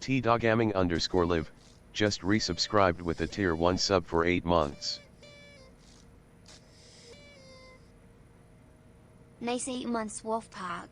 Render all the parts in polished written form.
T-Dogaming_live, just resubscribed with a tier 1 sub for 8 months. Nice 8 months, Wolfpack.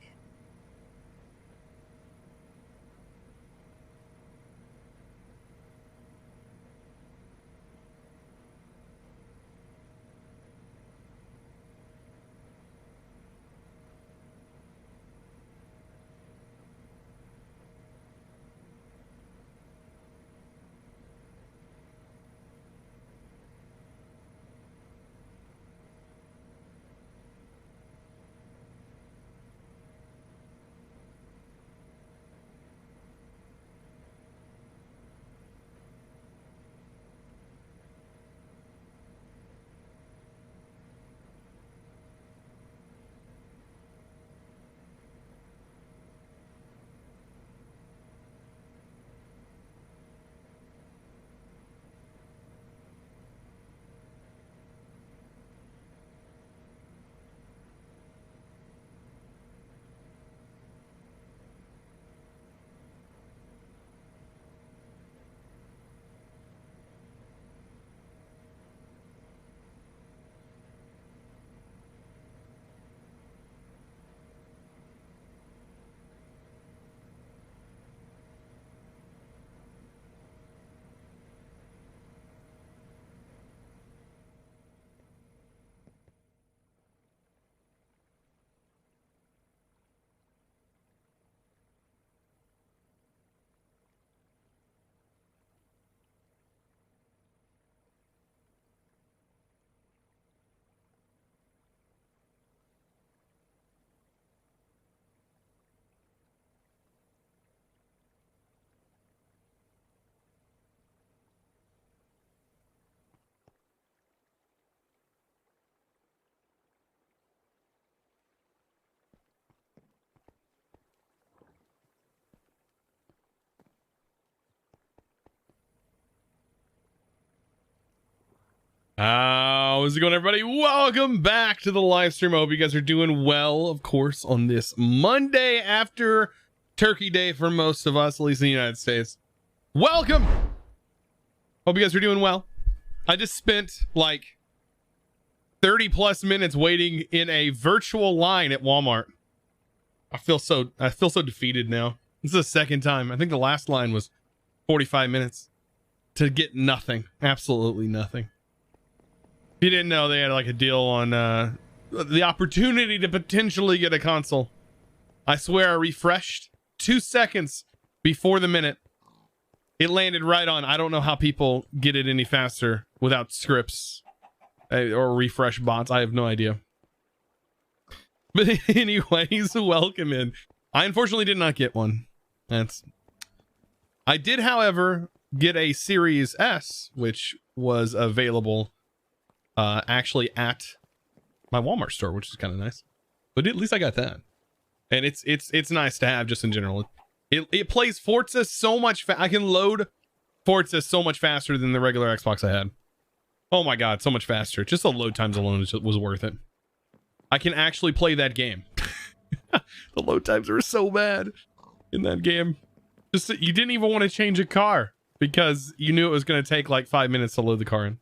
How's it going, everybody? Welcome back to the live stream. I hope you guys are doing well, of course, on this Monday after Turkey Day for most of us, at least in the United States. Welcome. Hope you guys are doing well. I just spent like 30 plus minutes waiting in a virtual line at Walmart. I feel so defeated now. This is the second time. I think the last line was 45 minutes to get nothing. Absolutely nothing. If you didn't know, they had like a deal on the opportunity to potentially get a console. I swear I refreshed 2 seconds before the minute. It landed right on. I don't know how people get it any faster without scripts or refresh bots. I have no idea. But anyways, welcome in. I unfortunately did not get one. I did, however, get a Series S, which was available actually at my Walmart store, which is kind of nice. But at least I got that, and it's nice to have just in general. It plays Forza so much I can load Forza so much faster than the regular Xbox I had. Oh my god, so much faster. Just the load times alone was worth it. I can actually play that game. The load times are so bad in that game. Just you didn't even want to change a car because you knew it was going to take like 5 minutes to load the car in.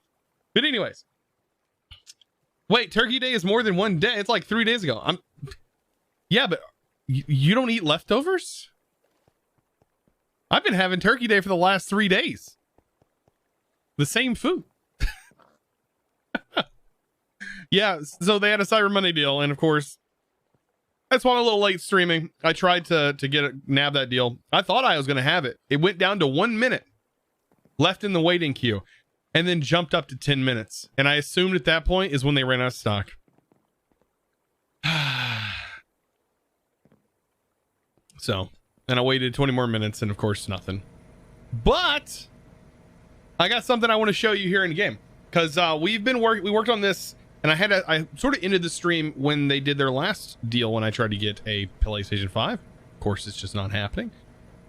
But anyways. Wait, Turkey Day is more than 1 day. It's like 3 days ago. Yeah, but you don't eat leftovers? I've been having Turkey Day for the last 3 days. The same food. Yeah, so they had a Cyber Monday deal, and of course, that's why I'm a little late streaming. I tried to nab that deal. I thought I was going to have it. It went down to 1 minute left in the waiting queue, and then jumped up to 10 minutes. And I assumed at that point is when they ran out of stock. So, and I waited 20 more minutes, and of course, nothing. But I got something I want to show you here in the game, because we worked on this, and I sort of ended the stream when they did their last deal when I tried to get a PlayStation 5. Of course, it's just not happening.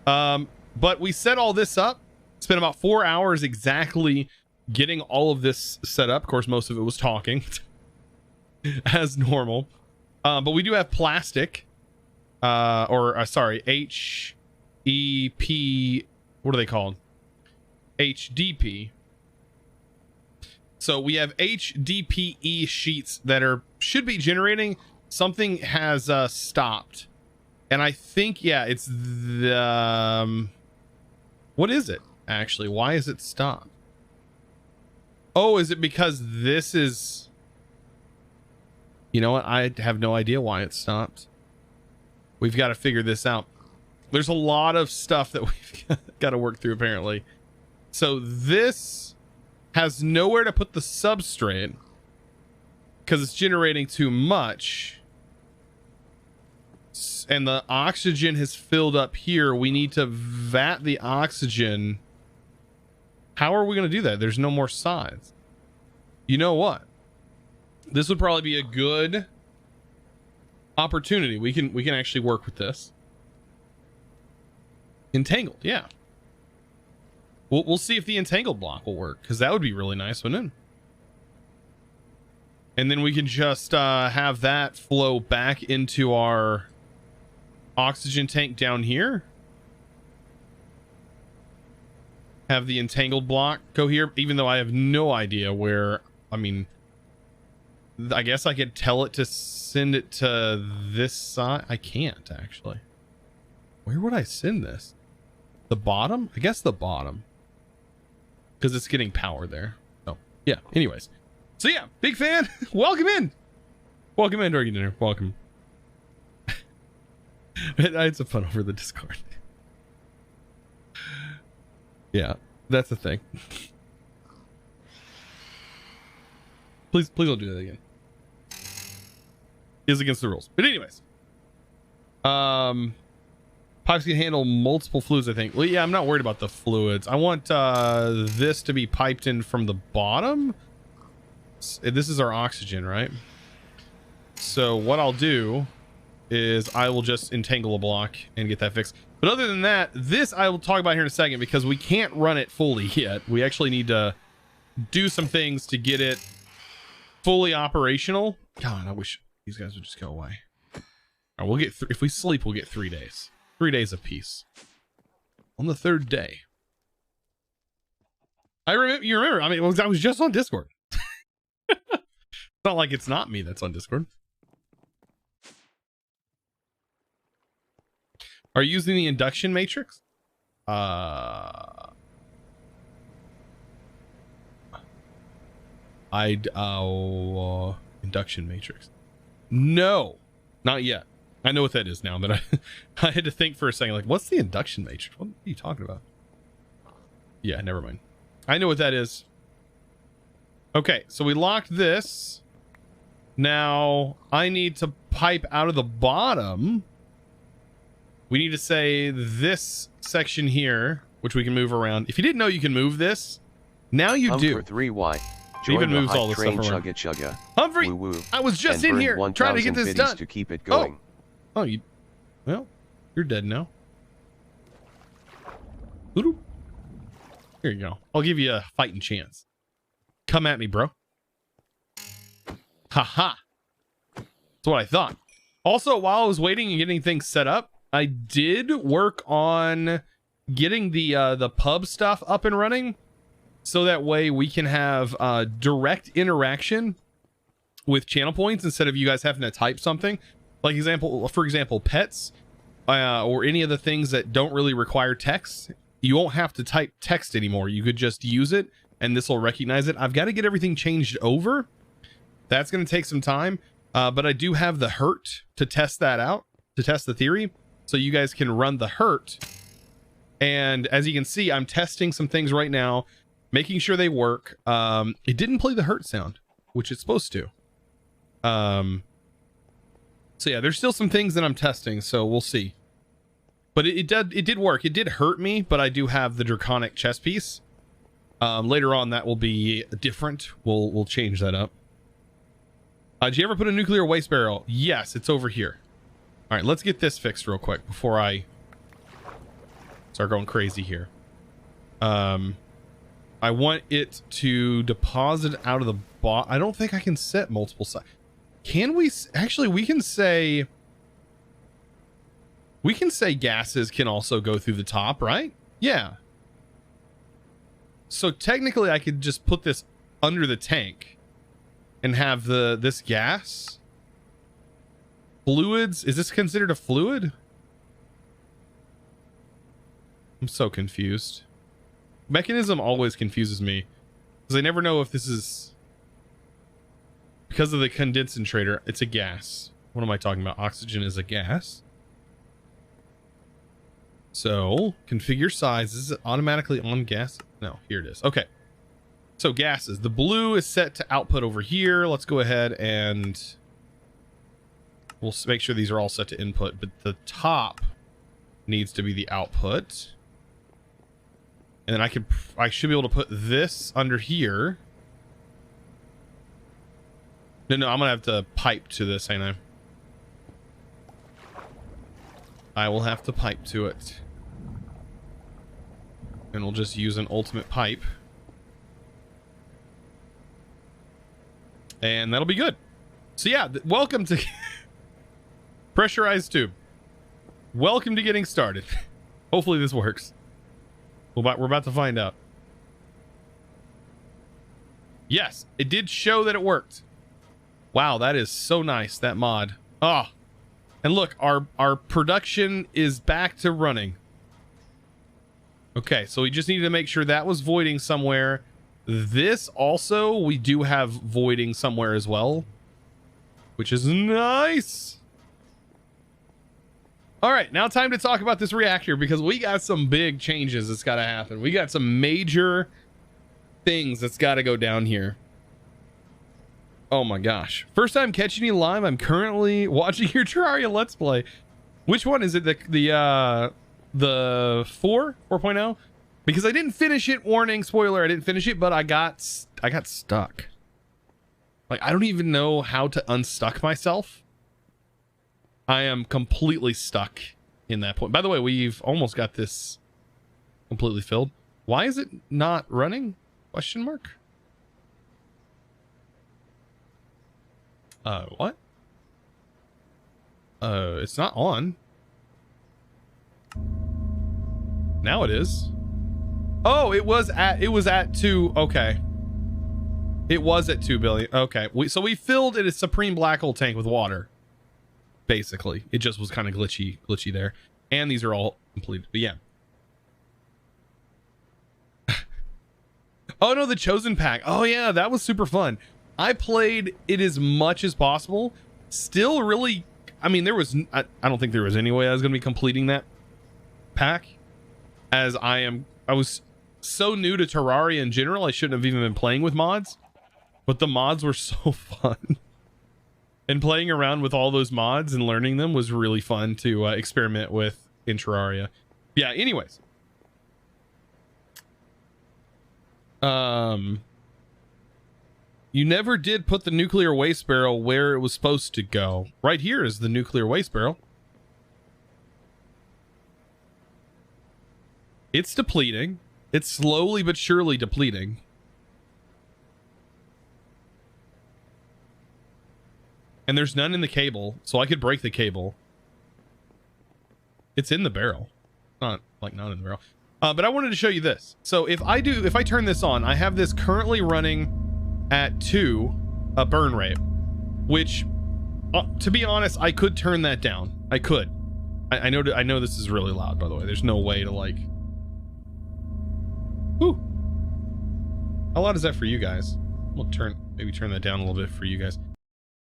But we set all this up. Spent about 4 hours exactly getting all of this set up. Of course, most of it was talking as normal. But we do have plastic, sorry, HEP what are they called? HDP. So we have HDPE sheets that should be generating. Something has stopped, and I think, yeah, it's the what is it actually? Why is it stopped? Oh, is it because this is, you know what, I have no idea why it stopped. We've got to figure this out. There's a lot of stuff that we've got to work through apparently. So this has nowhere to put the substrate because it's generating too much, and the oxygen has filled up here. We need to vat the oxygen. How are we going to do that? There's no more sides. You know what? This would probably be a good opportunity. We can actually work with this. Entangled, yeah. We'll see if the entangled block will work, because that would be really nice, wouldn't it? And then we can just have that flow back into our oxygen tank down here. Have the entangled block go here, even though I have no idea where. I mean, I guess I could tell it to send it to this side. I can't actually. Where would I send this? The bottom? I guess the bottom, because it's getting power there. Oh yeah, anyways, so yeah, big fan. Welcome in Dorky Dinner, welcome. I had some fun over the Discord. Yeah, that's the thing. Please don't do that again. Is against the rules. But anyways, pipes can handle multiple fluids, I think. Well, yeah, I'm not worried about the fluids. I want this to be piped in from the bottom. This is our oxygen, right? So what I'll do is I will just entangle a block and get that fixed. But other than that, this I will talk about here in a second, because we can't run it fully yet. We actually need to do some things to get it fully operational. God, I wish these guys would just go away. All right, we'll get if we sleep, we'll get 3 days. 3 days of peace. On the 3rd day, I remember. You remember? I mean, I was just on Discord. It's not like it's not me that's on Discord. Are you using the induction matrix? Induction matrix. No, not yet. I know what that is now, but I had to think for a second, like, what's the induction matrix? What are you talking about? Yeah, never mind. I know what that is. Okay, so we locked this. Now I need to pipe out of the bottom. We need to say this section here, which we can move around. If you didn't know you can move this, now you do. 3Y. It even moves all the stuff around. Chugga. Humphrey, woo woo, I was just in here trying to get this done. To keep it going. Oh, well, you're dead now. Here you go. I'll give you a fighting chance. Come at me, bro. Haha. That's what I thought. Also, while I was waiting and getting things set up, I did work on getting the pub stuff up and running, so that way we can have direct interaction with channel points instead of you guys having to type something. Like for example, pets or any of the things that don't really require text. You won't have to type text anymore. You could just use it and this will recognize it. I've got to get everything changed over. That's going to take some time, but I do have the hurt to test that out, to test the theory, so you guys can run the hurt. And as you can see, I'm testing some things right now, making sure they work. It didn't play the hurt sound, which it's supposed to. So yeah, there's still some things that I'm testing, so we'll see. But it did work. It did hurt me, but I do have the Draconic chess piece. Later on, that will be different. We'll change that up. Did you ever put a nuclear waste barrel? Yes, it's over here. All right, let's get this fixed real quick before I start going crazy here. I want it to deposit out of the bot. I don't think I can set multiple sides. Can we? Actually, we can say gases can also go through the top, right? Yeah. So technically I could just put this under the tank and have this gas. Fluids, is this considered a fluid? I'm so confused. Mechanism always confuses me because I never know if this is because of the condensator. It's a gas. What am I talking about? Oxygen is a gas. So configure size. Is it automatically on gas? No, here it is. Okay. So gases. The blue is set to output over here. Let's go ahead and we'll make sure these are all set to input, but the top needs to be the output. And then I should be able to put this under here. No, I'm gonna have to pipe to this, ain't I? I will have to pipe to it. And we'll just use an ultimate pipe. And that'll be good. So yeah, welcome to Pressurized tube. Welcome to getting started. Hopefully this works. We're about to find out. Yes, it did show that it worked. Wow, that is so nice, that mod. Oh. And look, our production is back to running. Okay, so we just needed to make sure that was voiding somewhere. This also, we do have voiding somewhere as well, which is nice. All right, now time to talk about this reactor because we got some big changes that's got to happen. We got some major things that's got to go down here. Oh my gosh. First time catching you live. I'm currently watching your Terraria Let's Play. Which one is it? The 4.0? Because I didn't finish it. Warning, spoiler, I didn't finish it, but I got stuck. Like, I don't even know how to unstuck myself. I am completely stuck in that point. By the way, we've almost got this completely filled. Why is it not running? Question mark? What? It's not on. Now it is. Oh, it was at 2. Okay. It was at 2 billion. Okay. So we filled it a Supreme Black Hole tank with water. Basically. It just was kind of glitchy there. And these are all completed. But yeah. Oh no, the ChosenPack. Oh yeah, that was super fun. I played it as much as possible. Still really, I mean, I don't think there was any way I was going to be completing that pack, as I was so new to Terraria in general. I shouldn't have even been playing with mods, but the mods were so fun. And playing around with all those mods and learning them was really fun to experiment with in Terraria. Yeah, anyways. You never did put the nuclear waste barrel where it was supposed to go. Right here is the nuclear waste barrel. It's depleting. It's slowly but surely depleting. And there's none in the cable, so I could break the cable. It's in the barrel. Not in the barrel. But I wanted to show you this. So if I turn this on, I have this currently running at 2 burn rate, which to be honest, I could turn that down. I could. I know this is really loud, by the way. There's no way to like. Whoo. How loud is that for you guys? We'll maybe turn that down a little bit for you guys.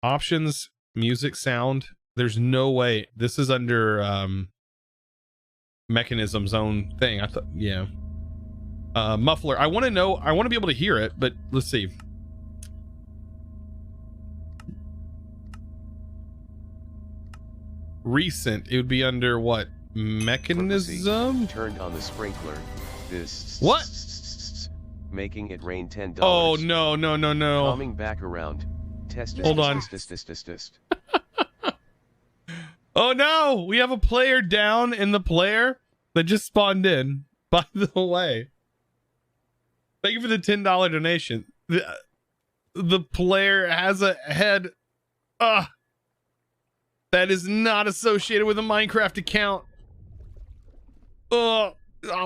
Options, music, sound. There's no way. This is under Mechanism's own thing. I thought, yeah. Muffler. I want to be able to hear it, but let's see. Recent. It would be under what? Mechanism? Turned on the sprinkler. This. What? Making it rain $10. Oh no. Coming back around. Test. Hold on. Oh no! We have a player down in the player that just spawned in. By the way, thank you for the $10 donation. The player has a head. That is not associated with a Minecraft account. I'll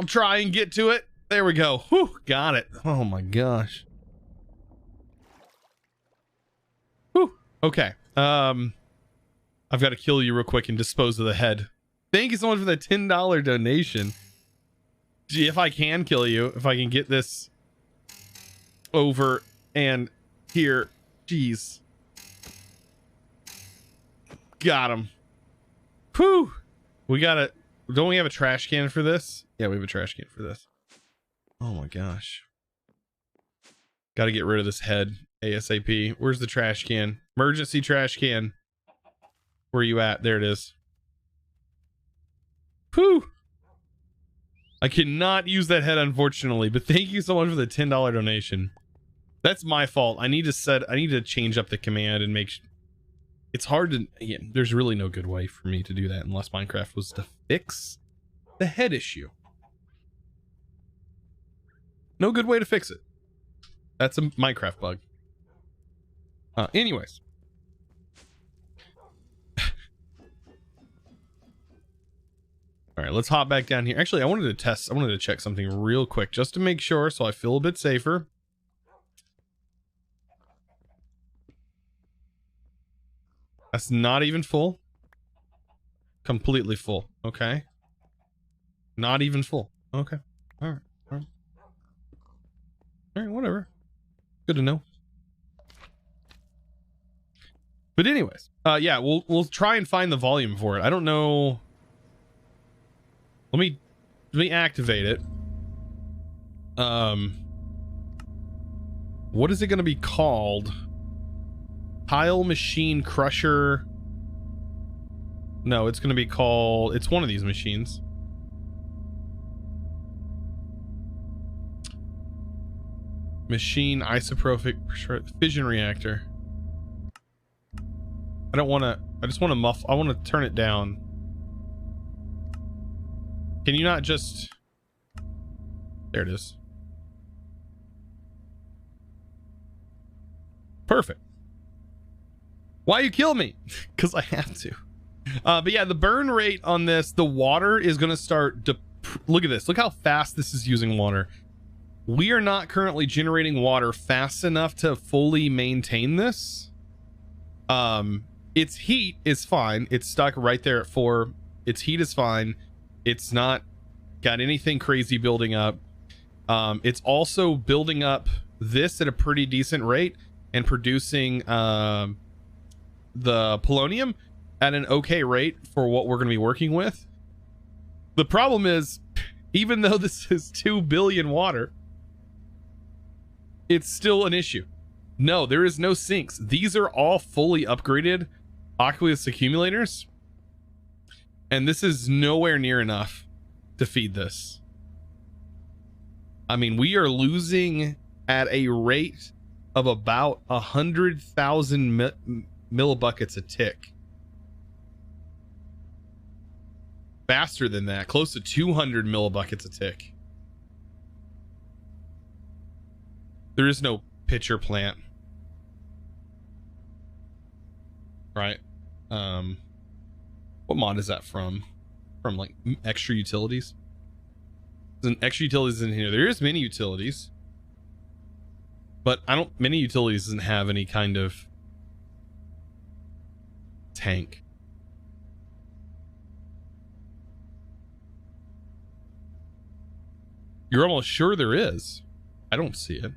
try and get to it. There we go. Whew, got it. Oh my gosh. Whew. Okay. I've got to kill you real quick and dispose of the head. Thank you so much for the $10 donation. Gee, if I can kill you, if I can get this over and here. Jeez. Got him. Whew. We got it. Don't we have a trash can for this? Yeah, we have a trash can for this. Oh my gosh. Got to get rid of this head ASAP. Where's the trash can? Emergency trash can. Where are you at? There it is. Whew. I cannot use that head, unfortunately, but thank you so much for the $10 donation. That's my fault. I need to change up the command and make it's hard to, again, there's really no good way for me to do that unless Minecraft was to fix the head issue. No good way to fix it. That's a Minecraft bug. Anyways. All right, let's hop back down here. Actually, I wanted to check something real quick just to make sure so I feel a bit safer. That's not even full. Completely full. Okay. Not even full. Okay. All right. All right. All right, whatever. Good to know. But anyways, yeah, we'll try and find the volume for it. I don't know. Let me activate it. What is it going to be called? Tile Machine Crusher. No, it's going to be called, it's one of these machines. Machine Isoprophic Fission Reactor. I don't want to, I just want to I want to turn it down. Can you not just, there it is. Perfect. Why you kill me? Because I have to. But yeah, the burn rate on this, the water is going to start, look at this. Look how fast this is using water. We are not currently generating water fast enough to fully maintain this. Its heat is fine. It's stuck right there at 4. Its heat is fine. It's not got anything crazy building up. It's also building up this at a pretty decent rate and producing the polonium at an okay rate for what we're going to be working with. The problem is, even though this is 2 billion water, it's still an issue. No, there is no sinks. These are all fully upgraded aqueous accumulators, and this is nowhere near enough to feed this. I mean, we are losing at a rate of about 100,000 millibuckets a tick. Faster than that, close to 200 millibuckets a tick. There is no pitcher plant, right? What mod is that from? From like extra utilities? There's an extra utilities in here. There is mini utilities, but mini utilities doesn't have any kind of tank. You're almost sure there is. I don't see it.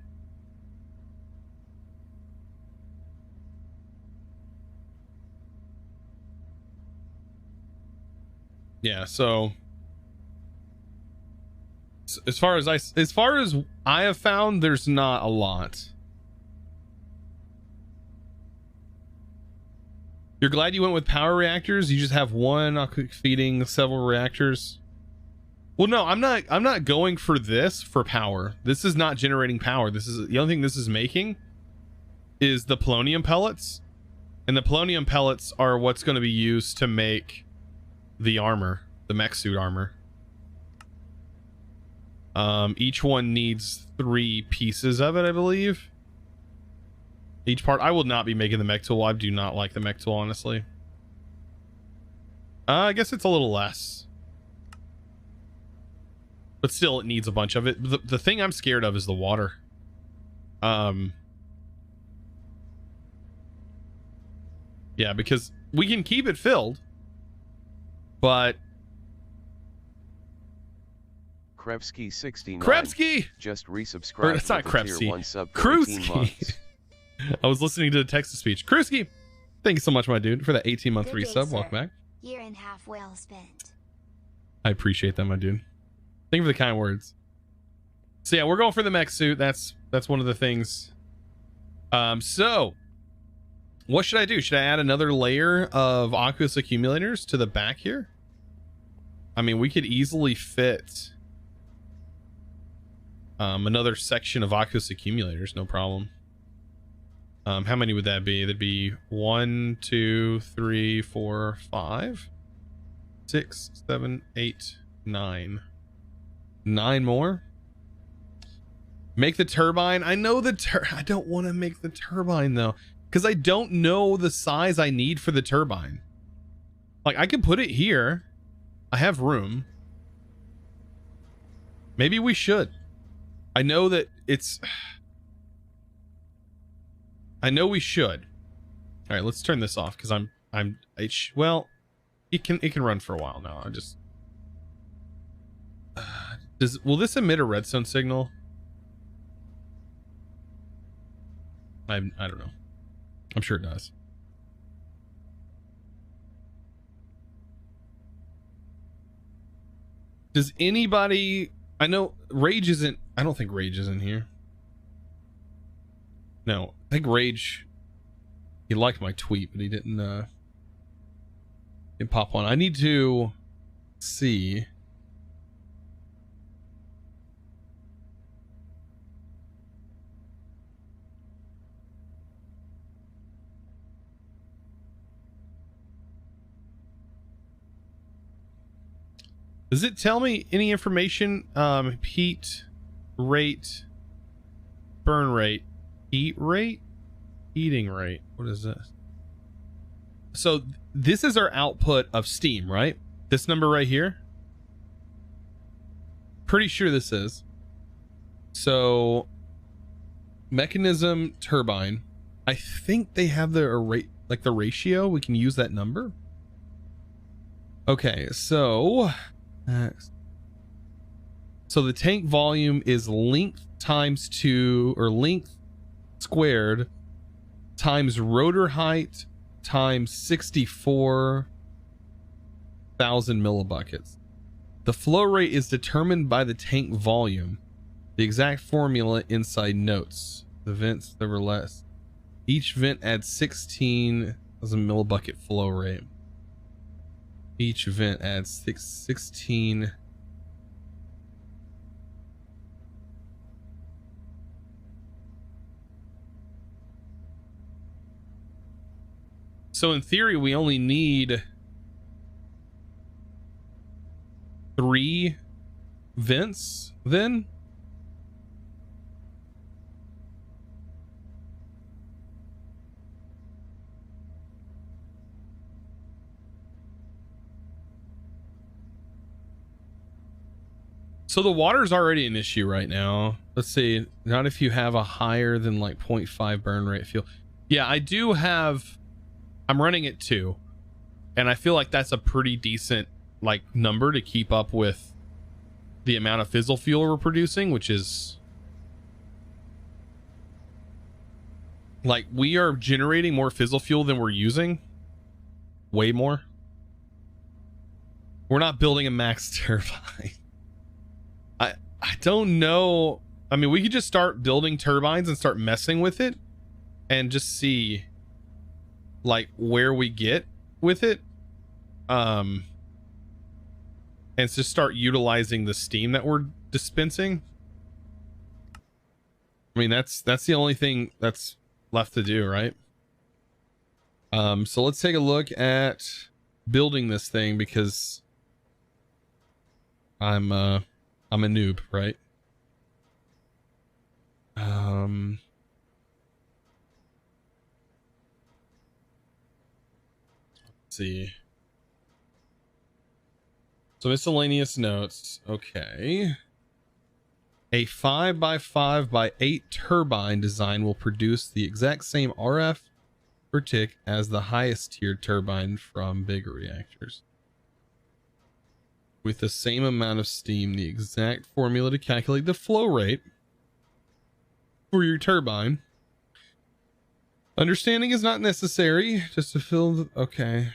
Yeah, so as far as I have found, there's not a lot. You're glad you went with power reactors? You just have one feeding several reactors? Well, no, I'm not going for this for power. This is not generating power. This is the only thing this is making is the polonium pellets, and the polonium pellets are what's going to be used to make the armor, the MekSuit armor. Each one needs 3 pieces of it, I believe. Each part. I will not be making the mech tool. I do not like the mech tool, honestly. I guess it's a little less. but still it needs a bunch of it. The thing I'm scared of is the water. Yeah, because we can keep it filled, but Krevsky 69 Krebsky just or resubscribed. it's not with a tier Krebsky. 1 sub for 18 Krewski. months. I was listening to the text to speech. Krewski, thank you so much, my dude, for that 18-month Good day, resub. sir. Welcome back. Year and a half well spent. I appreciate that, my dude. Thank you for the kind words. So yeah, we're going for the MekSuit. That's one of the things. So what should I do? Should I add another layer of aqueous accumulators to the back here? I mean, we could easily fit another section of aqueous accumulators, no problem. How many would that be? That'd be 1, 2, 3, 4, 5, 6, 7, 8, 9. 9 more. Make the turbine. I know I don't want to make the turbine though, because I don't know the size I need for the turbine. Like, I could put it here. I have room. Maybe we should. I know that it's... I know we should. All right, let's turn this off because well, it can run for a while now. I just will this emit a redstone signal? I don't know. I'm sure it does. Does anybody... I know Rage isn't... I don't think Rage is in here. No, I think Rage... He liked my tweet, but he didn't pop one. I need to see... Does it tell me any information? Heat rate, burn rate, heat rate, heating rate. What is this? So this is our output of steam, right? This number right here. Pretty sure this is. So mechanism turbine. I think they have the rate, like the ratio. We can use that number. Okay, so the tank volume is length times 2, or length squared times rotor height times 64,000 millibuckets. The flow rate is determined by the tank volume. The exact formula inside notes. The vents, there were less. Each vent adds 16,000 millibucket flow rate. Each vent adds 16. So in theory, we only need 3 vents then. So the water's already an issue right now. Let's see. Not if you have a higher than like 0.5 burn rate fuel. Yeah, I do have... I'm running it 2. And I feel like that's a pretty decent like number to keep up with the amount of fizzle fuel we're producing, which is... like, we are generating more fizzle fuel than we're using. Way more. We're not building a max turbine. I don't know. I mean, we could just start building turbines and start messing with it and just see like where we get with it. And just start utilizing the steam that we're dispensing. I mean, that's the only thing that's left to do, right? So let's take a look at building this thing because I'm a noob, right? Let's see. So miscellaneous notes. Okay. A 5x5x8 turbine design will produce the exact same RF per tick as the highest tiered turbine from bigger reactors. With the same amount of steam, the exact formula to calculate the flow rate for your turbine. Understanding is not necessary, just to fill the... Okay.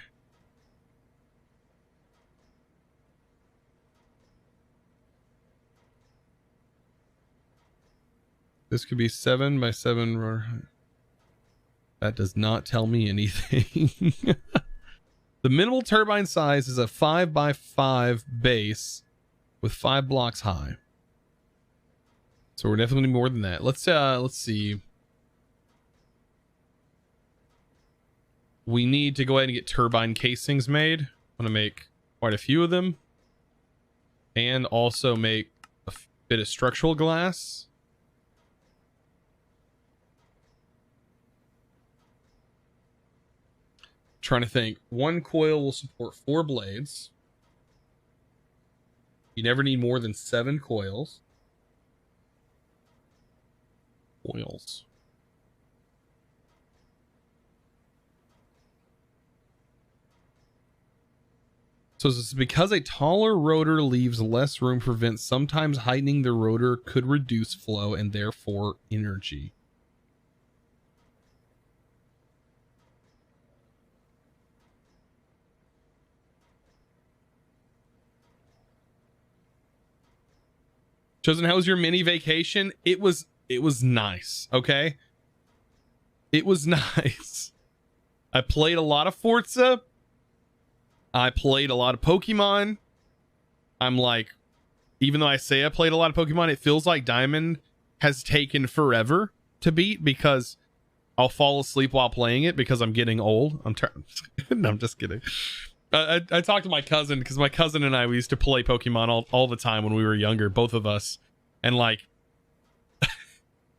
This could be 7x7. That does not tell me anything. The minimal turbine size is a 5x5 base with 5 blocks high. So we're definitely more than that. Let's see. We need to go ahead and get turbine casings made. I'm going to make quite a few of them. And also make a bit of structural glass. Trying to think. One coil will support 4 blades. You never need more than 7 coils. So this is because a taller rotor leaves less room for vents. Sometimes heightening the rotor could reduce flow and therefore energy. Chosen, how was your mini vacation? It was nice, okay? It was nice. I played a lot of Forza. I played a lot of Pokemon. I'm like, even though I say I played a lot of Pokemon, it feels like Diamond has taken forever to beat because I'll fall asleep while playing it because I'm getting old. No, I'm just kidding. I talked to my cousin because my cousin and I, we used to play Pokemon all the time when we were younger, both of us. And like,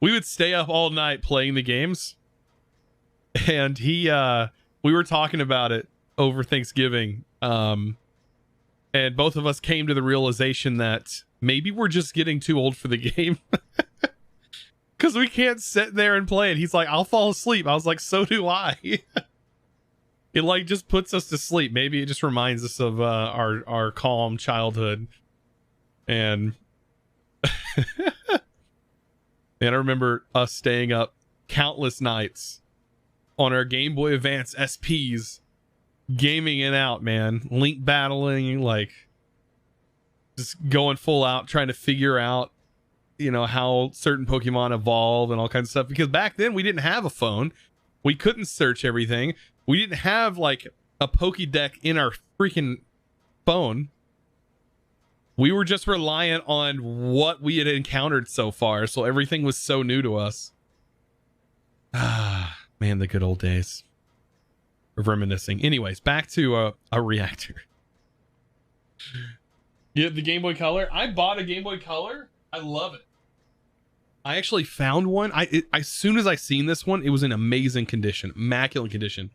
we would stay up all night playing the games. And we were talking about it over Thanksgiving. And both of us came to the realization that maybe we're just getting too old for the game. Because we can't sit there and play it. He's like, I'll fall asleep. I was like, so do I. It like just puts us to sleep. Maybe it just reminds us of our calm childhood. And and I remember us staying up countless nights on our Game Boy Advance SPs, gaming it out, man. Link battling, like just going full out, trying to figure out, you know, how certain Pokemon evolve and all kinds of stuff. Because back then we didn't have a phone. We couldn't search everything. We didn't have like a Pokédex in our freaking phone. We were just reliant on what we had encountered so far. So everything was so new to us. Ah, man, the good old days. We're reminiscing. Anyways, back to a reactor. Yeah, the Game Boy Color. I bought a Game Boy Color. I love it. I actually found one. As soon as I seen this one, it was in amazing condition, immaculate condition.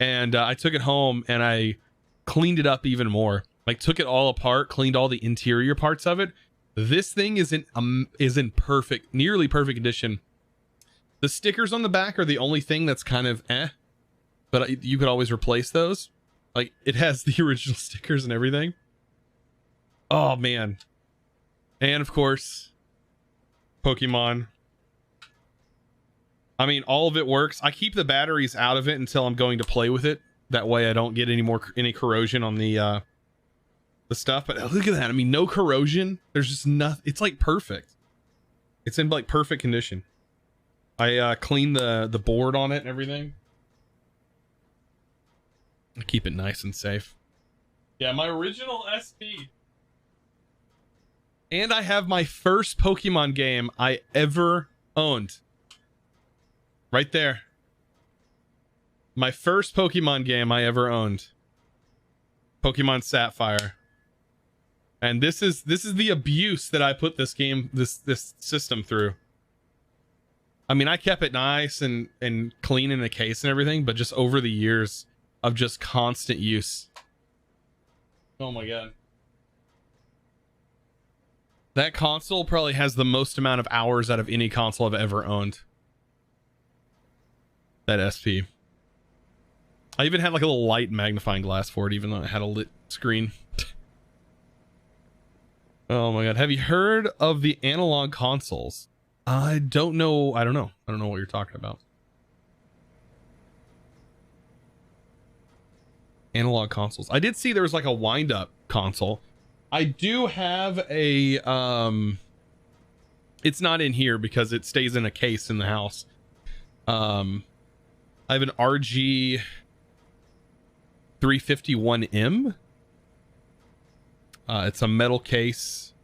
And I took it home and I cleaned it up even more. Like took it all apart, cleaned all the interior parts of it. This thing is in perfect, nearly perfect condition. The stickers on the back are the only thing that's kind of but you could always replace those. Like it has the original stickers and everything. Oh man. And of course, Pokemon. I mean, all of it works. I keep the batteries out of it until I'm going to play with it. That way I don't get any corrosion on the stuff. But look at that. I mean, no corrosion. There's just nothing. It's like perfect. It's in like perfect condition. I cleaned the board on it and everything. I keep it nice and safe. Yeah, my original SP. And I have my first Pokemon game I ever owned. Right there. My first Pokemon game I ever owned. Pokemon Sapphire. And this is the abuse that I put this system through. I mean, I kept it nice and clean in the case and everything, but just over the years of just constant use. Oh my god. That console probably has the most amount of hours out of any console I've ever owned. That SP. I even had like a little light magnifying glass for it, even though it had a lit screen. Oh my god. Have you heard of the analog consoles? I don't know. I don't know what you're talking about. Analog consoles. I did see there was like a wind-up console. I do have a it's not in here because it stays in a case in the house. I have an RG 351M. It's a metal case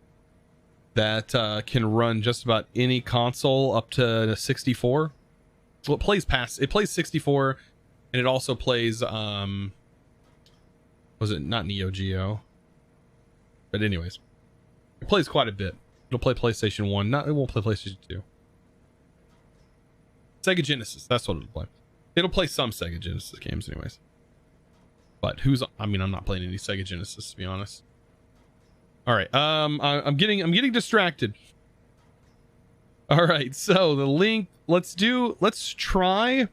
that can run just about any console up to 64. Well, it plays 64, and it also plays was it not Neo Geo? But anyways, it plays quite a bit. It'll play PlayStation 1. It won't play PlayStation 2. Sega Genesis, that's what it'll play. It'll play some Sega Genesis games anyways. But I'm not playing any Sega Genesis, to be honest. All right, I'm getting distracted. All right, so the link, let's try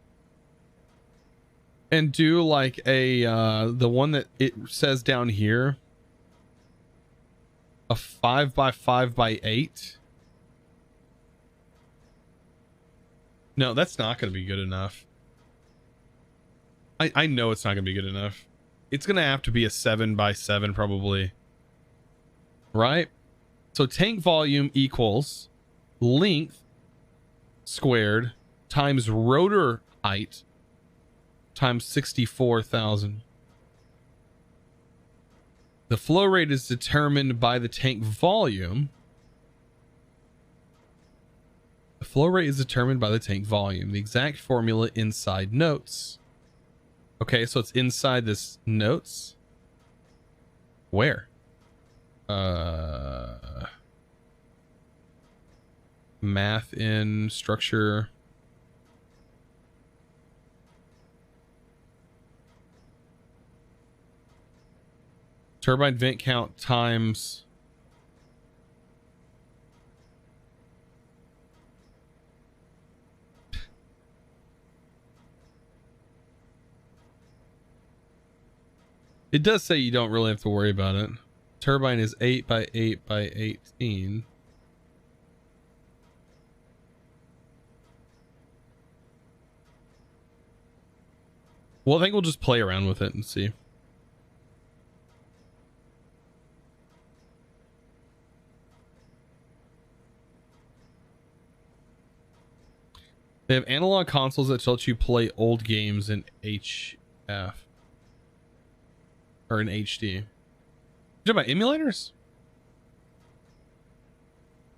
and do like a the one that it says down here, a 5x5x8. No, that's not going to be good enough. I know it's not going to be good enough. It's going to have to be a 7x7 probably. Right? So tank volume equals length squared times rotor height times 64,000. The flow rate is determined by the tank volume. The flow rate is determined by the tank volume. The exact formula inside notes. Okay, so it's inside this notes. Where? Math in structure. Turbine vent count times. It does say you don't really have to worry about it. Turbine is 8x8x18. Well, I think we'll just play around with it and see. They have analog consoles that let you play old games in HF. Or in HD. You talking about emulators?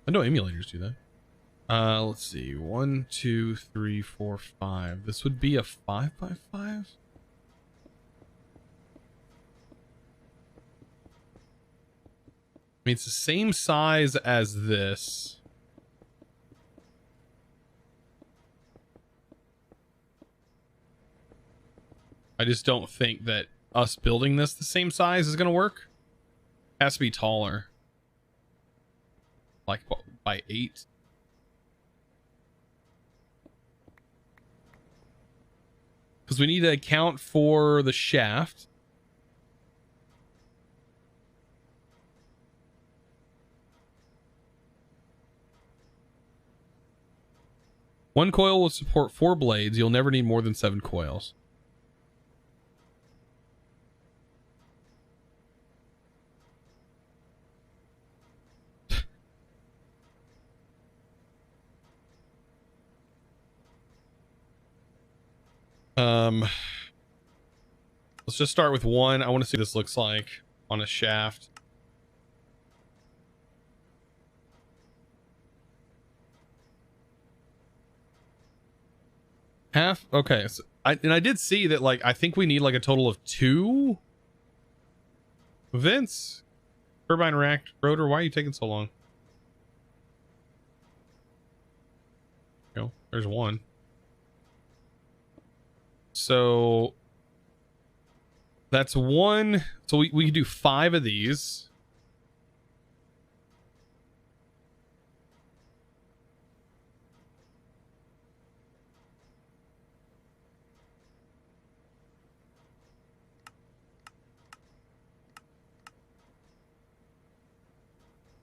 I know emulators do that. Let's see. 1, 2, 3, 4, 5. This would be a 5x5? I mean, it's the same size as this. I just don't think that us building this the same size is going to work. It has to be taller. Like by 8. Because we need to account for the shaft. One coil will support 4 blades. You'll never need more than 7 coils. Let's just start with 1. I want to see what this looks like on a shaft. Half. Okay. So I did see that, like, I think we need like a total of 2 vents. Turbine rack rotor. Why are you taking so long? Oh, there's 1. So that's 1. So we can do 5 of these.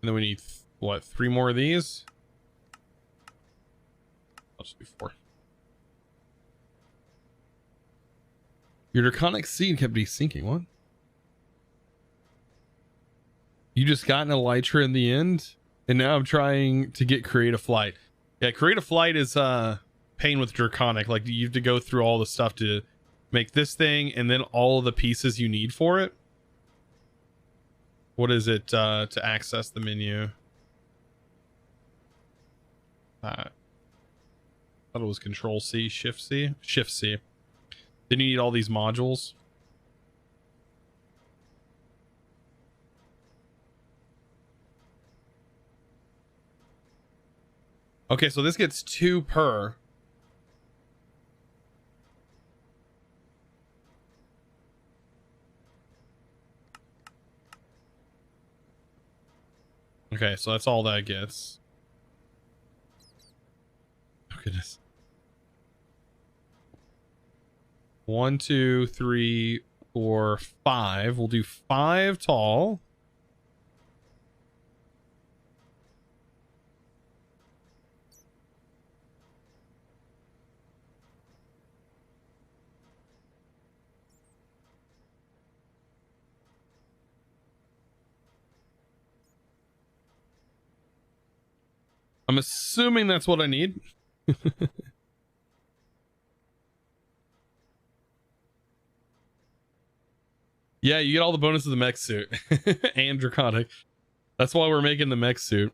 And then we need, what, 3 more of these? I'll just do 4. Your Draconic seed kept desyncing. What? You just got an elytra in the end, and now I'm trying to get Creative Flight. Yeah, Creative Flight is pain with Draconic. Like, you have to go through all the stuff to make this thing, and then all of the pieces you need for it. What is it to access the menu? Thought it was Control C, Shift C, Shift C. Then you need all these modules. Okay, so this gets 2 per. Okay, so that's all that gets. Oh goodness. 1, 2, 3, 4, 5. We'll do 5 tall. I'm assuming that's what I need. Yeah, you get all the bonuses of the MekSuit and Draconic. That's why we're making the MekSuit.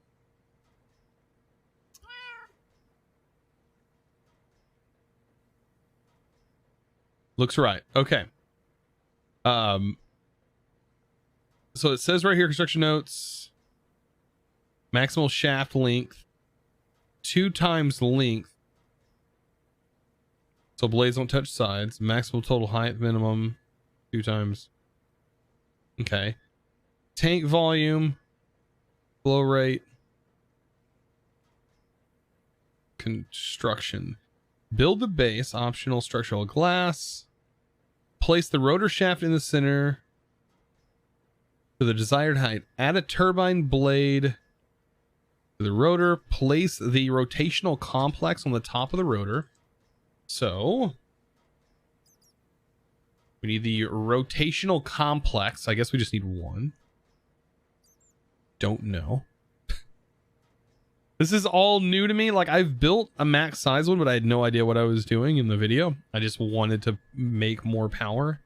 Looks right. Okay. So it says right here, construction notes, maximal shaft length, 2 times length. So blades don't touch sides. Maximal total height minimum, 2 times. Okay. Tank volume, flow rate, construction. Build the base, optional structural glass. Place the rotor shaft in the center to the desired height. Add a turbine blade to the rotor. Place the rotational complex on the top of the rotor. So we need the rotational complex. I guess we just need 1. Don't know. This is all new to me. Like, I've built a max size one, but I had no idea what I was doing in the video. I just wanted to make more power.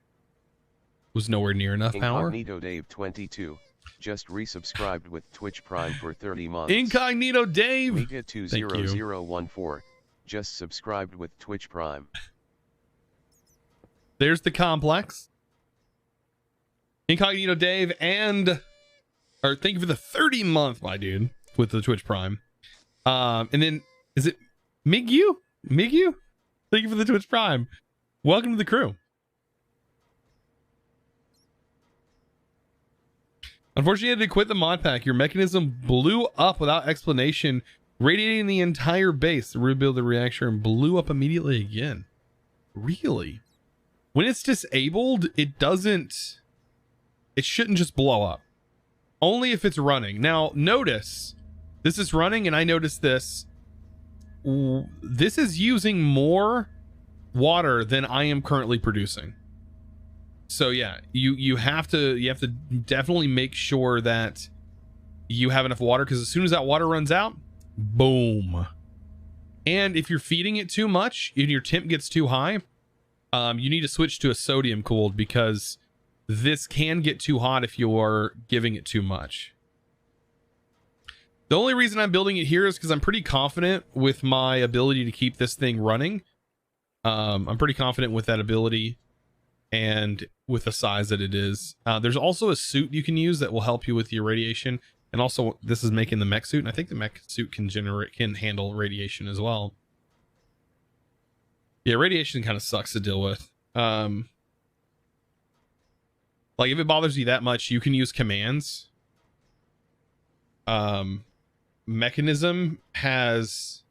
Was nowhere near enough power. Incognito Dave 22 just resubscribed with Twitch Prime for 30 months. Incognito Dave. Mega 20014 just subscribed with Twitch Prime. There's the complex. Incognito Dave and thank you for the 30-month, my dude, with the Twitch Prime. And then is it Migu? Migu? Thank you for the Twitch Prime. Welcome to the crew. Unfortunately, you had to quit the mod pack. Your mechanism blew up without explanation, radiating the entire base. Rebuild the reactor and blew up immediately again. Really? When it's disabled, it shouldn't just blow up. Only if it's running. Now, notice, this is running, and I noticed this. This is using more water than I am currently producing. So yeah, you have to definitely make sure that you have enough water, because as soon as that water runs out, boom. And if you're feeding it too much and your temp gets too high, you need to switch to a sodium cooled, because this can get too hot if you're giving it too much. The only reason I'm building it here is because I'm pretty confident with my ability to keep this thing running. I'm pretty confident with that ability and with the size that it is. There's also a suit you can use that will help you with your radiation. And also this is making the MekSuit, and I think the MekSuit can handle radiation as well. Yeah, radiation kind of sucks to deal with. Like, if it bothers you that much, you can use commands. Mechanism has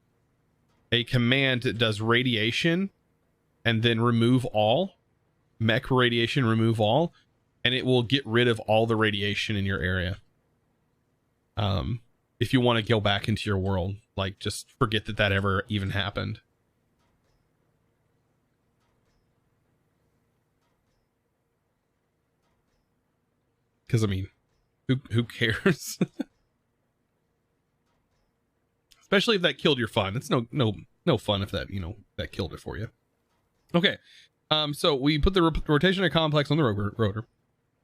a command that does radiation and then remove all. Mech radiation, remove all. And it will get rid of all the radiation in your area. If you want to go back into your world, like just forget that that ever even happened. Because I mean, who cares? Especially if that killed your fun. It's no fun if that, you know, that killed it for you. Okay. So we put the rotational complex on the rotor.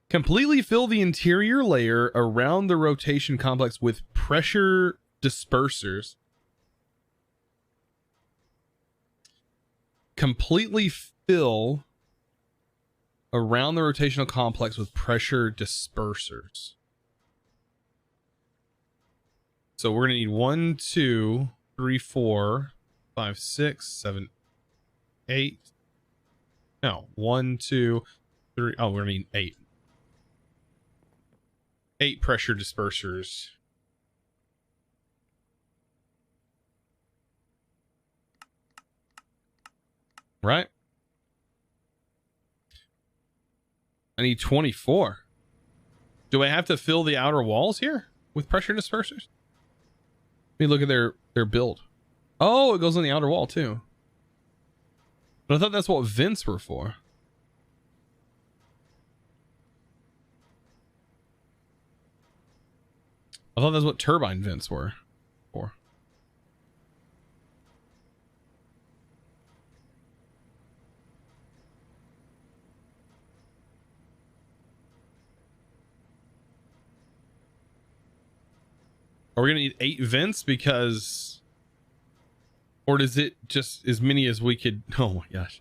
Completely fill the interior layer around the rotation complex with pressure dispersers. Completely fill around the rotational complex with pressure dispersers. So we're gonna need 1, 2, 3, 4, 5, 6, 7, 8. No, 1, 2, 3. Oh, we're gonna need 8. 8 pressure dispersers. Right? I need 24. Do I have to fill the outer walls here with pressure dispersers? Let me look at their build. Oh, it goes on the outer wall too. But I thought that's what vents were for. I thought that's what turbine vents were for. Are we gonna need 8 vents because, or does it just as many as we could? Oh my gosh,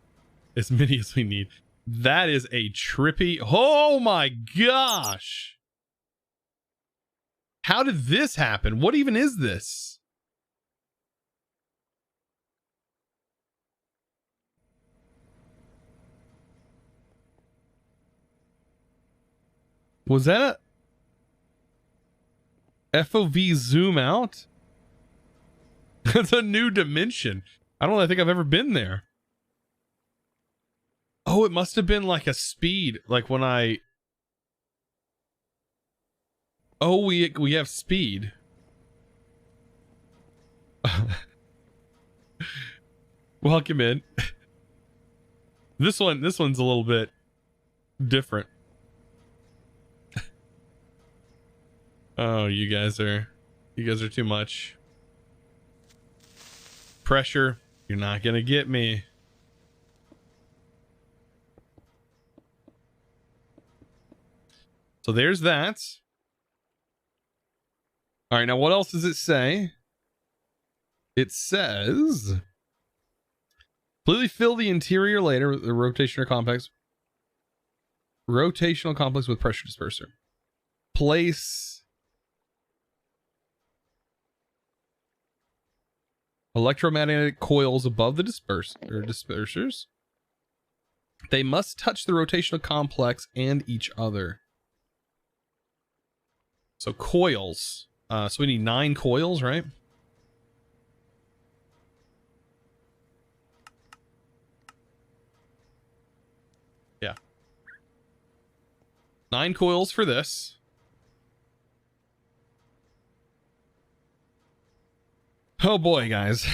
as many as we need. That is a trippy. Oh my gosh. How did this happen? What even is this? Was that a FOV zoom out? That's a new dimension. I don't think I've ever been there. Oh, it must have been like a speed, like when I... Oh, we have speed. Welcome in. This one's a little bit different. Oh, you guys are too much. Pressure, you're not gonna get me. So there's that. All right, now what else does it say? It says completely fill the interior layer with the rotational complex with pressure disperser. Place electromagnetic coils above the dispersers. They must touch the rotational complex and each other. So coils. So we need 9 coils, right? Yeah. 9 coils for this. Oh boy, guys.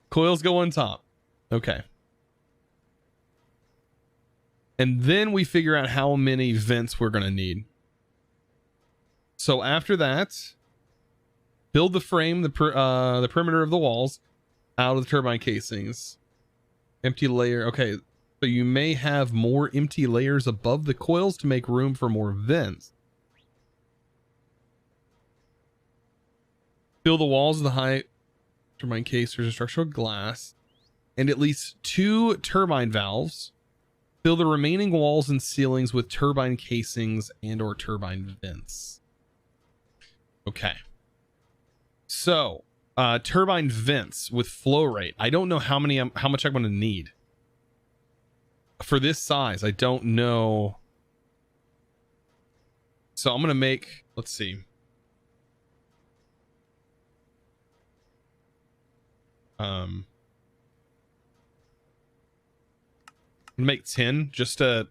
Coils go on top. Okay. And then we figure out how many vents we're going to need. So after that, build the frame, the perimeter of the walls out of the turbine casings. Empty layer. Okay. So you may have more empty layers above the coils to make room for more vents. Fill the walls of the high turbine casers with structural glass and at least 2 turbine valves. Fill the remaining walls and ceilings with turbine casings and or turbine vents. Okay. So, turbine vents with flow rate. I don't know how much I'm going to need. For this size, I don't know. So I'm going to make, let's see. Make 10 just to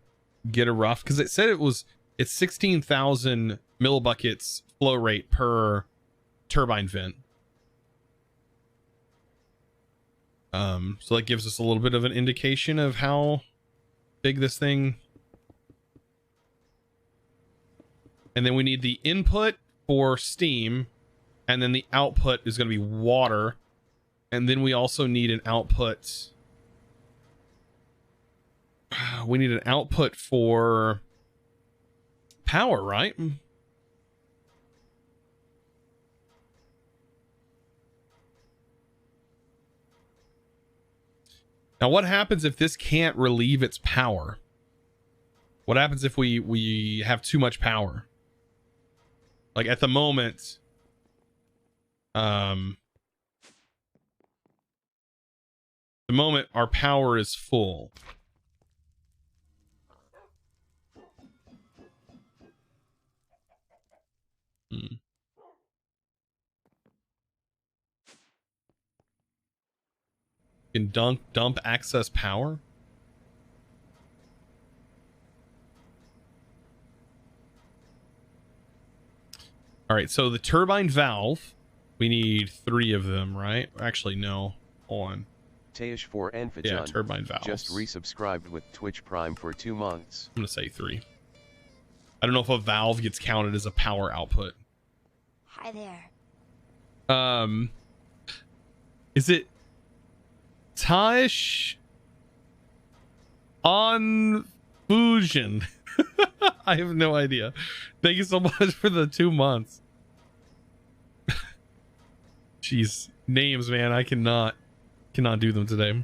get a rough, because it said it's 16,000 millibuckets flow rate per turbine vent. So that gives us a little bit of an indication of how big this thing. And then we need the input for steam, and then the output is going to be water. And then we also need an output. We need an output for power, right? Now, what happens if this can't relieve its power? What happens if we have too much power? Like at the moment, our power is full. Can dump excess power. All right, so the turbine valve, we need 3 of them, right? Actually, no. Hold on. Taish for Enfajon. Yeah, turbine valves. Just resubscribed with Twitch Prime for 2 months. I'm gonna say 3. I don't know if a valve gets counted as a power output. Hi there. Is it Taish on Fusion? I have no idea. Thank you so much for the 2 months. Jeez, names, man. I cannot do them today.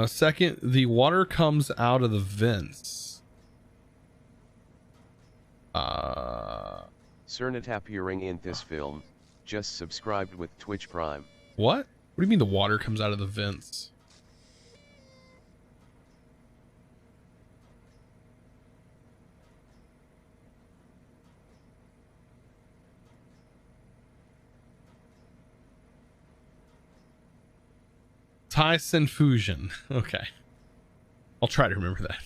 Second, the water comes out of the vents. Cernat appearing in this film. Just subscribed with Twitch Prime. What? What do you mean the water comes out of the vents? Tyson Fusion. Okay. I'll try to remember that.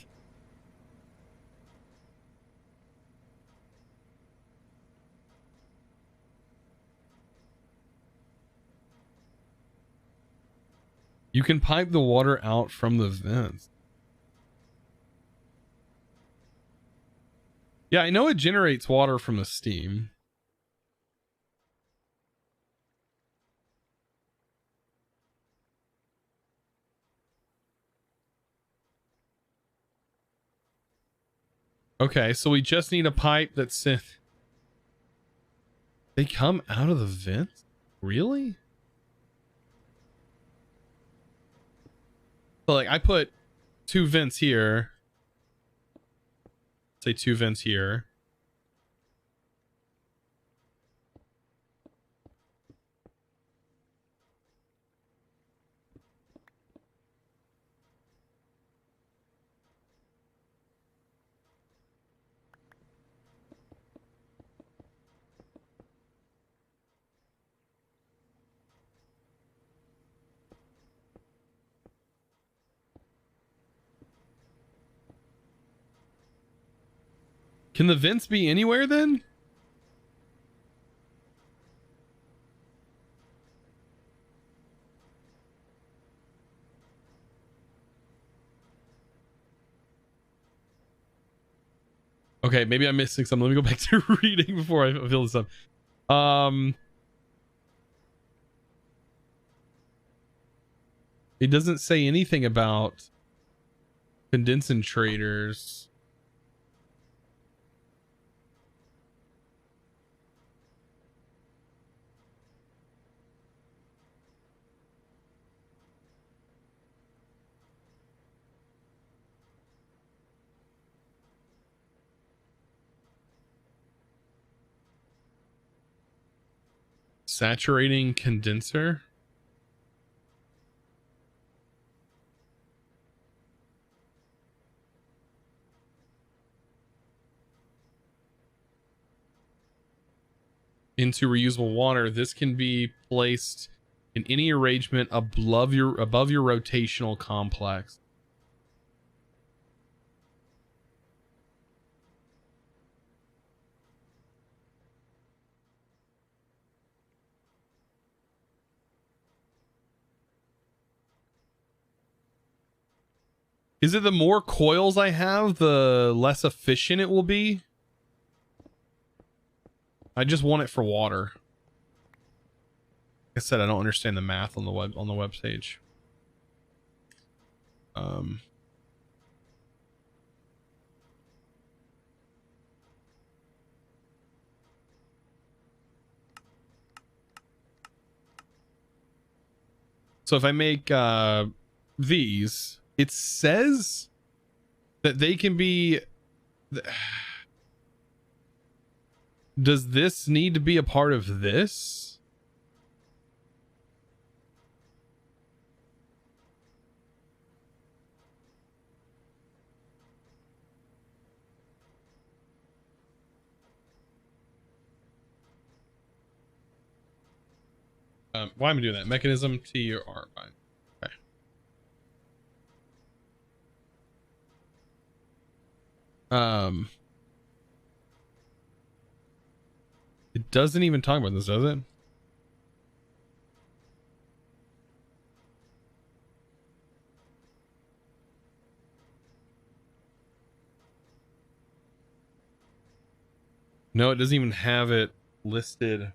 You can pipe the water out from the vents. Yeah, I know it generates water from the steam. Okay, so we just need a pipe that's in. They come out of the vents? Really? So like I put 2 vents here. Say 2 vents here. Can the vents be anywhere then? Okay, maybe I'm missing something. Let me go back to reading before I fill this up. It doesn't say anything about condensators. Saturating condenser. Into reusable water. This can be placed in any arrangement above your rotational complex. Is it the more coils I have, the less efficient it will be? I just want it for water. Like I said, I don't understand the math on the web page. So if I make these, it says that they can be... Does this need to be a part of this? Why am I doing that? Mechanism T or R? Fine. Okay. It doesn't even talk about this, does it? No, it doesn't even have it listed.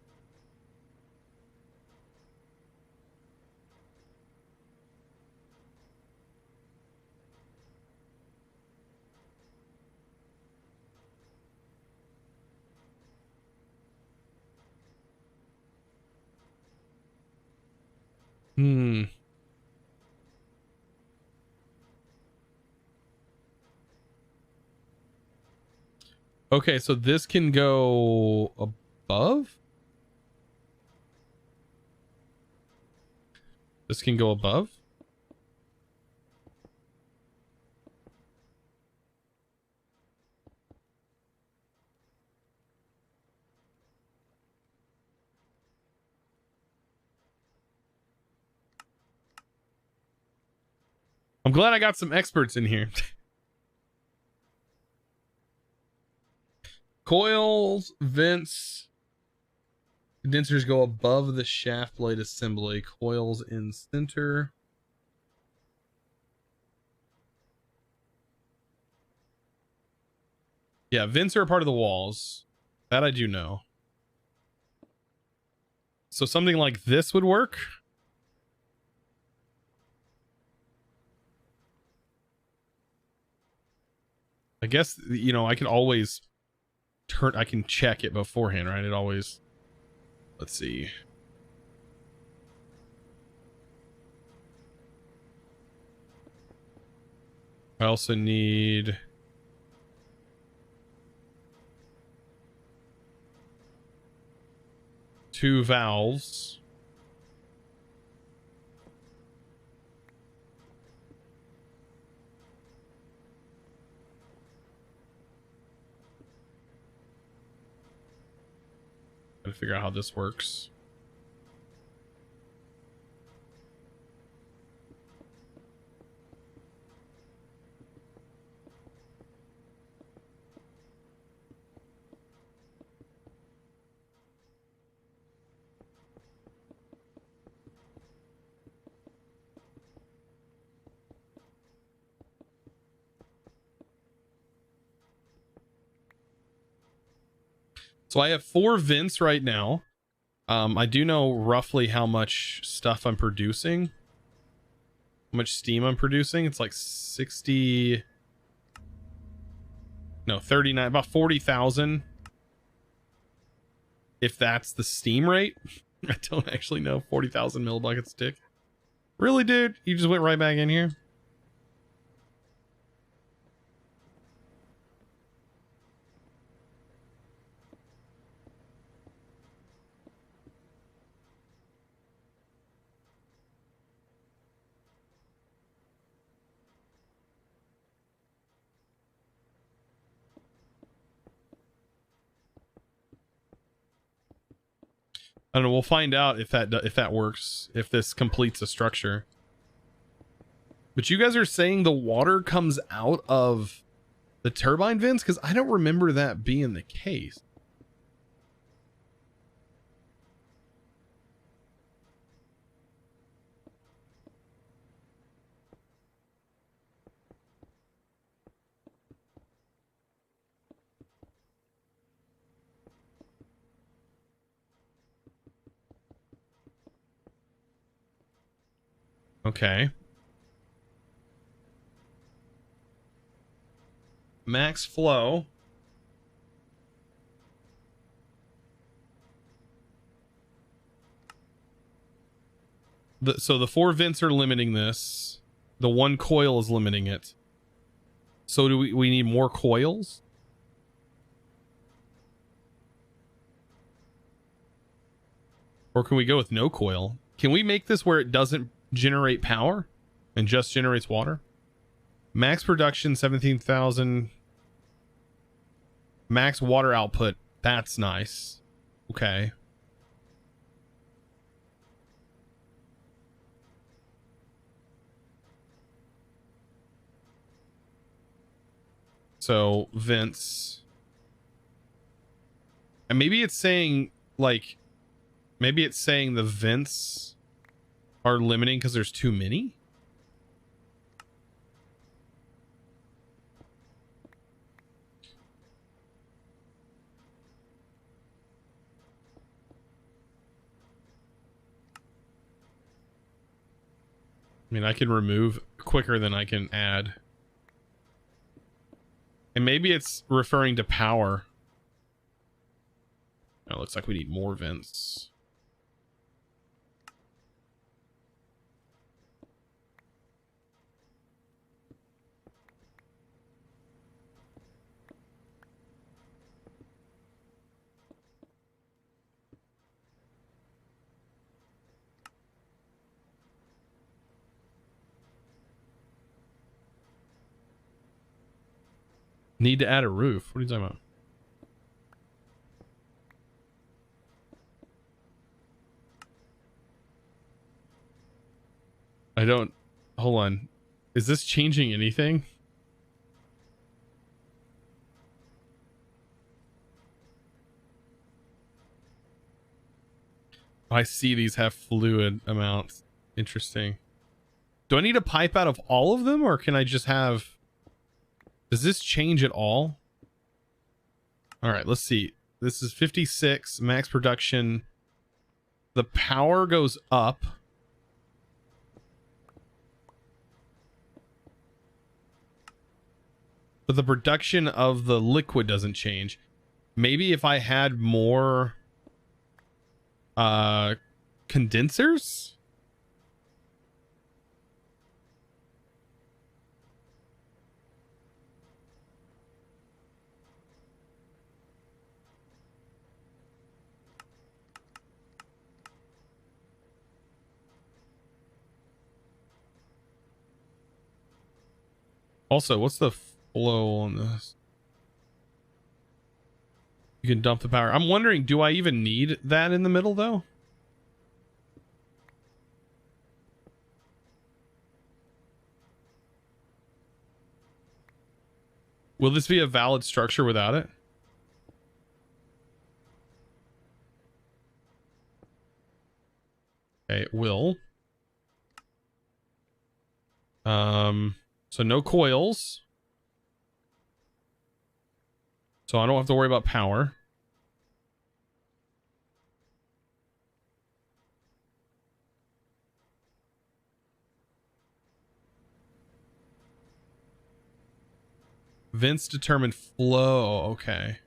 Okay, so this can go above? This can go above? I'm glad I got some experts in here. Coils, vents, condensers go above the shaft blade assembly. Coils in center. Yeah, vents are a part of the walls. That I do know. So something like this would work. I guess, you know, I can always I can check it beforehand, right? It always, let's see. I also need two valves. To figure out how this works. So I have 4 vents right now. I do know roughly how much stuff I'm producing. How much steam I'm producing. It's like 60... No, 39, about 40,000. If that's the steam rate. I don't actually know. 40,000 millibuckets a tick. Really, dude? You just went right back in here? I don't know. We'll find out if that works, if this completes a structure. But you guys are saying the water comes out of the turbine vents? Because I don't remember that being the case. Okay. Max flow. So the 4 vents are limiting this. The 1 coil is limiting it. So do we need more coils? Or can we go with no coil? Can we make this where it doesn't generate power and just generates water? Max production 17,000. Max water output. That's nice. Okay. So vents. And maybe it's saying like, maybe it's saying the vents are limiting because there's too many. I mean, I can remove quicker than I can add. And maybe it's referring to power. Oh, it looks like we need more vents. Need to add a roof. What are you talking about? I don't... Hold on. Is this changing anything? I see these have fluid amounts. Interesting. Do I need a pipe out of all of them, or can I just have... Does this change at all? All right, let's see. This is 56 max production. The power goes up. But the production of the liquid doesn't change. Maybe if I had more condensers? Also, what's the flow on this? You can dump the power. I'm wondering, do I even need that in the middle, though? Will this be a valid structure without it? Okay, it will. So no coils. So I don't have to worry about power. Vents determine flow. Okay.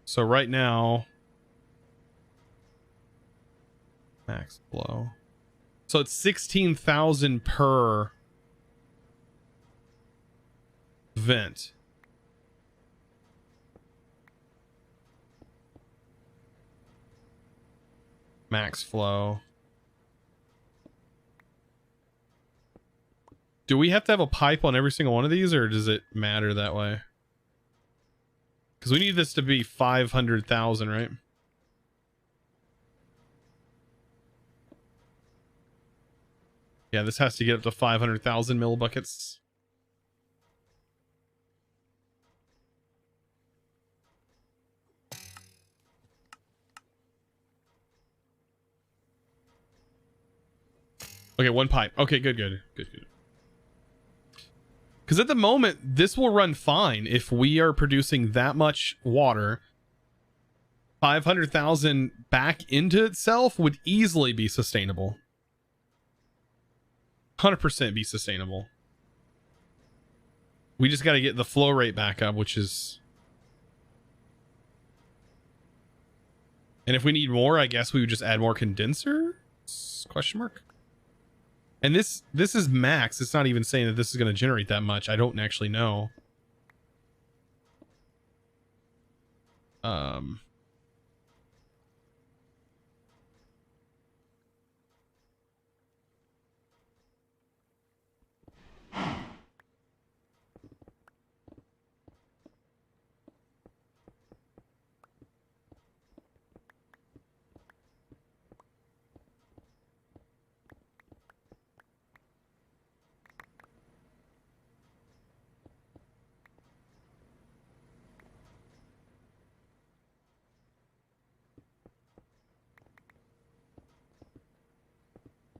So right now, max flow. So it's 16,000 per vent. Max flow. Do we have to have a pipe on every single one of these, or does it matter that way? Because we need this to be 500,000, right? Yeah, this has to get up to 500,000 millibuckets. Okay, 1 pipe. Okay, good. Because at the moment, this will run fine if we are producing that much water 500,000 back into itself would easily be sustainable. 100% be sustainable. We just got to get the flow rate back up, which is... And if we need more, I guess we would just add more condensers? Question mark. And this is max. It's not even saying that this is going to generate that much. I don't actually know.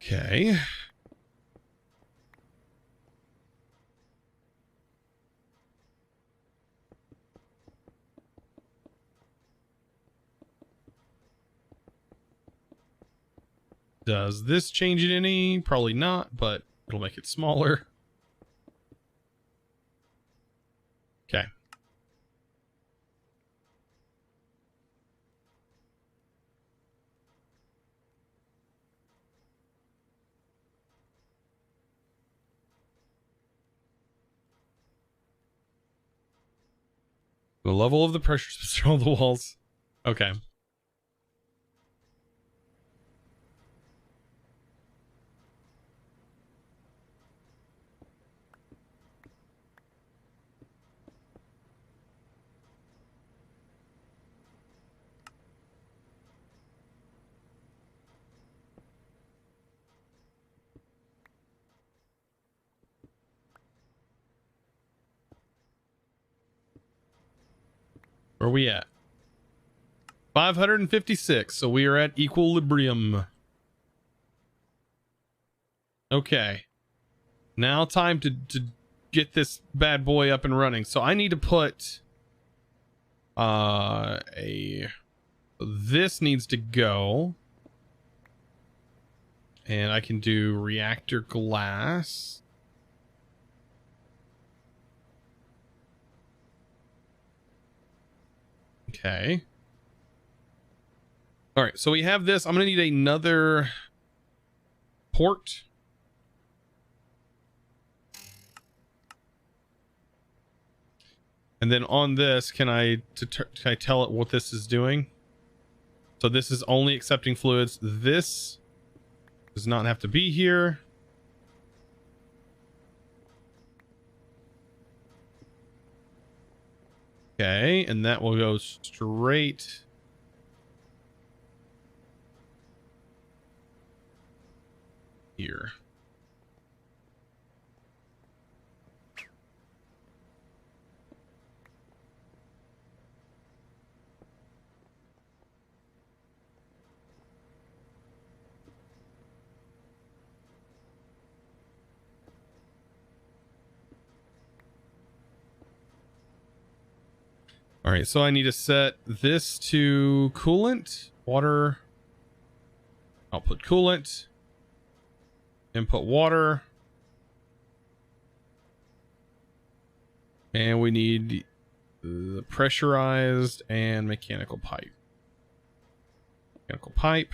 Okay. Does this change it any? Probably not, but it'll make it smaller. Okay. The level of the pressure sensor on the walls. Okay. Where are we at? 556. So we are at equilibrium. Okay. Now time to get this bad boy up and running. So I need to put this needs to go. And I can do reactor glass. Okay. All right, so we have this. I'm going to need another port. And then on this, can I tell it what this is doing? So this is only accepting fluids. This does not have to be here. Okay, and that will go straight here. All right, so I need to set this to coolant, water, output coolant, input water, and we need the pressurized and mechanical pipe. Mechanical pipe.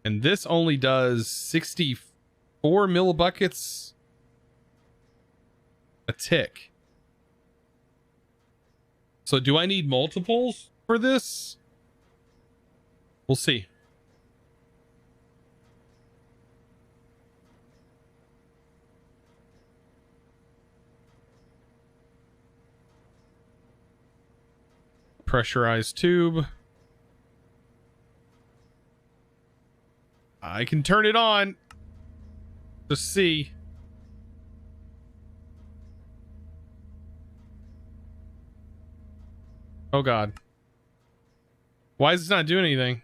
And this only does 64 millibuckets a tick. So do I need multiples for this? We'll see. Pressurized tube. I can turn it on to see. Oh God. Why is this not doing anything?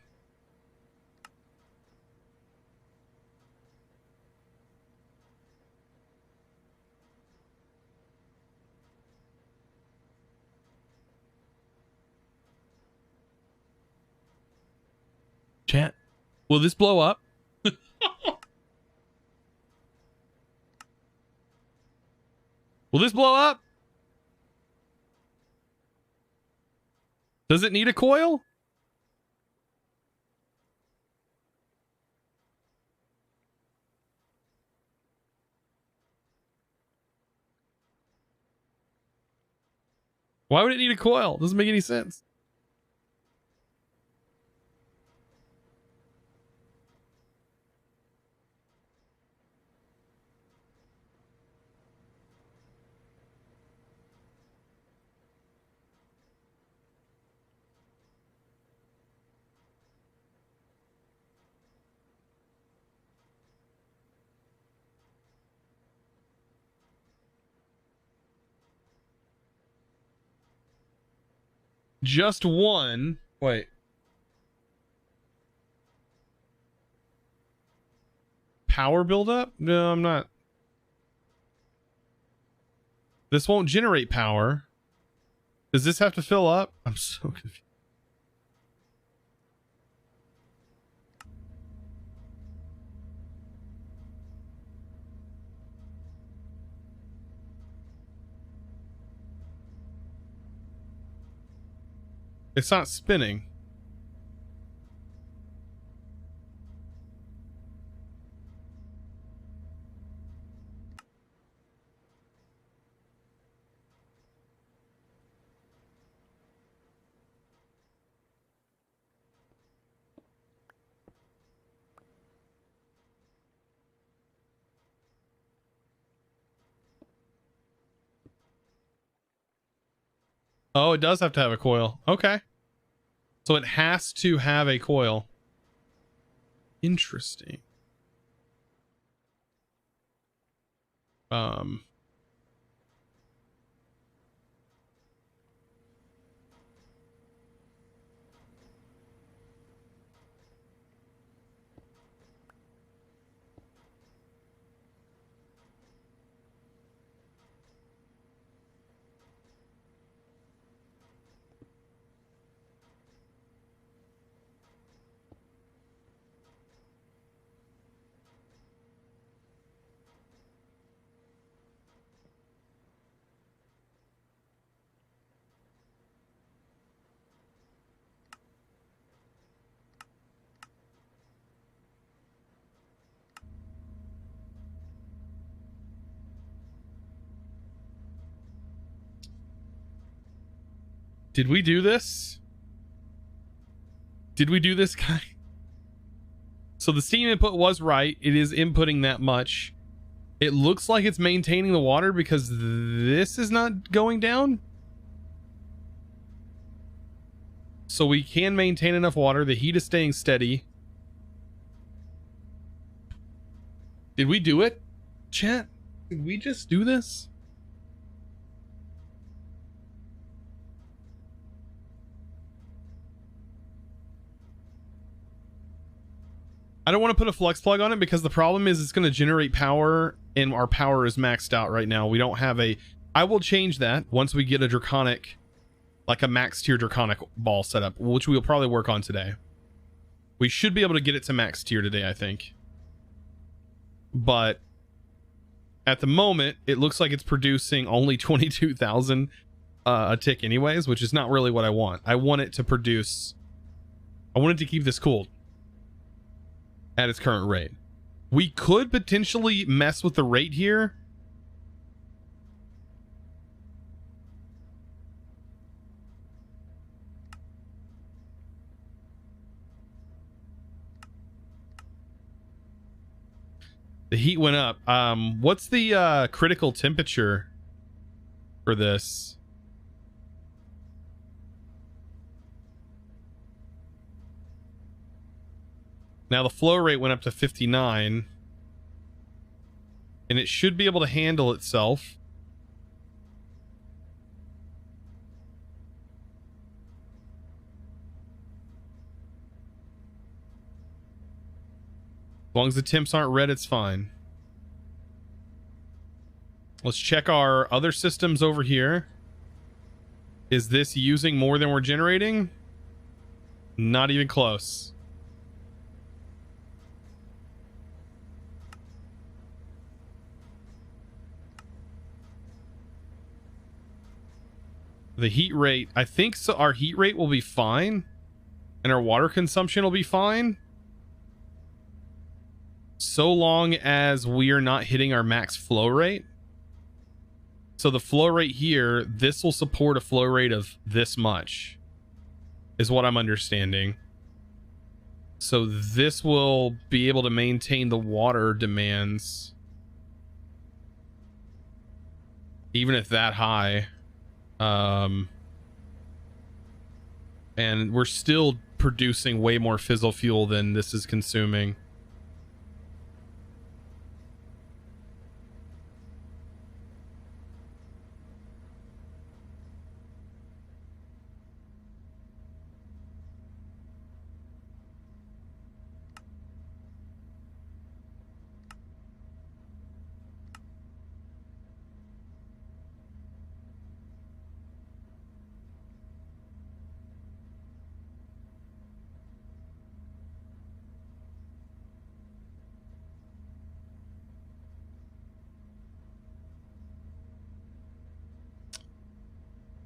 Chat, will this blow up? Will this blow up? Does it need a coil? Why would it need a coil? Doesn't make any sense. Just one. Wait. Power buildup? No, I'm not. This won't generate power. Does this have to fill up? I'm so confused. It's not spinning. Oh, it does have to have a coil. Okay. So it has to have a coil. Interesting. Did we do this? Did we do this, guy? So the steam input was right. It is inputting that much. It looks like it's maintaining the water because this is not going down. So we can maintain enough water. The heat is staying steady. Did we do it? Chat, did we just do this? I don't want to put a flex plug on it because the problem is it's going to generate power and our power is maxed out right now. We don't have a... I will change that once we get a draconic, like a max tier draconic ball setup, which we'll probably work on today. We should be able to get it to max tier today, I think. But at the moment, it looks like it's producing only 22,000 a tick anyways, which is not really what I want. I want it to produce... I want it to keep this cooled at its current rate. We could potentially mess with the rate here. The heat went up. What's the critical temperature for this? Now the flow rate went up to 59. And it should be able to handle itself. As long as the temps aren't red, it's fine. Let's check our other systems over here. Is this using more than we're generating? Not even close. The heat rate, I think so. Our heat rate will be fine, and our water consumption will be fine, so long as we are not hitting our max flow rate. So the flow rate here, this will support a flow rate of this much, is what I'm understanding. So this will be able to maintain the water demands even if that high. And we're still producing way more fizzle fuel than this is consuming.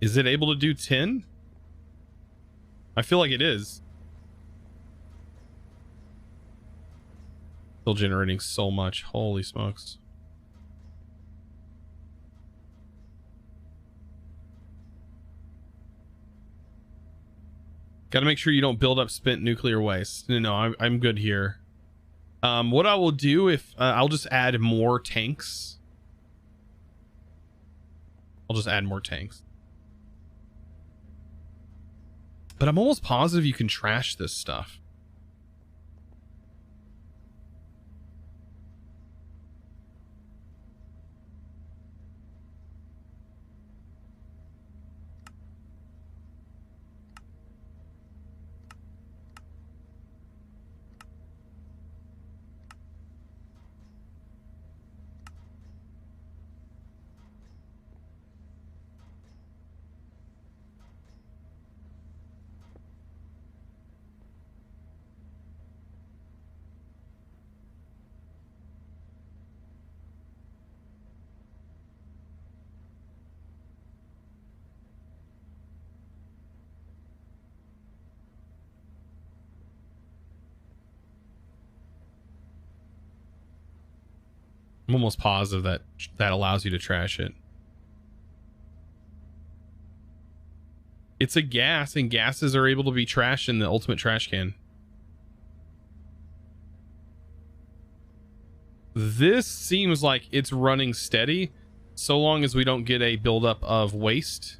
Is it able to do 10? I feel like it is. Still generating so much. Holy smokes. Got to make sure you don't build up spent nuclear waste. No, I'm good here. What I will do if I'll just add more tanks. I'll just add more tanks. But I'm almost positive you can trash this stuff. I'm almost positive that that allows you to trash it. It's a gas, and gases are able to be trashed in the ultimate trash can. This seems like it's running steady, so long as we don't get a buildup of waste.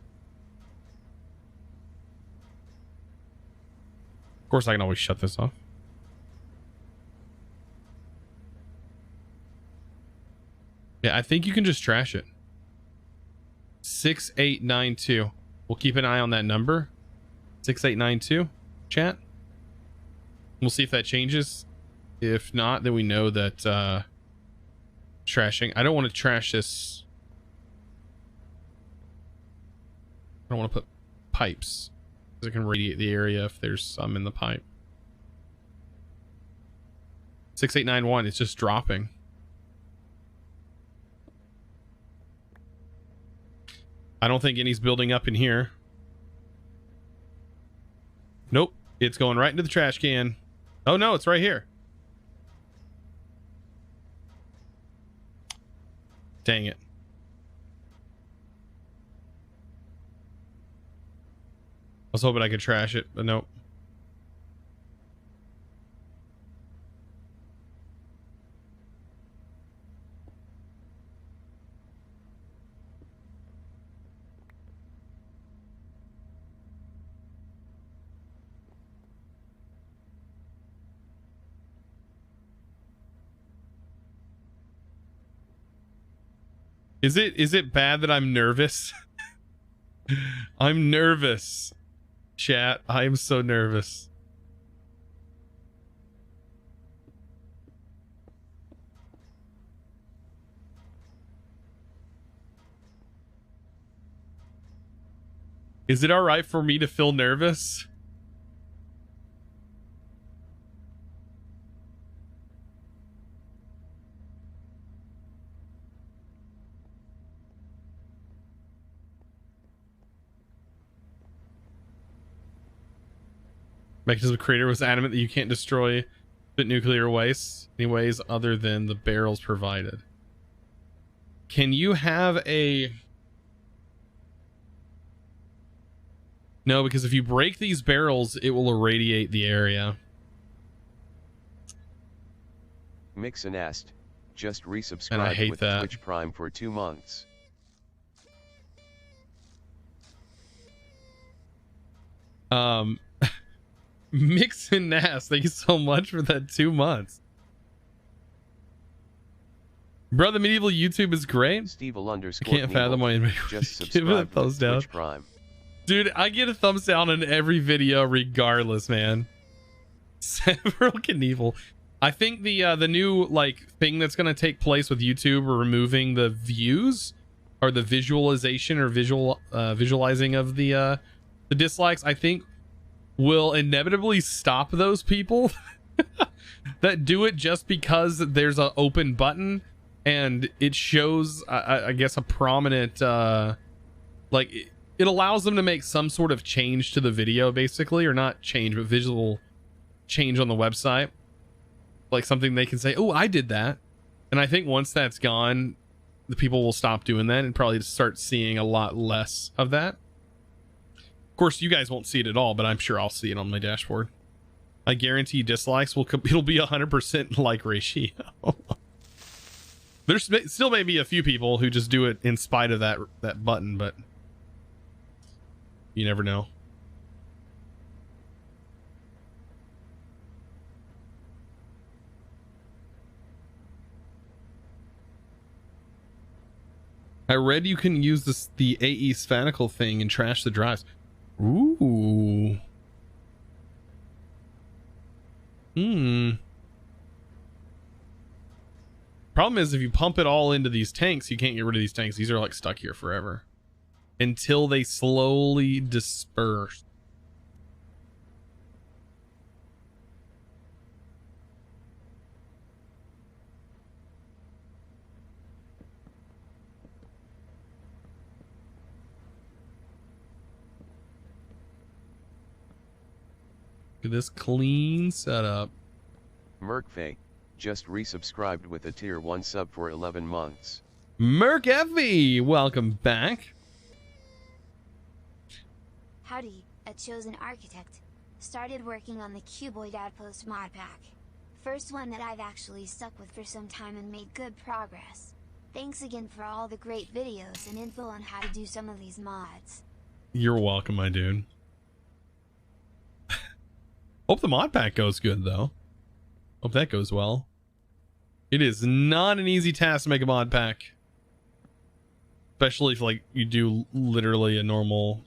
Of course, I can always shut this off. Yeah, I think you can just trash it. 6892. We'll keep an eye on that number. 6892, chat. We'll see if that changes. If not, then we know that trashing. I don't want to trash this. I don't want to put pipes, because it can radiate the area if there's some in the pipe. 6891, it's just dropping. I don't think any's building up in here. Nope. It's going right into the trash can. Oh no, it's right here. Dang it. I was hoping I could trash it, but nope. Is it bad that I'm nervous? I'm nervous. Chat, I am so nervous. Is it all right for me to feel nervous? Mechanism creator was adamant that you can't destroy the nuclear waste any ways other than the barrels provided. Can you have a... No, because if you break these barrels, it will irradiate the area. Mixon asked, just And I resubscribed hate with that. Twitch Prime for 2 months. Mix and Nas, thank you so much for that 2 months. Bro, the medieval YouTube is great. Steve I underscore can't fathom why anybody just would give it a subscribed thumbs with down. Twitch Prime. Dude, I get a thumbs down on every video regardless, man. Several Knievel. I think the new like thing that's gonna take place with YouTube or removing the views or the visualization or visualizing of the dislikes, I think will inevitably stop those people that do it just because there's an open button and it shows I guess a prominent like it allows them to make some sort of change to the video, basically, or not change but visual change on the website, like something they can say, oh, I did that. And I think once that's gone, the people will stop doing that and probably start seeing a lot less of that. Of course, you guys won't see it at all, but I'm sure I'll see it on my dashboard. I guarantee dislikes it'll be 100% like ratio. There's still may be a few people who just do it in spite of that button, but you never know. I read you can use the AE Sphanical thing and trash the drives. Ooh. Problem is, if you pump it all into these tanks, you can't get rid of these tanks. These are like stuck here forever until they slowly disperse. Look at this clean setup. Merkfey, just resubscribed with a tier 1 sub for 11 months. Merc Effie, welcome back. Howdy, a chosen architect. Started working on the Cuboid Outpost mod pack. First one that I've actually stuck with for some time and made good progress. Thanks again for all the great videos and info on how to do some of these mods. You're welcome, my dude. Hope the mod pack goes good, though. Hope that goes well. It is not an easy task to make a mod pack. Especially if, like, you do literally a normal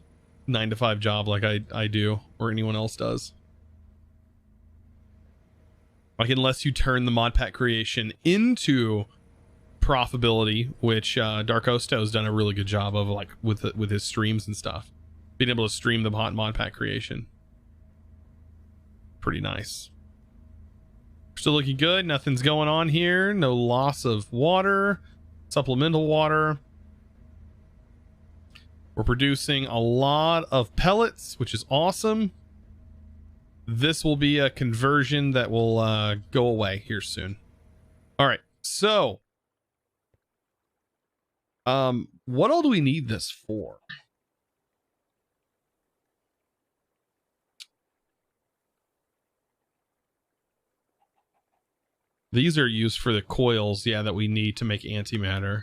9-to-5 job like I do, or anyone else does. Like, unless you turn the mod pack creation into profitability, which Dark Osto has done a really good job of, like, with his streams and stuff. Being able to stream the mod pack creation. Pretty nice. Still looking good. Nothing's going on here. No loss of water. Supplemental water. We're producing a lot of pellets, which is awesome. This will be a conversion that will go away here soon. All right. So, what all do we need this for? These are used for the coils, yeah, that we need to make antimatter.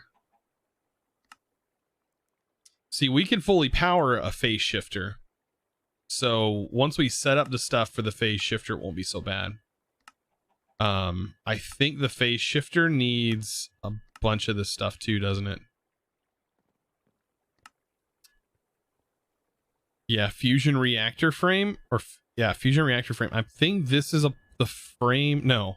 See, we can fully power a phase shifter. So once we set up the stuff for the phase shifter, it won't be so bad. I think the phase shifter needs a bunch of this stuff too, doesn't it? Yeah, fusion reactor frame, or yeah, fusion reactor frame. I think this is the frame. No.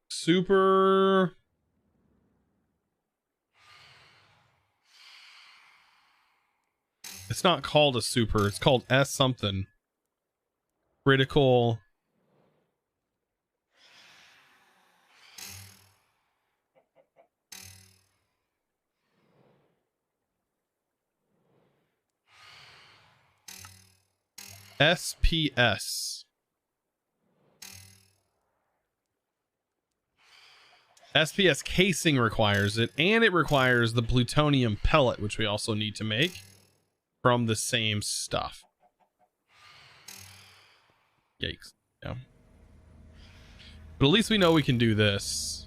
Super. It's not called a super. It's called S something. Critical. SPS. SPS casing requires it, and it requires the plutonium pellet, which we also need to make from the same stuff. Yikes. Yeah. But at least we know we can do this.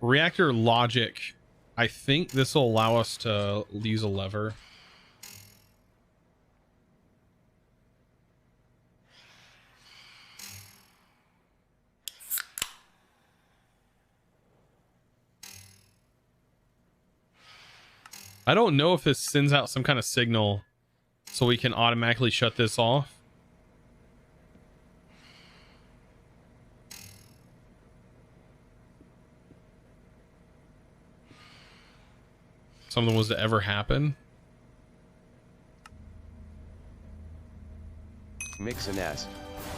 Reactor logic. I think this will allow us to use a lever. I don't know if this sends out some kind of signal so we can automatically shut this off. Something was to ever happen. Mixin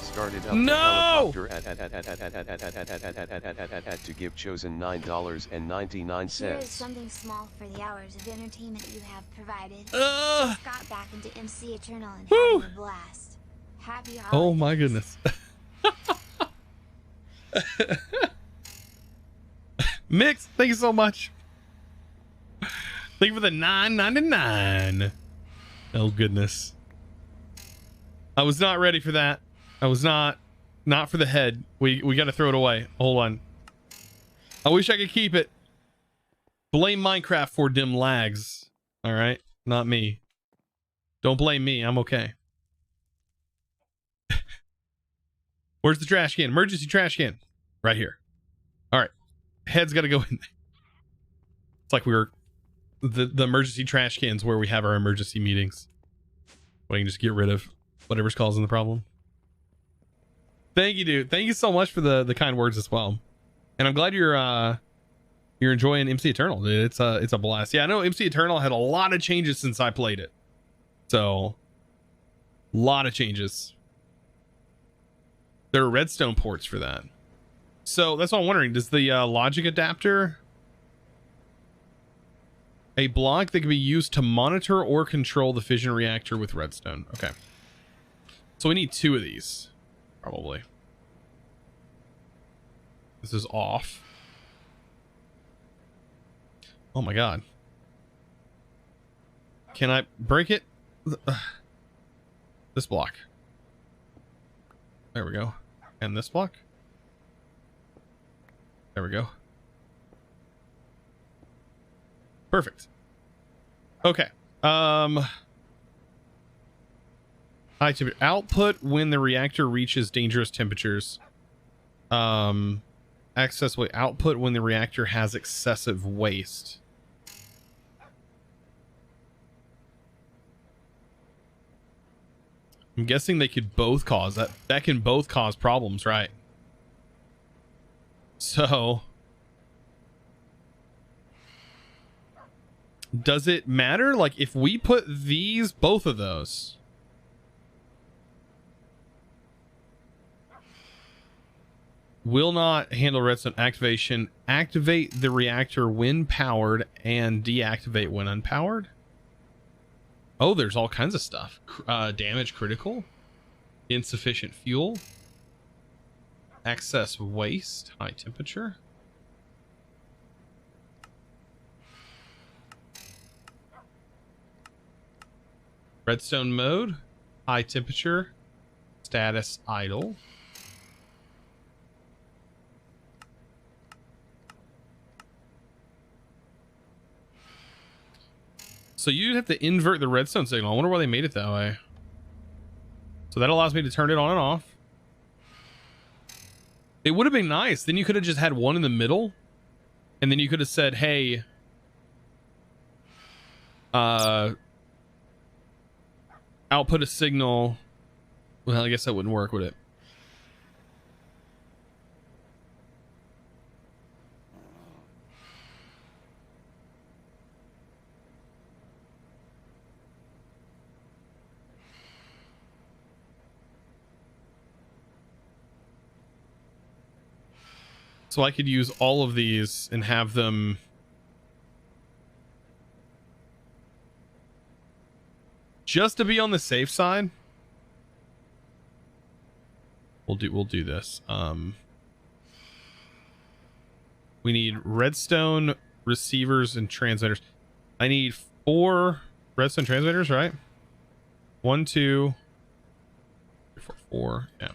started up no! the helicopter to give Chosen $9.99. Here is something small for the hours of entertainment you have provided. Got back into MC Eternal and having a blast. Happy holidays. Oh my goodness. Mix, thank you so much. Thank you for the $9.99. Oh goodness. I was not ready for that. I was not for the head. We got to throw it away. Hold on. I wish I could keep it. Blame Minecraft for dim lags. All right, not me. Don't blame me. I'm okay. Where's the trash can? Emergency trash can. Right here. All right. Head's got to go in there. It's like we were the emergency trash cans where we have our emergency meetings. We can just get rid of whatever's causing the problem. Thank you, dude. Thank you so much for the kind words as well. And I'm glad you're enjoying MC Eternal, dude. It's a blast. Yeah, I know MC Eternal had a lot of changes since I played it. So, a lot of changes. There are redstone ports for that. So that's what I'm wondering. Does the logic adapter, a block that can be used to monitor or control the fission reactor with redstone? Okay. So we need 2 of these, probably. This is off. Oh my god. Can I break it? This block. There we go. And this block. There we go. Perfect. Okay. High temperature output when the reactor reaches dangerous temperatures. Excess weight output when the reactor has excessive waste. I'm guessing they could both cause that. That can both cause problems, right? So, does it matter? Like, if we put these, both of those, will not handle redstone activation, activate the reactor when powered, and deactivate when unpowered? Oh, there's all kinds of stuff. Damage critical, insufficient fuel, excess waste, high temperature. Redstone mode, high temperature, status idle. So you'd have to invert the redstone signal. I wonder why they made it that way. So that allows me to turn it on and off. It would have been nice. Then you could have just had one in the middle. And then you could have said, hey, output a signal. Well, I guess that wouldn't work, would it? So I could use all of these and have them just to be on the safe side. We'll do this. We need redstone receivers and transmitters. I need 4 redstone transmitters, right? 1, 2, 3, 4, 4. Yeah.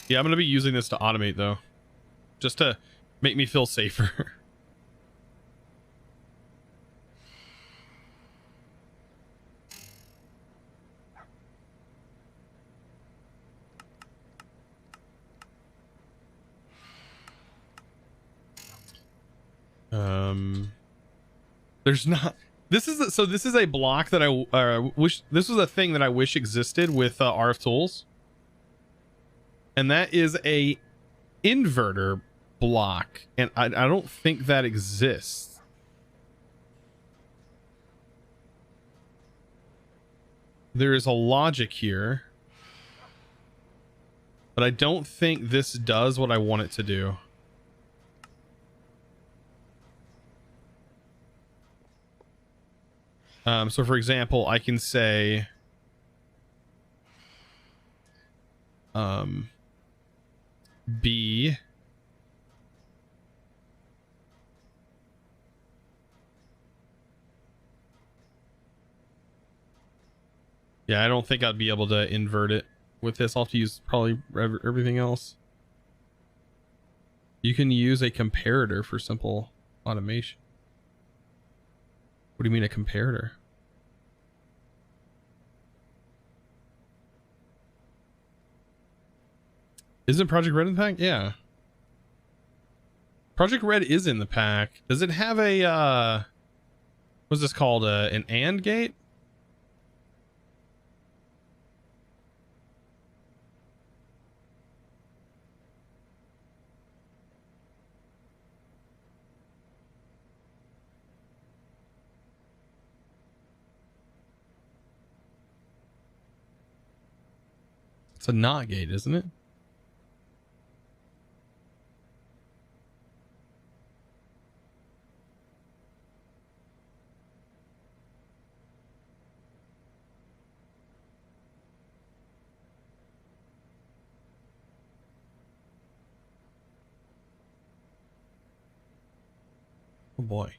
Yeah, I'm going to be using this to automate, though. Just to make me feel safer. There's not... This is this is a block that I wish... This was a thing that I wish existed with RF tools. And that is a inverter block, and I don't think that exists. There is a logic here, but I don't think this does what I want it to do. So for example, I can say B yeah, I don't think I'd be able to invert it with this. I'll have to use probably everything else. You can use a comparator for simple automation. What do you mean a comparator? Isn't Project Red in the pack? Yeah. Project Red is in the pack. Does it have a, what's this called? An AND gate? It's a NOT gate, isn't it? Oh boy.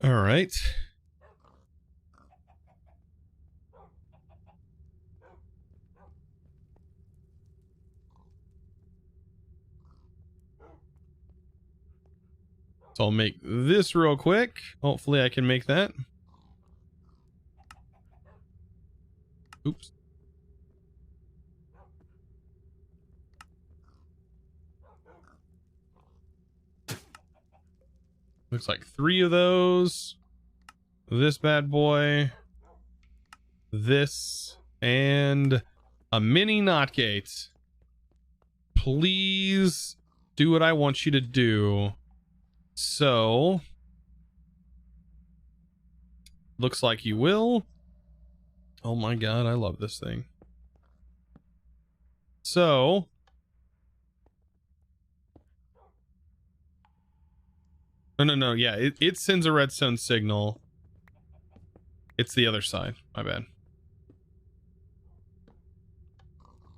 All right. So I'll make this real quick. Hopefully I can make that. Oops. Looks like 3 of those. This bad boy. This. And a mini NOT gate. Please do what I want you to do. So. Looks like you will. Oh my god, I love this thing. So. No. Yeah, it sends a redstone signal. It's the other side. My bad.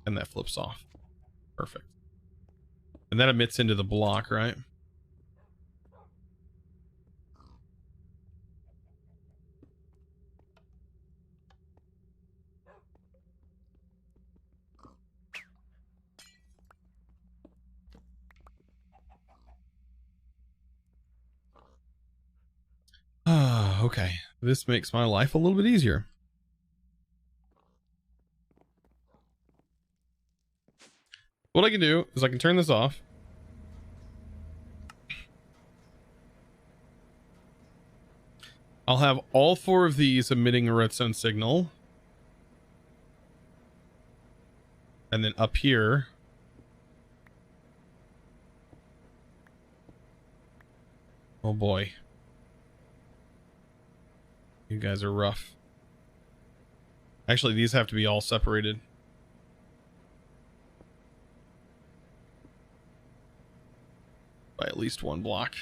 And that flips off. Perfect. And that emits into the block, right? Okay, this makes my life a little bit easier. What I can do is I can turn this off. I'll have all 4 of these emitting a redstone signal. And then up here, oh boy, you guys are rough. Actually, these have to be all separated. By at least 1 block.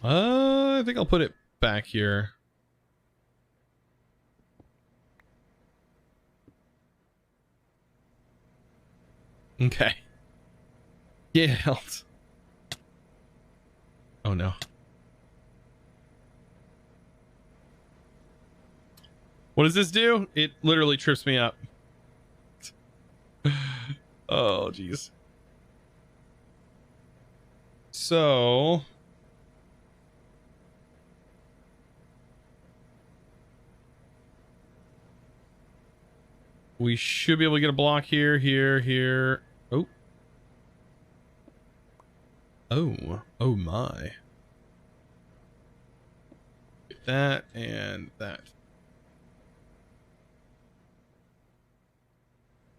I think I'll put it back here. Okay. Yeah. Oh no. What does this do? It literally trips me up. Oh, geez. So we should be able to get a block here, here. Oh. Oh my. That and that.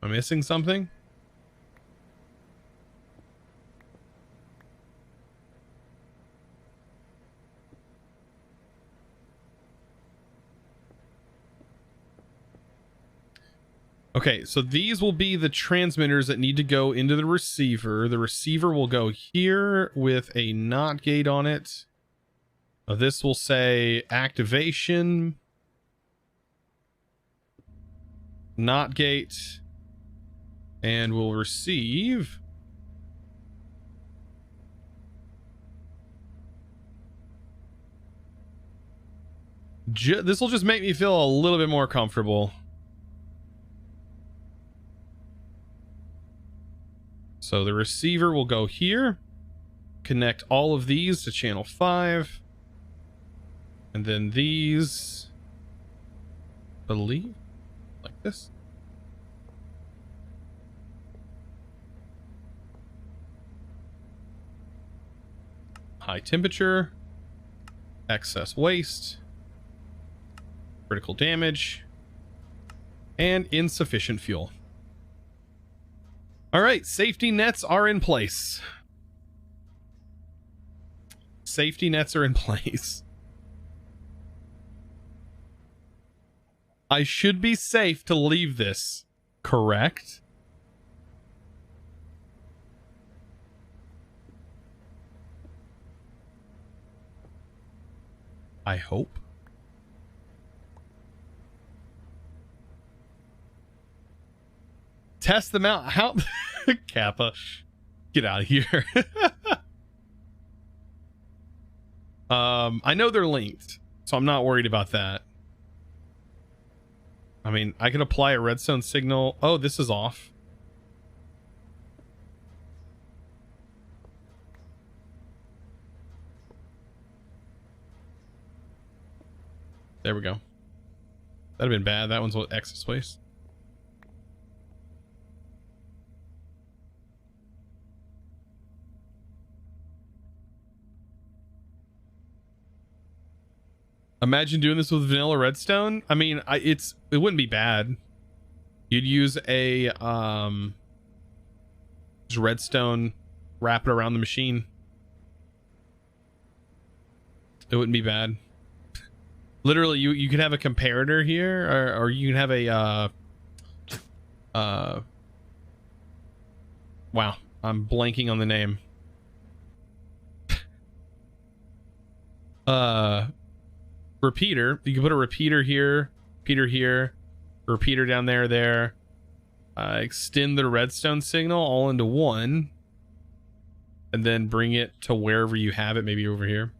Am I missing something? Okay, so these will be the transmitters that need to go into the receiver. The receiver will go here with a NOT gate on it. This will say activation, NOT gate, and we'll receive. This will just make me feel a little bit more comfortable. So the receiver will go here, connect all of these to channel 5, and then these, I believe, like this. High temperature, excess waste, critical damage, and insufficient fuel. All right, safety nets are in place. Safety nets are in place. I should be safe to leave this, correct? I hope. Test them out. How? Kappa, get out of here. I know they're linked, so I'm not worried about that. I mean, I can apply a redstone signal. Oh, this is off. There we go. That'd have been bad. That one's with excess waste. Imagine doing this with vanilla redstone. I mean, it wouldn't be bad. You'd use a just redstone, wrap it around the machine. It wouldn't be bad. Literally, you could have a comparator here, or you can have a wow, I'm blanking on the name. Repeater. You can put a repeater here, repeater down there, extend the redstone signal all into one, and then bring it to wherever you have it, maybe over here.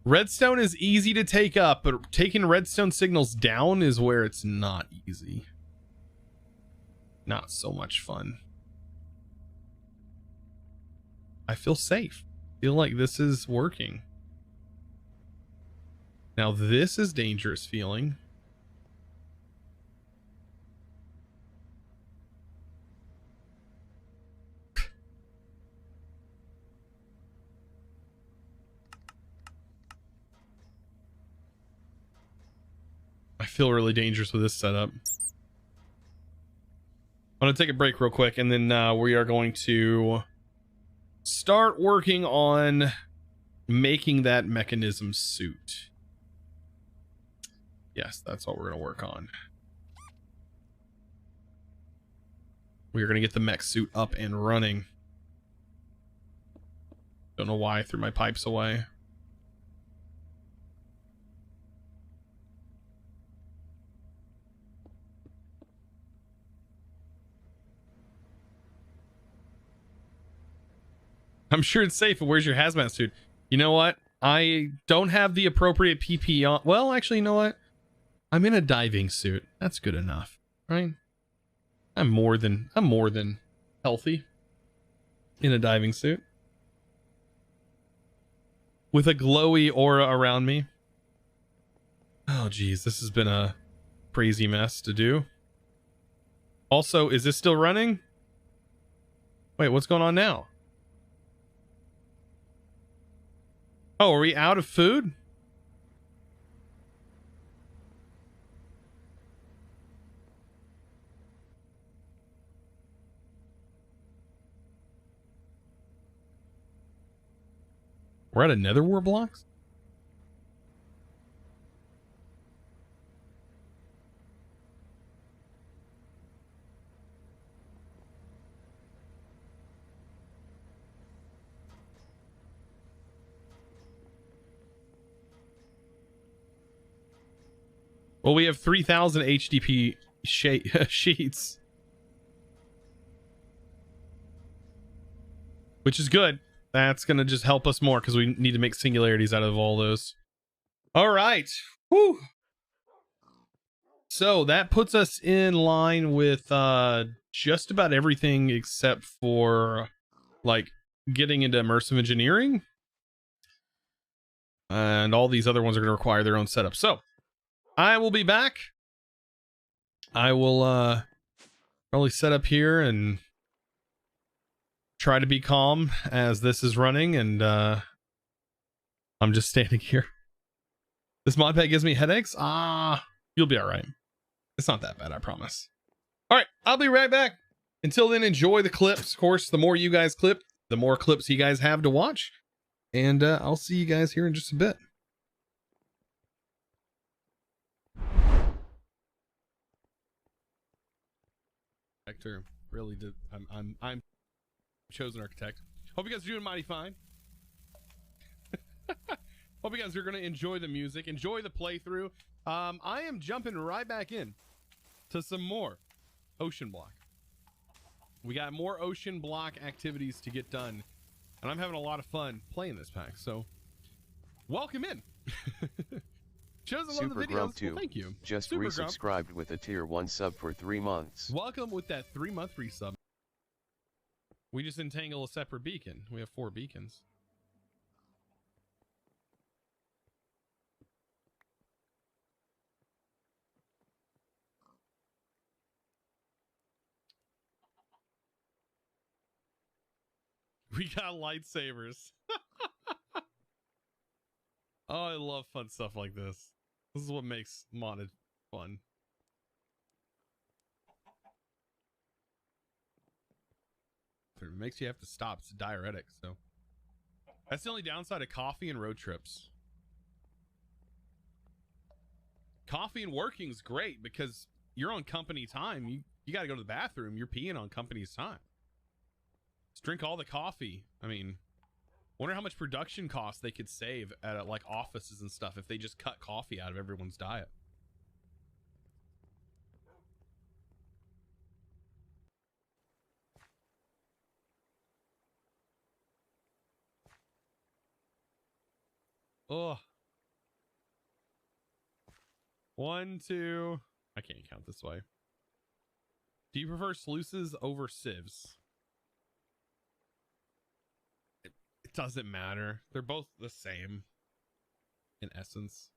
Redstone is easy to take up, but taking redstone signals down is where it's not easy. Not so much fun. I feel safe. I feel like this is working. Now this is dangerous feeling. I feel really dangerous with this setup. I'm going to take a break real quick, and then we are going to start working on making that mechanism suit. Yes, that's what we're going to work on. We are going to get the MekSuit up and running. Don't know why I threw my pipes away. I'm sure it's safe, but where's your hazmat suit? You know what? I don't have the appropriate PPE on. Well, actually, you know what? I'm in a diving suit. That's good enough, right? I'm more than healthy in a diving suit with a glowy aura around me. Oh, geez, this has been a crazy mess to do. Also, is this still running? Wait, what's going on now? Oh, are we out of food? We're out of nether war blocks? Well, we have 3,000 HDP sheets, which is good. That's going to just help us more because we need to make singularities out of all those. All right. Whew. So that puts us in line with just about everything except for like getting into immersive engineering. And all these other ones are going to require their own setup. So I will be back. I will probably set up here and try to be calm as this is running, and I'm just standing here. This mod pack gives me headaches. You'll be all right. It's not that bad, I promise. All right, I'll be right back. Until then, enjoy the clips. Of course, the more you guys clip, the more clips you guys have to watch. And I'll see you guys here in just a bit. Hector really did. I'm chosen architect. Hope you guys are doing mighty fine. Hope you guys are going to enjoy the music, enjoy the playthrough. I am jumping right back in to some more OceanBlock. We got more OceanBlock activities to get done, and I'm having a lot of fun playing this pack. So, welcome in. Chosen love the videos. Well, thank you. Just resubscribed with a tier 1 sub for 3 months. Welcome with that 3-month resub. We just entangle a separate beacon. We have 4 beacons. We got lightsabers. Oh, I love fun stuff like this. This is what makes modded fun. It makes you have to stop. It's a diuretic, so that's the only downside of coffee and road trips. Coffee and working's great because you're on company time. You got to go to the bathroom. You're peeing on company's time. Just drink all the coffee. I mean, Wonder how much production costs they could save at like offices and stuff if they just cut coffee out of everyone's diet. Oh. 1, 2. I can't count this way. Do you prefer sluices over sieves? It doesn't matter. They're both the same in essence.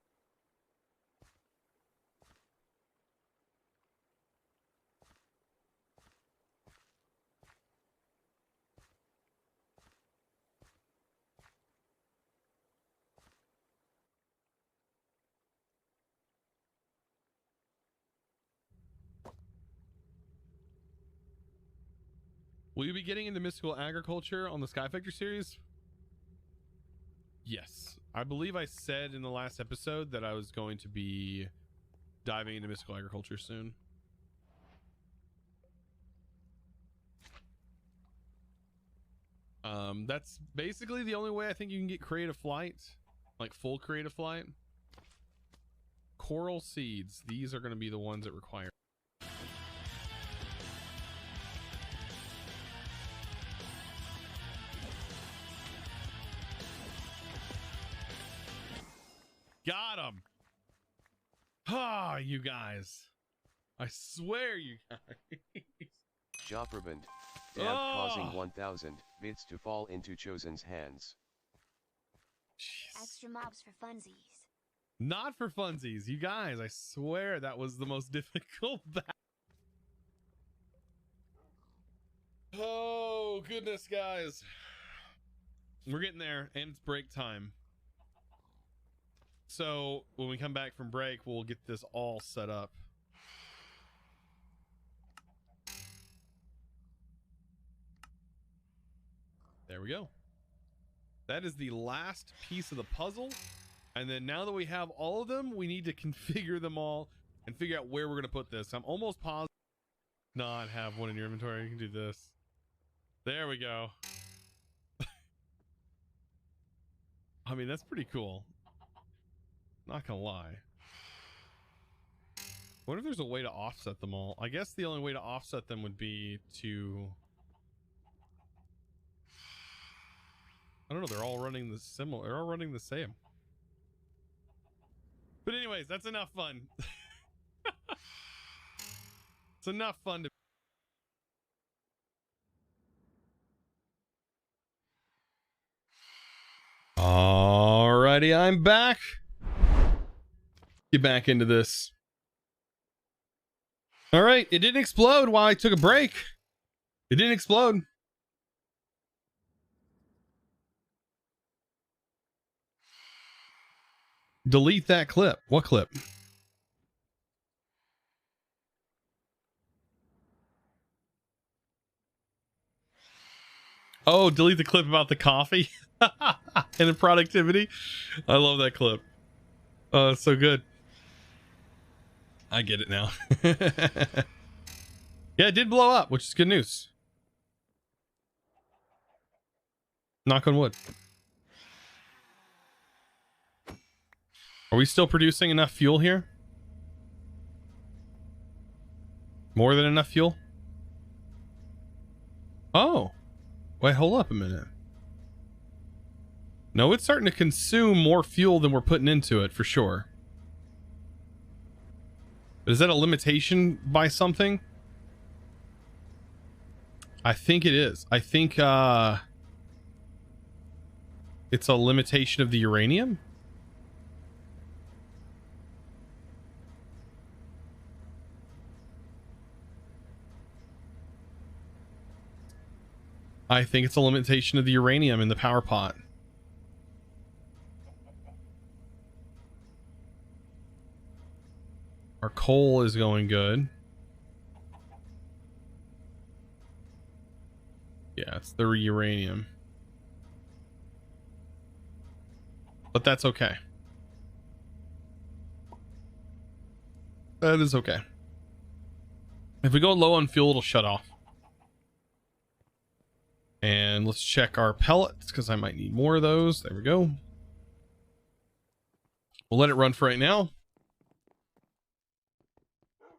Will you be getting into mystical agriculture on the Sky Factor series? Yes. I believe I said in the last episode that I was going to be diving into mystical agriculture soon. That's basically the only way I think you can get creative flight, like full creative flight. Coral seeds. These are going to be the ones that require. Got him. Ah, you guys. I swear you guys. Jopraband. Dab causing 1,000 bits to fall into Chosen's hands. Jeez. Extra mobs for funsies. Not for funsies. You guys, I swear that was the most difficult battle. Oh, goodness, guys. We're getting there, and it's break time. So when we come back from break, we'll get this all set up. There we go. That is the last piece of the puzzle. And then now that we have all of them, we need to configure them all and figure out where we're going to put this. I'm almost positive not have one in your inventory. You can do this. There we go. I mean, that's pretty cool. Not gonna lie. What if there's a way to offset them all? I guess the only way to offset them would be to... I don't know, they're all running the similar. They're all running the same. But anyways, that's enough fun. It's enough fun to... Alrighty, I'm back. Get back into this. All right, it didn't explode while I took a break. It didn't explode. Delete that clip. What clip? Oh, delete the clip about the coffee and the productivity. I love that clip. Oh, it's so good. I get it now. Yeah, it did blow up, which is good news. Knock on wood. Are we still producing enough fuel here? More than enough fuel? Oh. Wait, hold up a minute. No, it's starting to consume more fuel than we're putting into it, for sure. But is that a limitation by something? I think it is. I think it's a limitation of the uranium. I think it's a limitation of the uranium in the power pot. Our coal is going good. Yeah, it's the uranium. But that's okay. That is okay. If we go low on fuel, it'll shut off. And let's check our pellets because I might need more of those. There we go. We'll let it run for right now,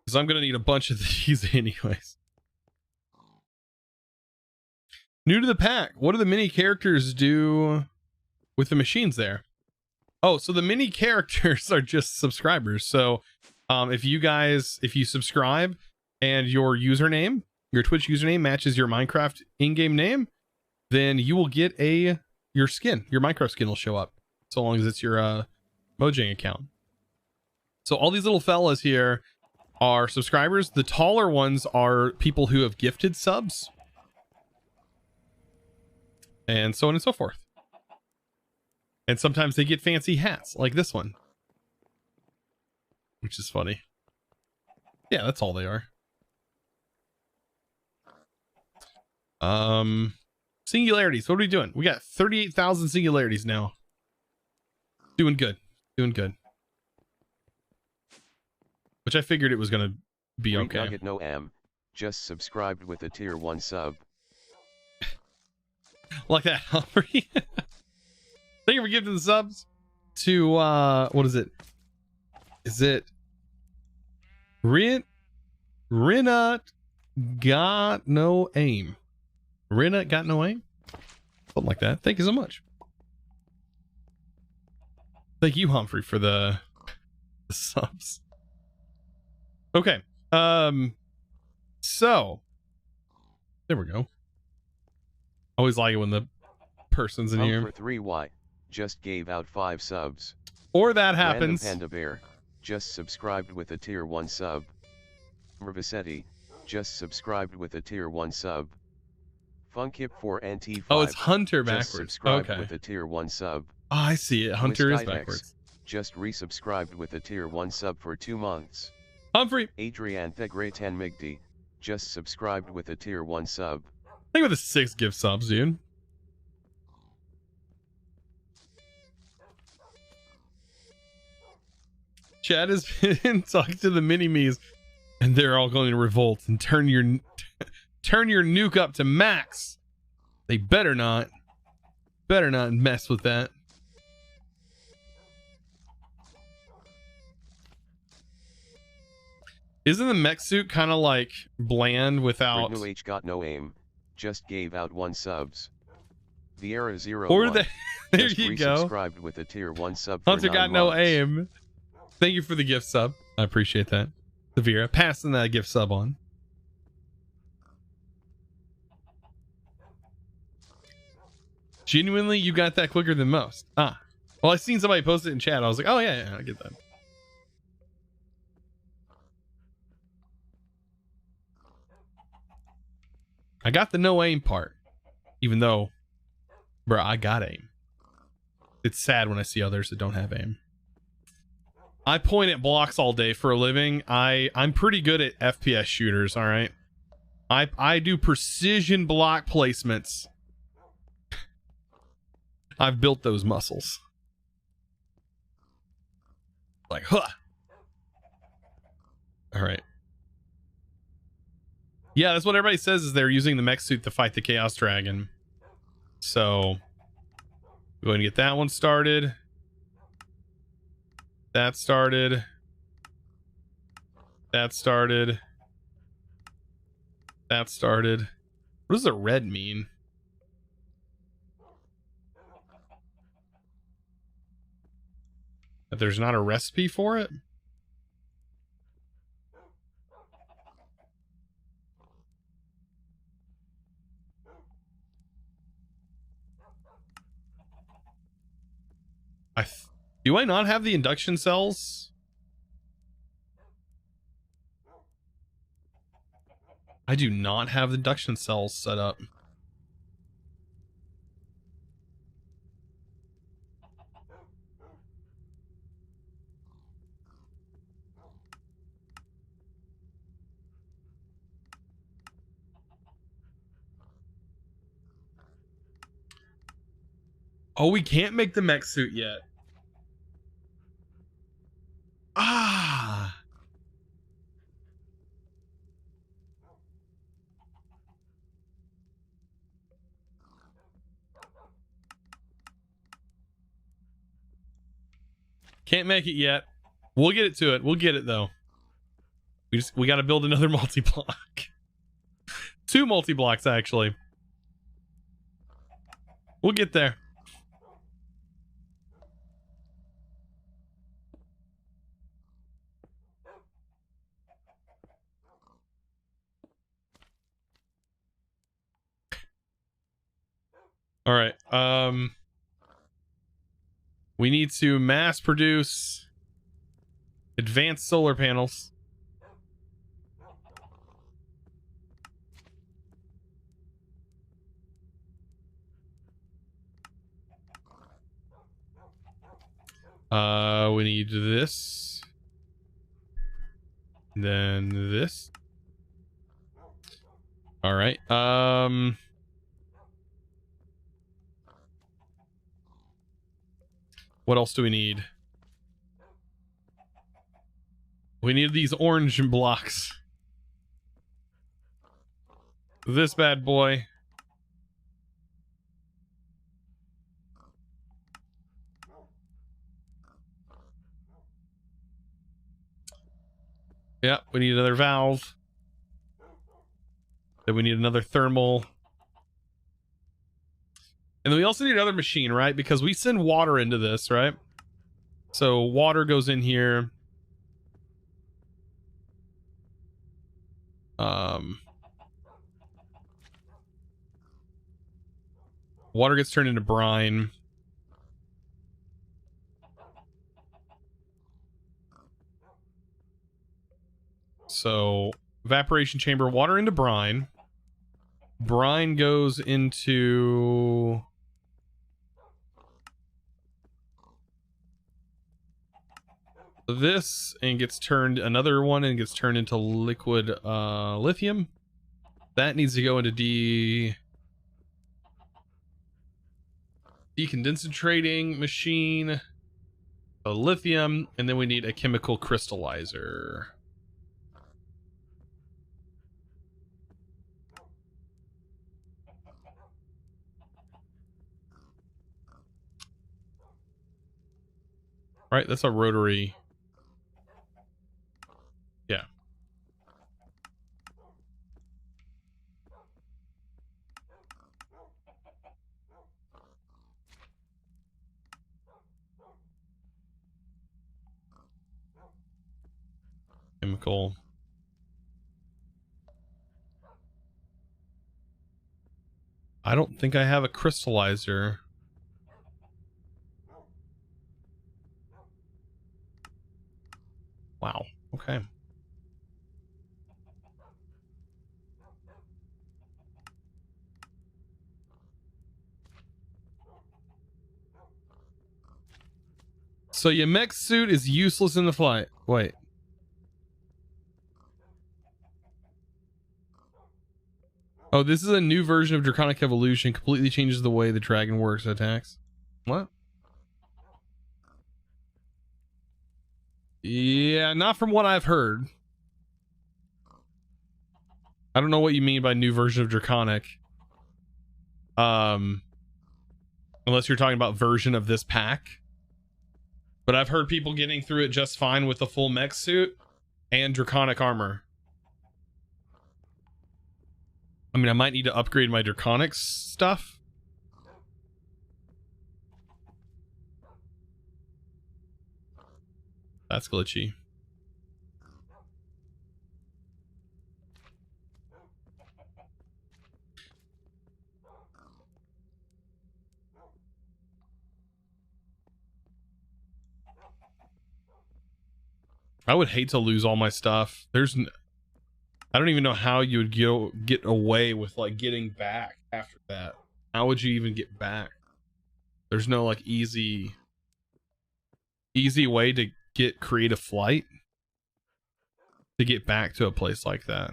because I'm going to need a bunch of these anyways. New to the pack. What do the mini characters do with the machines there? Oh, so the mini characters are just subscribers. So if you subscribe and your username, your Twitch username matches your Minecraft in-game name, then you will get your skin. Your Minecraft skin will show up, so long as it's your Mojang account. So all these little fellas here are subscribers. The taller ones are people who have gifted subs, and so on and so forth. And sometimes they get fancy hats like this one, which is funny. Yeah, that's all they are. Singularities. What are we doing? We got 38,000 singularities now. Doing good. Doing good. Which I figured it was going to be okay. Nugget no am. Just subscribed with a tier 1 sub. Like that, Humphrey. Thank you for gifting the subs to, what is it? Is it Rinna got no aim? Rinna got no aim? Something like that. Thank you so much. Thank you, Humphrey, for the subs. Okay. So there we go. Always like it when the person's in here. For 3Y, just gave out 5 subs. Or that happens. Random Panda Bear, just subscribed with a tier 1 sub. Mervisetti, just subscribed with a tier 1 sub. Funkip for NT5. Oh, it's Hunter backwards. Just subscribed okay. with a tier 1 sub. Oh, I see it. Hunter is backwards. Just resubscribed with a tier 1 sub for 2 months. Humphrey. Adrian Thegratan Migdi, just subscribed with a tier 1 sub. Think of the 6 gift subs, dude. Chad has been talking to the mini-me's, and they're all going to revolt and turn your nuke up to max. They better not mess with that. Isn't the MekSuit kind of like bland without? New H got no aim, just gave out 1 subs. Vieira 0 Or 1, the there just you go. Resubscribed with a tier 1 sub. Hunter for 9 got no months. aim. Thank you for the gift sub. I appreciate that. Severa passing that gift sub on. Genuinely, you got that quicker than most. Ah, well, I seen somebody post it in chat. I was like, oh yeah, I get that. I got the no aim part, even though, bro, I got aim. It's sad when I see others that don't have aim. I point at blocks all day for a living. I'm pretty good at FPS shooters, all right? I do precision block placements. I've built those muscles. Like, huh. All right. Yeah, that's what everybody says, is they're using the MekSuit to fight the Chaos Dragon. So, go ahead and get that one started. That started. That started. That started. What does the red mean? That there's not a recipe for it? Do I not have the induction cells? I do not have the induction cells set up. Oh, we can't make the MekSuit yet. Ah. Can't make it yet. We'll get it to it. We'll get it though. We got to build another multi-block. 2 multi-blocks actually. We'll get there. All right. We need to mass produce advanced solar panels. We need this. Then this. All right. What else do we need? We need these orange blocks. This bad boy. Yeah, we need another valve. Then we need another thermal. And then we also need another machine, right? Because we send water into this, right? So water goes in here. Water gets turned into brine. So evaporation chamber, water into brine. Brine goes into this and gets turned, another one, and gets turned into liquid lithium. That needs to go into decondensating machine, a lithium, and then we need a chemical crystallizer. All right, that's a rotary. Yeah. Chemical. I don't think I have a crystallizer. Wow. Okay. So your MekSuit is useless in the flight. Wait. Oh, this is a new version of Draconic Evolution. Completely changes the way the dragon works and attacks. What? Yeah, not from what I've heard. I don't know what you mean by new version of Draconic. Unless you're talking about version of this pack. But I've heard people getting through it just fine with the full MekSuit and Draconic armor. I mean, I might need to upgrade my Draconic stuff. That's glitchy. I would hate to lose all my stuff. I don't even know how you would get away with like getting back after that. How would you even get back? There's no like easy way to create a flight to get back to a place like that.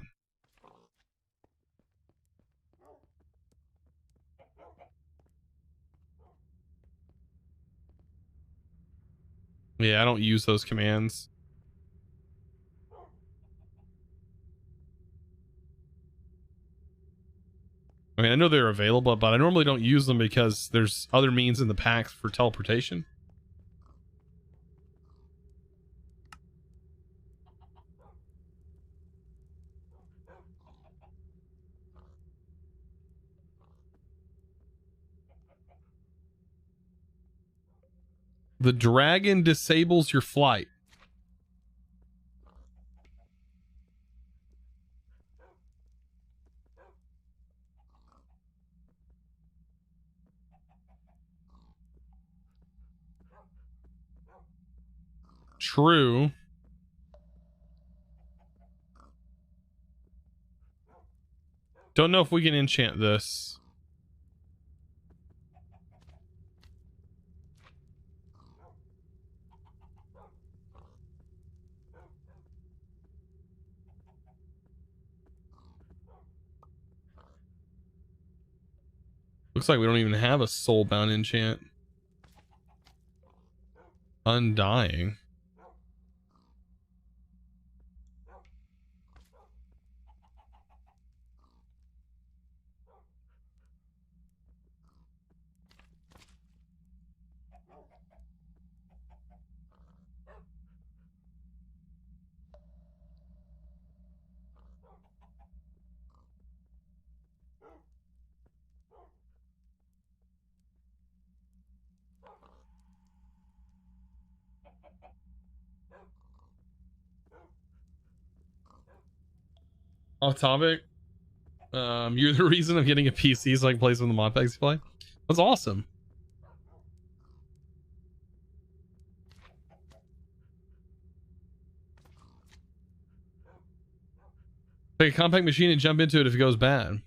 Yeah, I don't use those commands. I mean, I know they're available, but I normally don't use them because there's other means in the packs for teleportation. The dragon disables your flight. True. Don't know if we can enchant this. Looks like we don't even have a soulbound enchant. Undying. Off topic. You're the reason I'm getting a PC so I can play some of the modpacks you play. That's awesome. Take a compact machine and jump into it if it goes bad.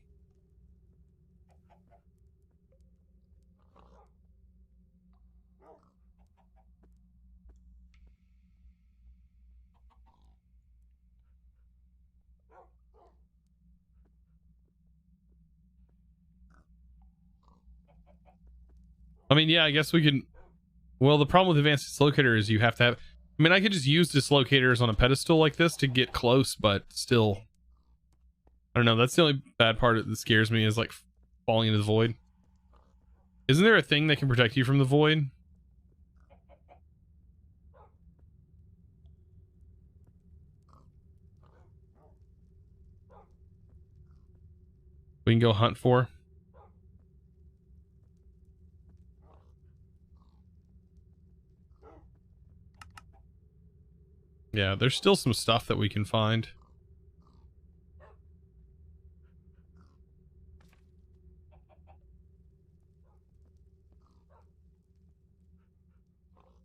I mean, yeah, I guess we can. Well, the problem with advanced dislocator is you have to have. I mean, I could just use dislocators on a pedestal like this to get close, but still. I don't know. That's the only bad part that scares me is like falling into the void. Isn't there a thing that can protect you from the void? We can go hunt for. Yeah, there's still some stuff that we can find.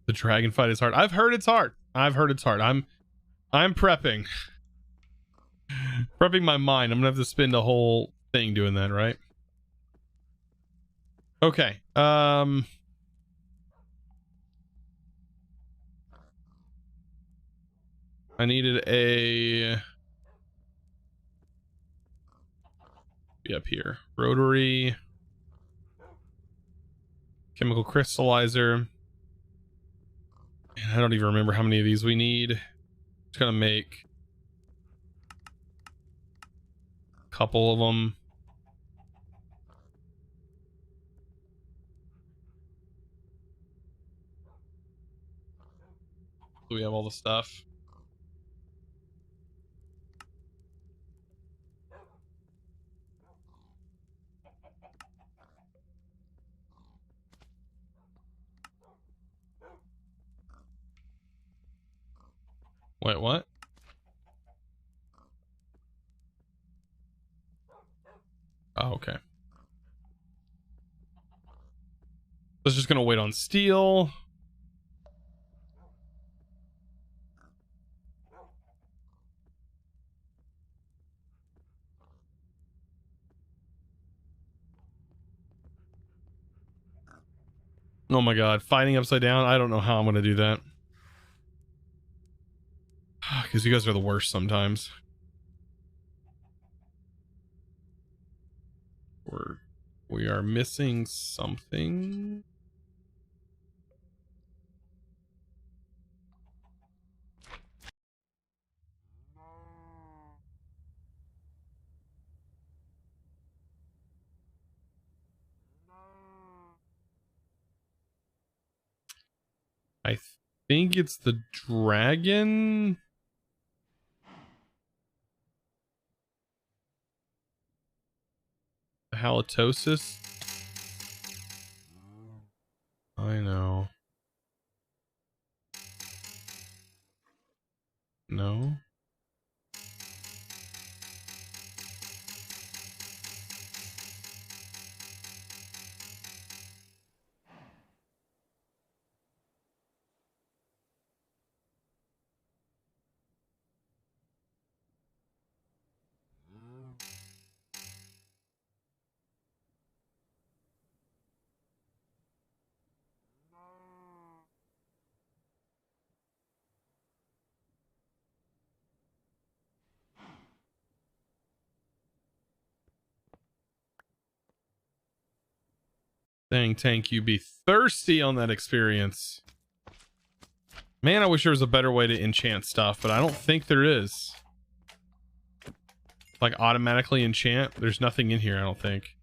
The dragon fight is hard. I've heard it's hard. I've heard it's hard. I'm prepping. Prepping my mind. I'm gonna have to spend a whole thing doing that, right? Okay. I needed a be up here. Rotary chemical crystallizer. I don't even remember how many of these we need. Just gonna make a couple of them. So we have all the stuff. Wait, what? Oh, okay. I was just gonna wait on steel. Oh my god, fighting upside down. I don't know how I'm gonna do that. Because you guys are the worst sometimes. We are missing something. I think it's the dragon. The halitosis. I know. Dang, Tank, you be thirsty on that experience. Man, I wish there was a better way to enchant stuff, but I don't think there is. Like automatically enchant. There's nothing in here, I don't think.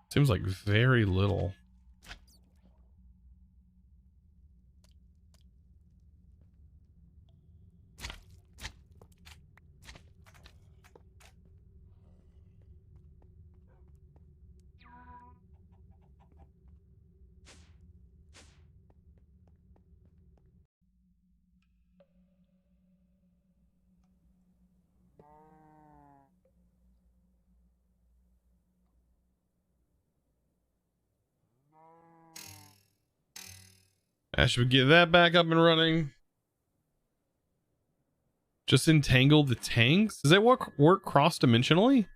Seems like very little. I should get that back up and running. Just entangle the tanks? Does that work cross-dimensionally?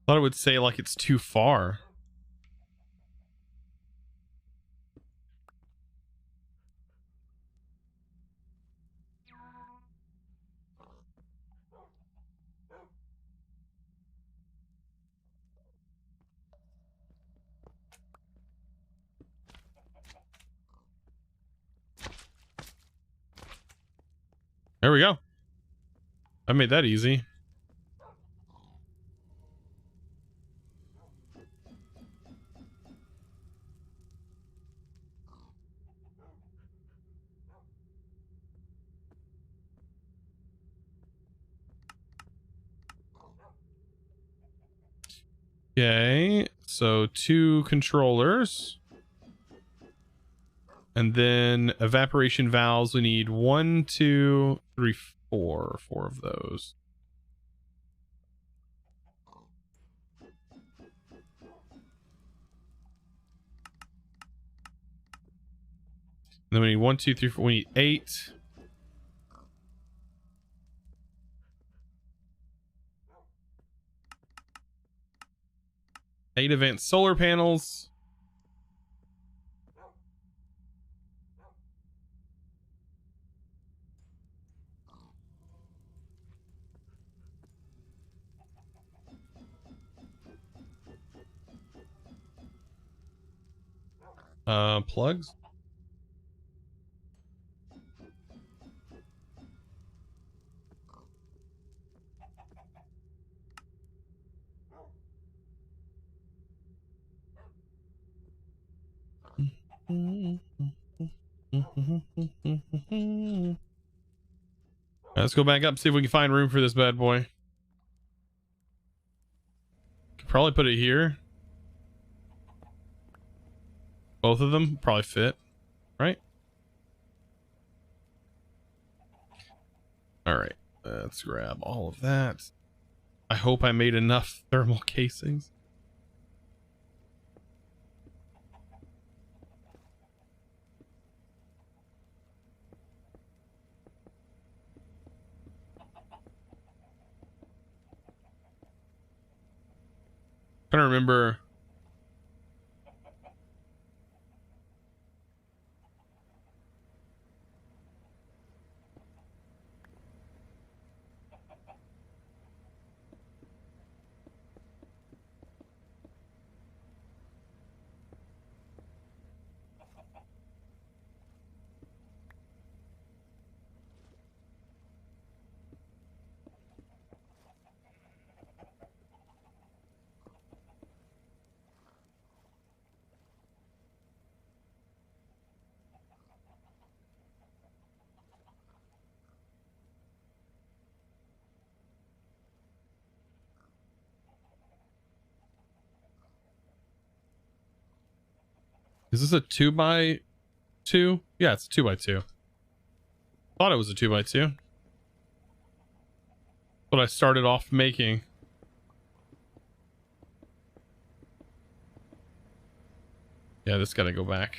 Thought it would say like it's too far. There we go. I made that easy. Okay, so 2 controllers. And then evaporation valves, we need 1, 2, 3, 4. 4 of those. And then we need 1, 2, 3, 4. We need 8. Eight advanced solar panels. Plugs. Let's go back up, see if we can find room for this bad boy. Could probably put it here. Both of them probably fit, right? All right, let's grab all of that. I hope I made enough thermal casings. I don't remember. Is this a 2x2? Yeah, it's a 2x2. Thought it was a 2x2. What I started off making. Yeah, this gotta go back.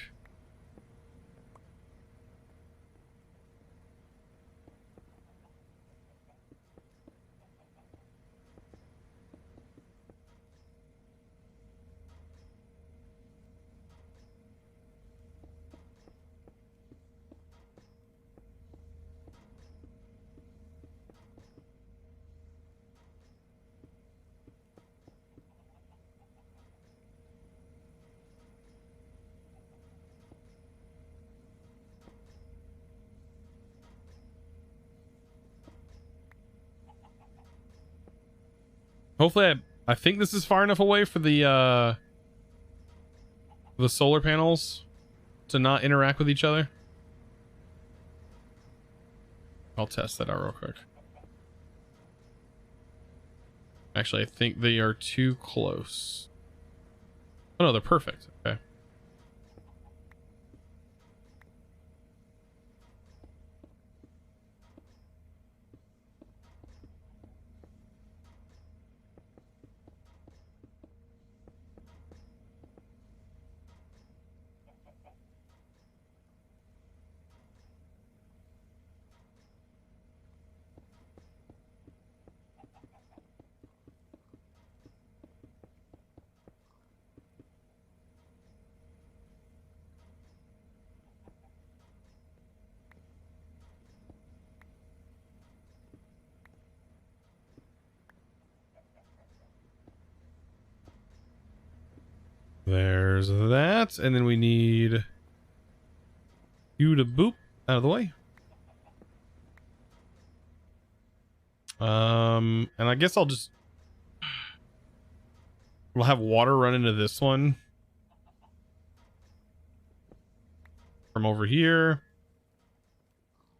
Hopefully I think this is far enough away for the solar panels to not interact with each other. I'll test that out real quick. Actually, I think they are too close. Oh no, they're perfect. Okay. There's that, and then we need you to boop out of the way. And I guess we'll have water run into this one from over here,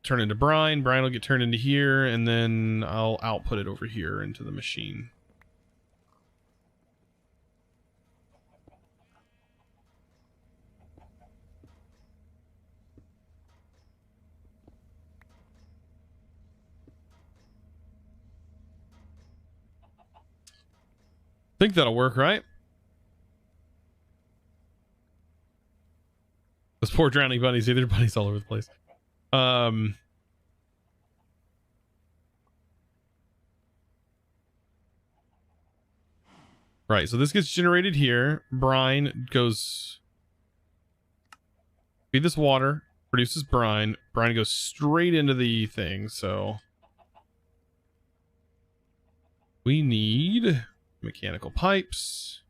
turn into brine. Brine will get turned into here, and then I'll output it over here into the machine. Think that'll work, right? Those poor drowning bunnies. Either bunnies all over the place. Right, so this gets generated here. Brine goes... Feed this water, produces brine. Brine goes straight into the thing, so... We need mechanical pipes.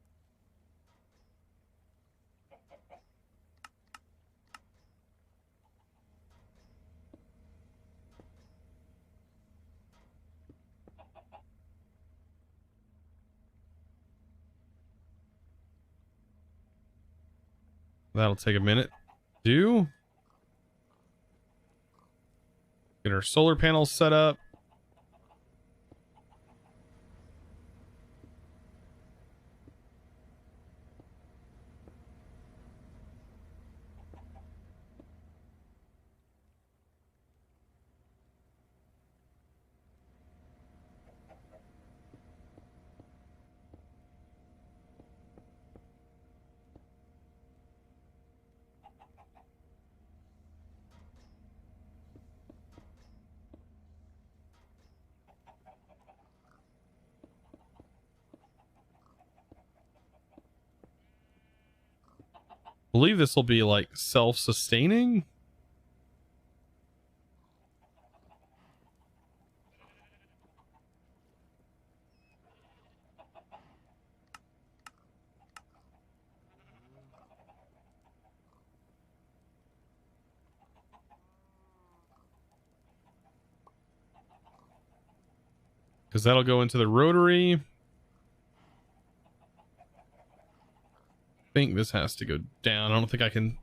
That'll take a minute to do. Get our solar panels set up. I believe this will be like self-sustaining. Because that'll go into the rotary. I think this has to go down. I don't think I can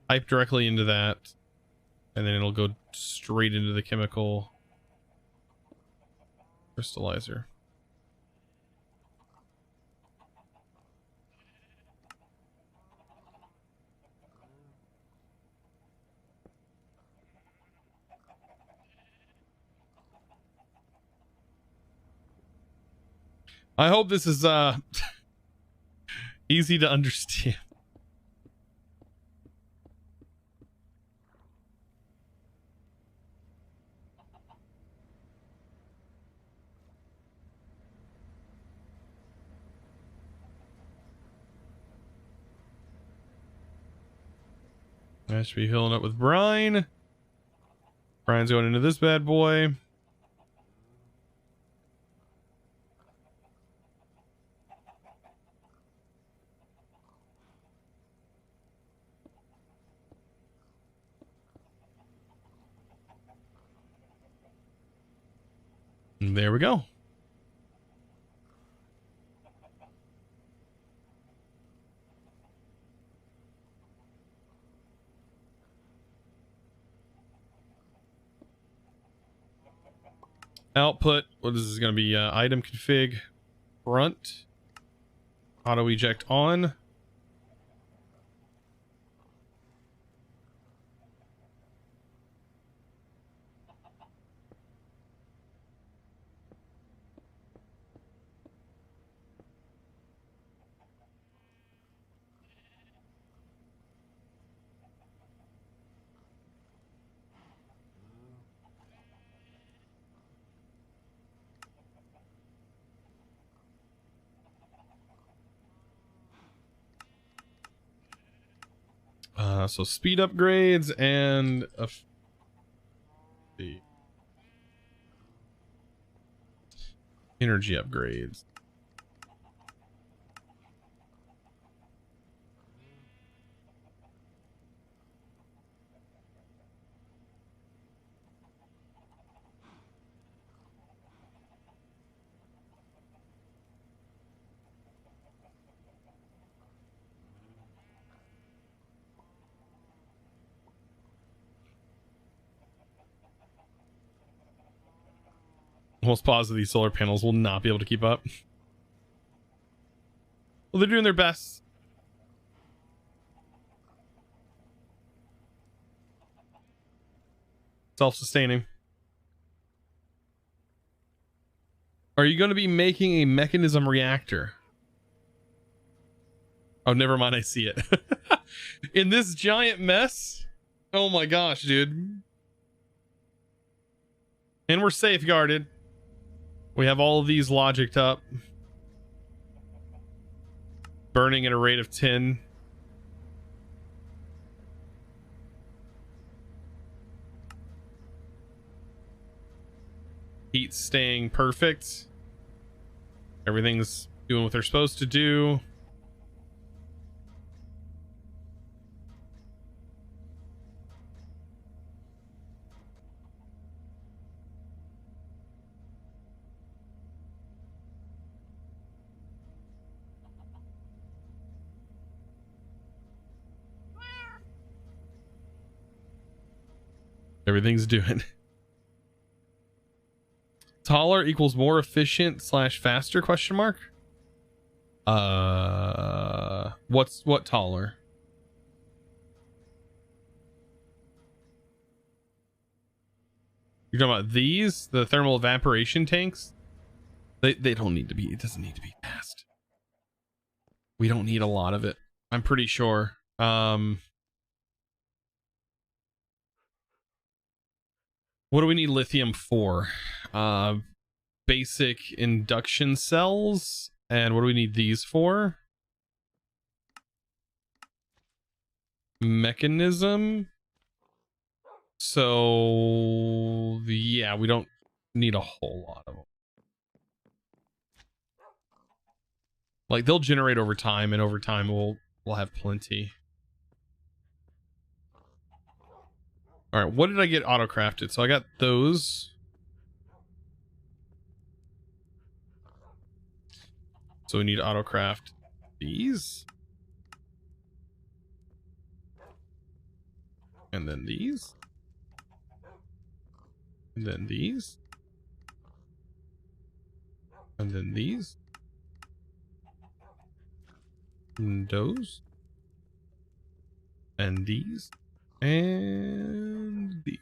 pipe directly into that, and then it'll go straight into the chemical crystallizer. I hope this is easy to understand. I should be filling up with brine. Brine's going into this bad boy. And there we go. Output, what is this going to be? Item config, front, auto eject on. So speed upgrades and the energy upgrades. Most positive these solar panels will not be able to keep up. Well, they're doing their best. Self-sustaining. Are you going to be making a mechanism reactor? Oh, never mind. I see it. In this giant mess? Oh my gosh, dude. And we're safeguarded. We have all of these logicked up. Burning at a rate of 10. Heat's staying perfect. Everything's doing what they're supposed to do. Everything's doing. Taller equals more efficient / faster question mark? What taller? You're talking about these? The thermal evaporation tanks? They don't need to be, it doesn't need to be fast. We don't need a lot of it. I'm pretty sure. What do we need lithium for? Basic induction cells. And what do we need these for? Mechanism. So yeah, we don't need a whole lot of them. Like they'll generate over time, and over time we'll have plenty. All right, what did I get auto crafted? So I got those. So we need to auto craft these. And then these. And then these. And then these. And those. And these. And these.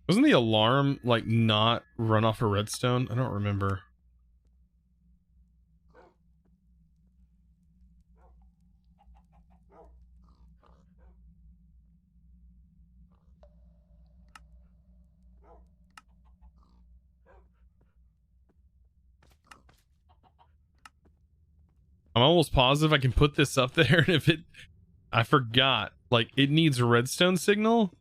Wasn't the alarm like not run off a redstone? I don't remember. I'm almost positive I can put this up there, and if it, I forgot, like it needs a redstone signal.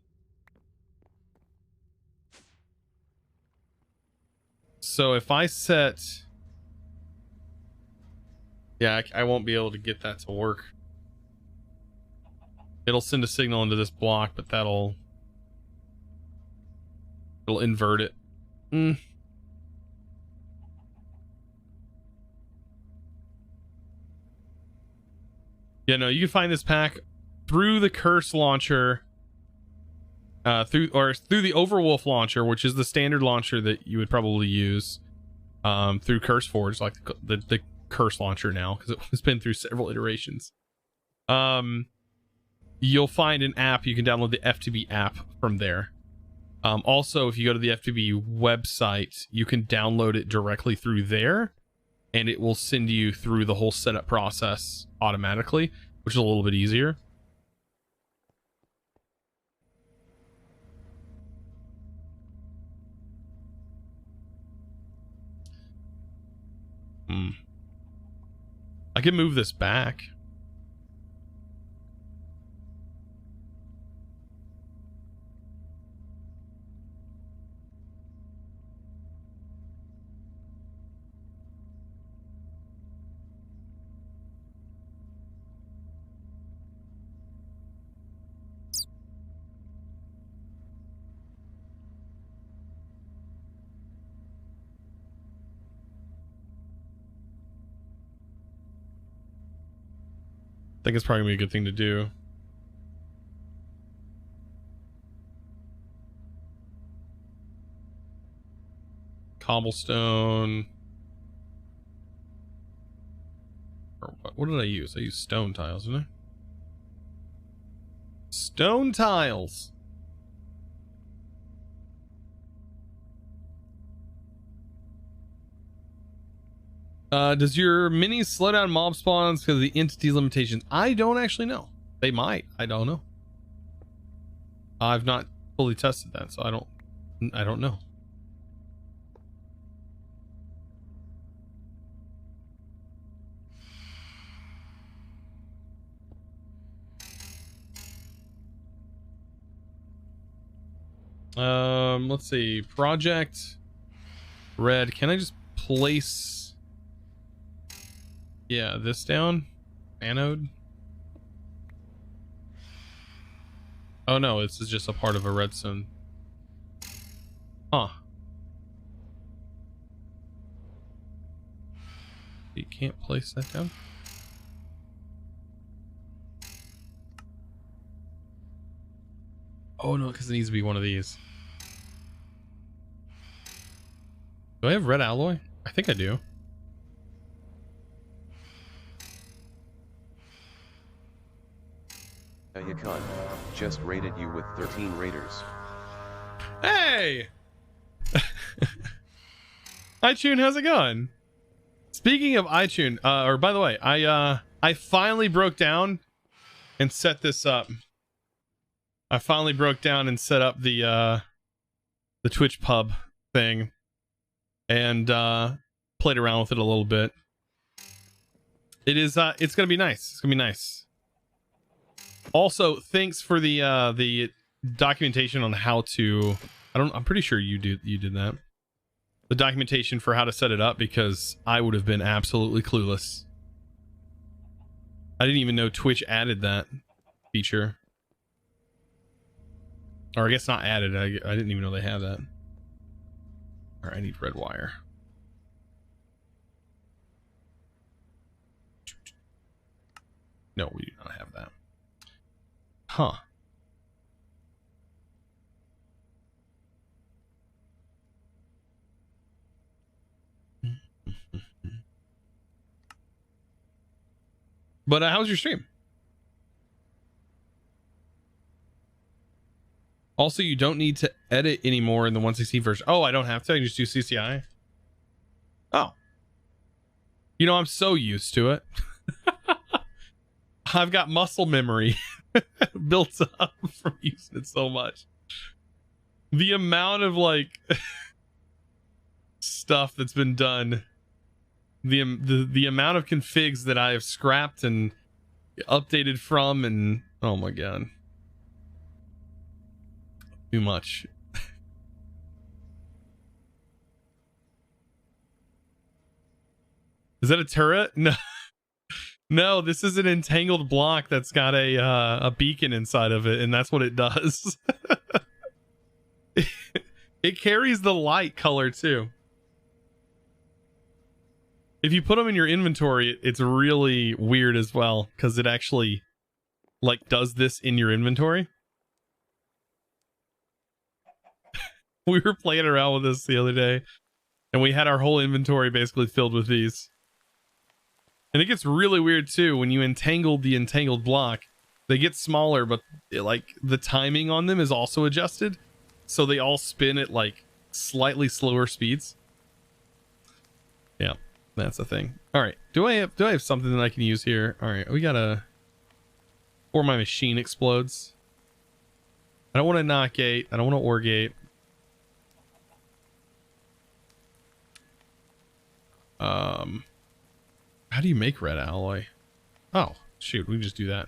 So if I set, yeah, I won't be able to get that to work. It'll send a signal into this block, but it'll invert it. Yeah, no, you can find this pack through the curse launcher, through the Overwolf launcher, which is the standard launcher that you would probably use, through Curse Forge, like the curse launcher now, because it's been through several iterations. You'll find an app. You can download the FTB app from there. Also, if you go to the FTB website, you can download it directly through there, and it will send you through the whole setup process automatically, which is a little bit easier. I can move this back. I think it's probably gonna be a good thing to do. Cobblestone. Or what did I use? I used stone tiles, didn't I? Stone tiles. Does your mini slow down mob spawns because of the entity limitations? I don't actually know. They might. I don't know. I've not fully tested that, so I don't know. Let's see. Project red. Can I just place, yeah, this down? Anode? Oh no, this is just a part of a redstone. Huh. You can't place that down? Oh no, because it needs to be one of these. Do I have red alloy? I think I do. Yakan just rated you with 13 raiders. Hey! iTunes, how's it going? Speaking of iTunes, or by the way, I finally broke down and set this up. I finally broke down and set up the Twitch pub thing, and played around with it a little bit. It is it's gonna be nice. It's gonna be nice. Also, thanks for the documentation on how to, I'm pretty sure you did that. The documentation for how to set it up, because I would have been absolutely clueless. I didn't even know Twitch added that feature. Or I guess not added. I didn't even know they had that. All right, I need red wire. No, we do not have that. Huh. But how's your stream? Also, you don't need to edit anymore in the 116 version. Oh, I don't have to. I can just do CCI. Oh. You know, I'm so used to it. I've got muscle memory built up from using it so much. The amount of like stuff that's been done, the amount of configs that I have scrapped and updated from, and oh my god, too much. Is that a turret? No. No, this is an entangled block that's got a beacon inside of it, and that's what it does. It carries the light color too. If you put them in your inventory, it's really weird as well, because it actually like does this in your inventory. We were playing around with this the other day, and we had our whole inventory basically filled with these. And it gets really weird too when you entangle the entangled block. They get smaller, but like the timing on them is also adjusted, so they all spin at like slightly slower speeds. Yeah, that's the thing. All right, do I have something that I can use here? All right, we gotta, before my machine explodes. I don't want to knock gate. I don't want to ore gate. How do you make red alloy? Oh, shoot, we can just do that.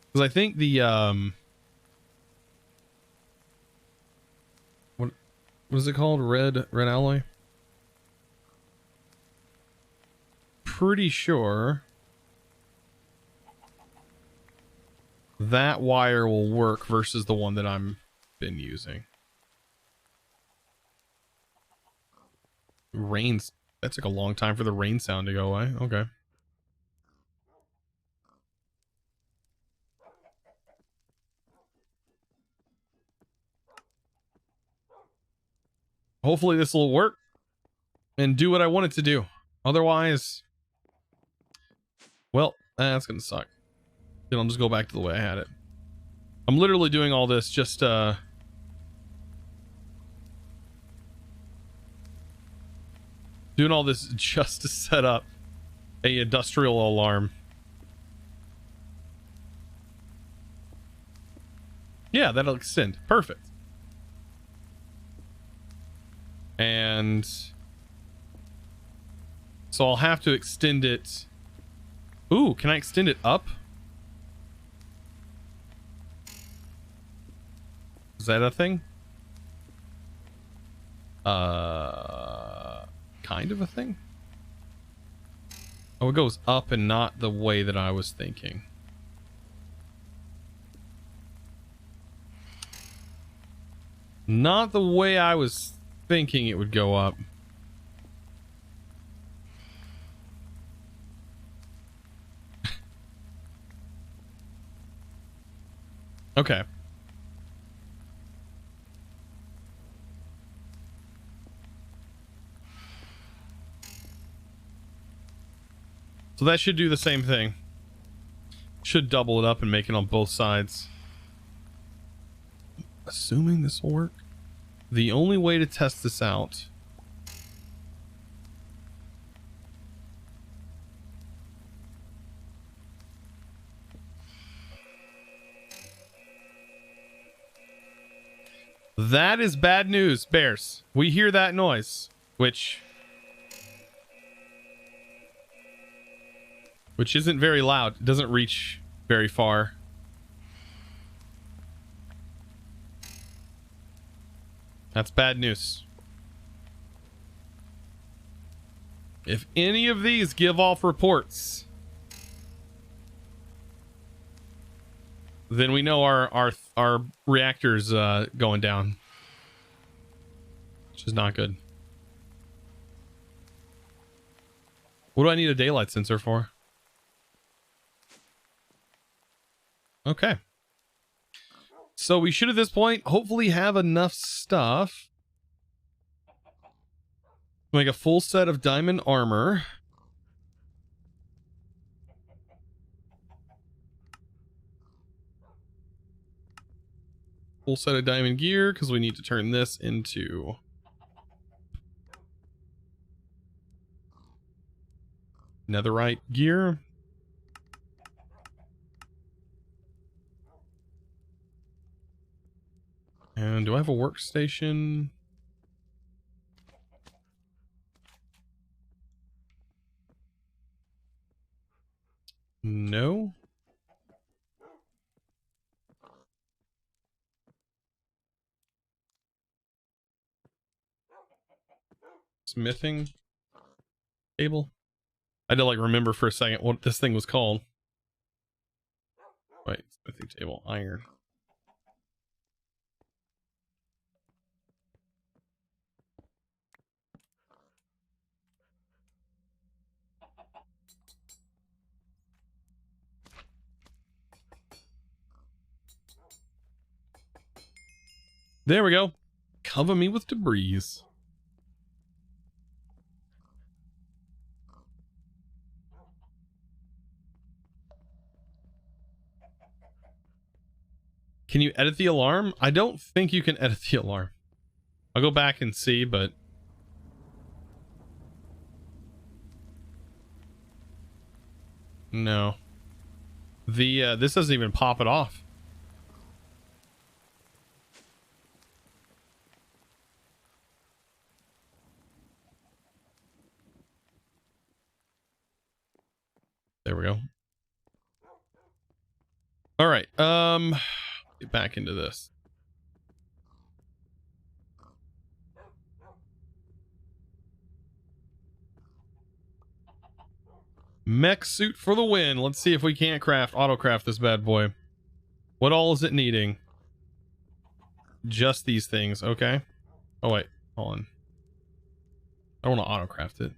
Because I think the what is it called? Red alloy? Pretty sure that wire will work versus the one that I'm been using. Rains. That took a long time for the rain sound to go away. Okay. Hopefully this will work and do what I want it to do. Otherwise, well, that's gonna suck. Then I'll just go back to the way I had it. I'm literally doing all this just doing all this just to set up a industrial alarm. Yeah, that'll extend. Perfect. And so I'll have to extend it. Ooh, can I extend it up? Is that a thing? Kind of a thing? Oh, it goes up and not the way that I was thinking. Not the way I was thinking it would go up. Okay. So that should do the same thing. Should double it up and make it on both sides. Assuming this will work. The only way to test this out that is bad news, bears. We hear that noise, which isn't very loud. It doesn't reach very far. That's bad news. If any of these give off reports, then we know our reactor's going down, which is not good. What do I need a daylight sensor for? Okay. So we should at this point hopefully have enough stuff to make a full set of diamond armor. full set of diamond gear because we need to turn this into netherite gear. And do I have a workstation? No. Smithing table. I had to like remember for a second what this thing was called. Wait, smithing table, iron. There we go. Cover me with debris. Can you edit the alarm? I don't think you can edit the alarm. I'll go back and see, but no. The this doesn't even pop it off. There we go. All right. Get back into this. MekSuit for the win. Let's see if we can't auto-craft this bad boy. What all is it needing? Just these things. Okay. Oh, wait. Hold on. I don't want to auto-craft it.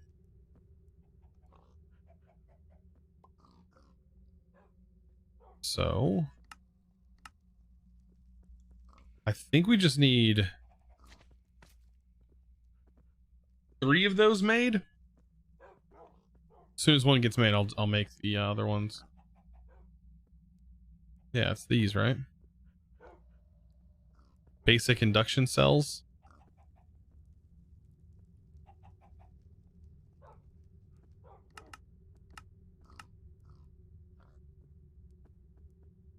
So I think we just need 3 of those made. As soon as one gets made, I'll make the other ones. Yeah, it's these, right? Basic induction cells.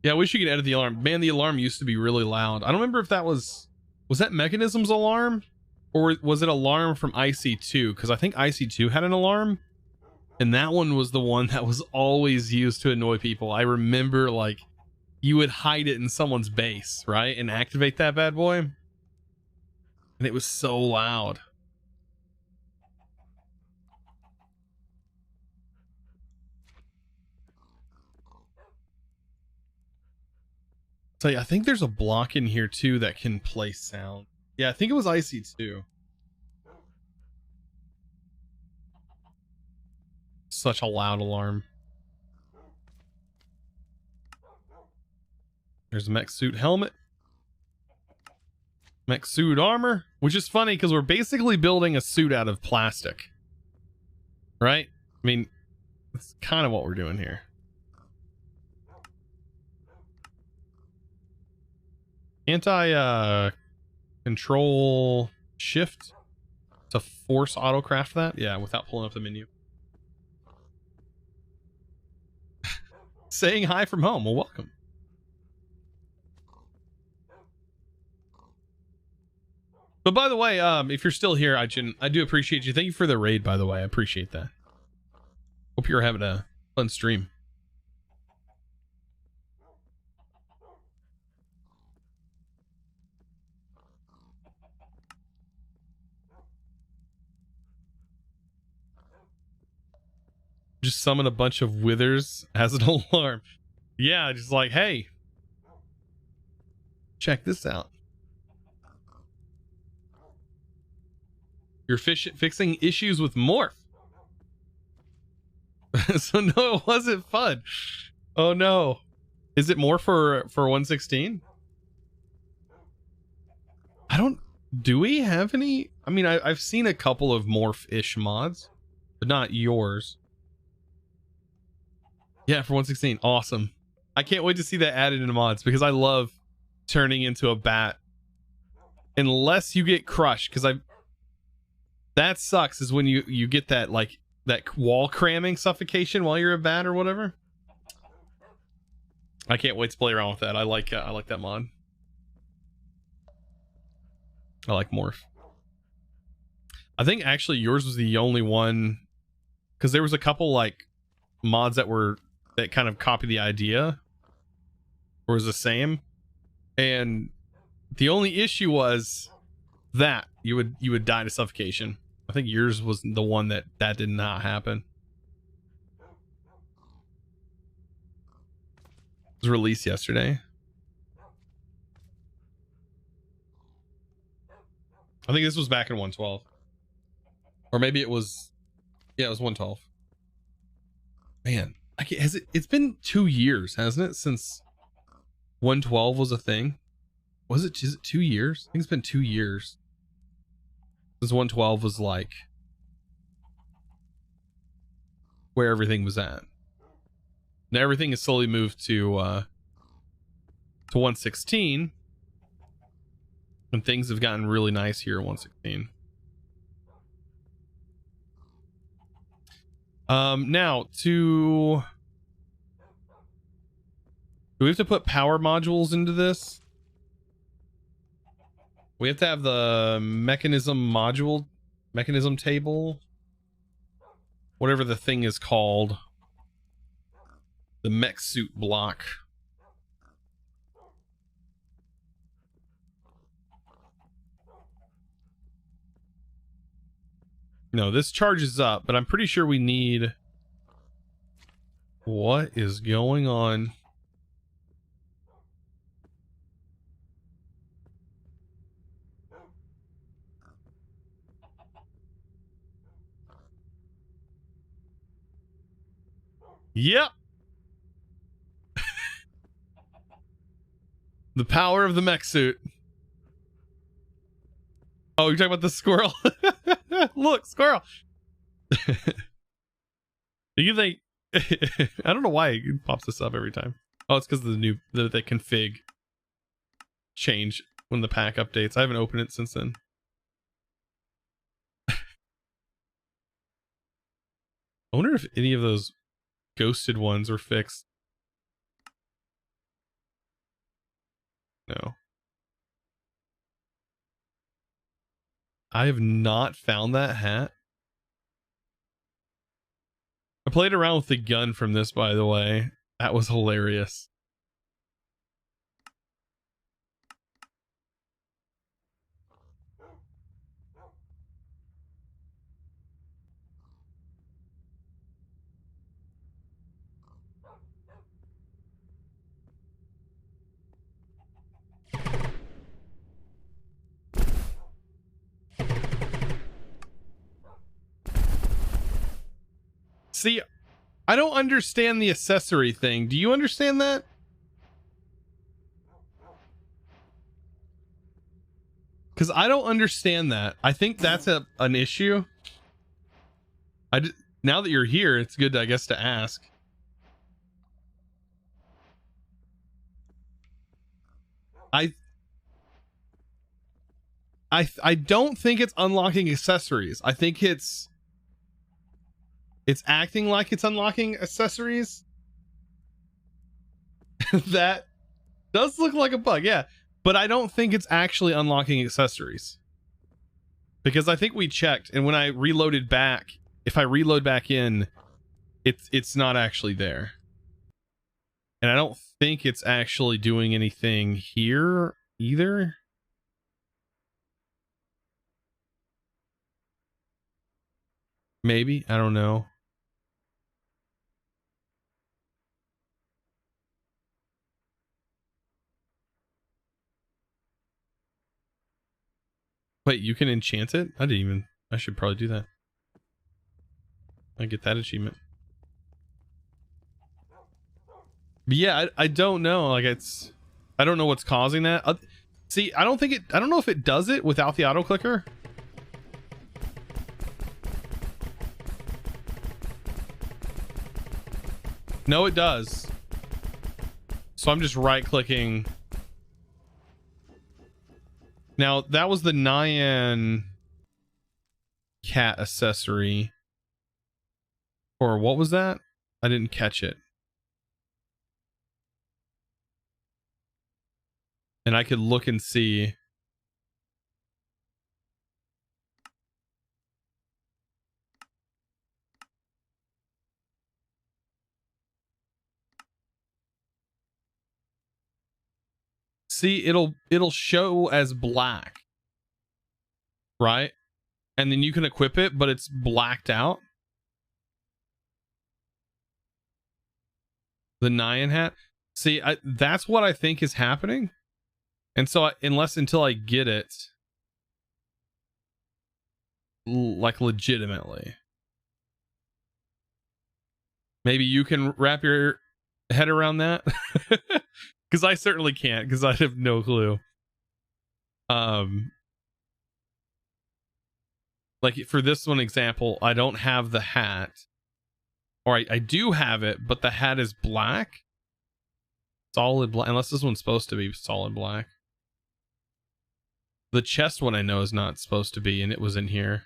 Yeah, I wish you could edit the alarm. Man, the alarm used to be really loud. I don't remember if that was that Mechanism's alarm? Or was it alarm from IC2? Because I think IC2 had an alarm. And that one was the one that was always used to annoy people. I remember, like, you would hide it in someone's base, right? And activate that bad boy. And it was so loud. So yeah, I think there's a block in here too that can play sound. Yeah, I think it was IC2. Such a loud alarm. There's a MekSuit helmet. MekSuit armor, which is funny because we're basically building a suit out of plastic. Right? I mean, that's kind of what we're doing here. Control shift to force autocraft that? Yeah, without pulling up the menu. Saying hi from home. Well, welcome. But by the way, if you're still here, I do appreciate you. Thank you for the raid, by the way. I appreciate that. Hope you're having a fun stream. Just summon a bunch of withers as an alarm. Yeah, just like, hey, check this out. You're fixing issues with Morph. So no, it wasn't fun. Oh no. Is it more for 116? Do we have any? I mean, I've seen a couple of Morph-ish mods, but not yours. Yeah, for 116. Awesome. I can't wait to see that added into mods because I love turning into a bat unless you get crushed, because that sucks, is when you get that like that wall cramming suffocation while you're a bat or whatever. I can't wait to play around with that. I like that mod. I like Morph. I think actually yours was the only one, because there was a couple like mods that kind of copy the idea or was the same, and the only issue was that you would die to suffocation. I think yours was the one that did not happen. It was released yesterday. I think this was back in 112. Or maybe it was, yeah, it was 112. Man, it's been 2 years, hasn't it, since 112 was a thing? Is it 2 years? I think it's been 2 years since 112 was like where everything was at. Now everything has slowly moved to 116, and things have gotten really nice here at 116. Now do we have to put power modules into this? We have to have the mechanism table, whatever the thing is called, the MekSuit block. No, this charges up, but I'm pretty sure we need... What is going on? Yep. The power of the MekSuit. Oh, you're talking about the squirrel? Look, squirrel. Do you think... I don't know why it pops this up every time. Oh, it's because of the config change when the pack updates. I haven't opened it since then. I wonder if any of those ghosted ones were fixed. No. I have not found that hat. I played around with the gun from this, by the way. That was hilarious. See, I don't understand the accessory thing. Do you understand that? Because I don't understand that. I think that's an issue. Now that you're here, it's good, I guess, to ask. I don't think it's unlocking accessories. I think it's acting like it's unlocking accessories. That does look like a bug, yeah. But I don't think it's actually unlocking accessories. Because I think we checked, and when I reloaded back, if I reload back in, it's not actually there. And I don't think it's actually doing anything here either. Maybe, I don't know. Wait, you can enchant it? I should probably do that. I get that achievement. But yeah, I don't know. Like, I don't know what's causing that. See, I don't know if it does it without the auto clicker. No, it does. So I'm just right clicking Now, that was the Nyan cat accessory. Or what was that? I didn't catch it. And I could look and see. See, it'll show as black. Right? And then you can equip it, but it's blacked out. The Nyan hat. See, that's what I think is happening. And so until I get it, like legitimately, maybe you can wrap your head around that. Because I certainly can't, because I have no clue. Like for this one example, I don't have the hat. Or I do have it, but the hat is black. Solid black, unless this one's supposed to be solid black. The chest one I know is not supposed to be, and it was in here.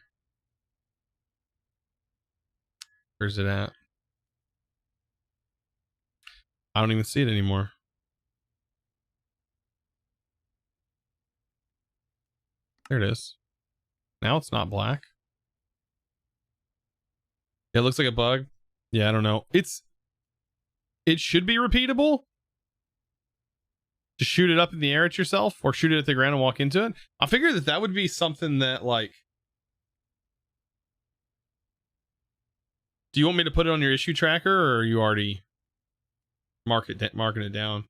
Where's it at? I don't even see it anymore. There it is. Now it's not black. It looks like a bug. Yeah, I don't know. It should be repeatable. To shoot it up in the air at yourself, or shoot it at the ground and walk into it. I figure that would be something that, like, do you want me to put it on your issue tracker, or are you already marking it down?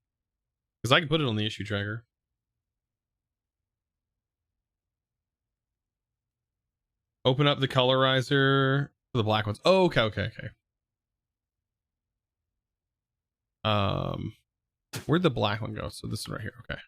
Because I can put it on the issue tracker. Open up the colorizer for the black ones. Oh, okay. Where'd the black one go? So this one right here. Okay.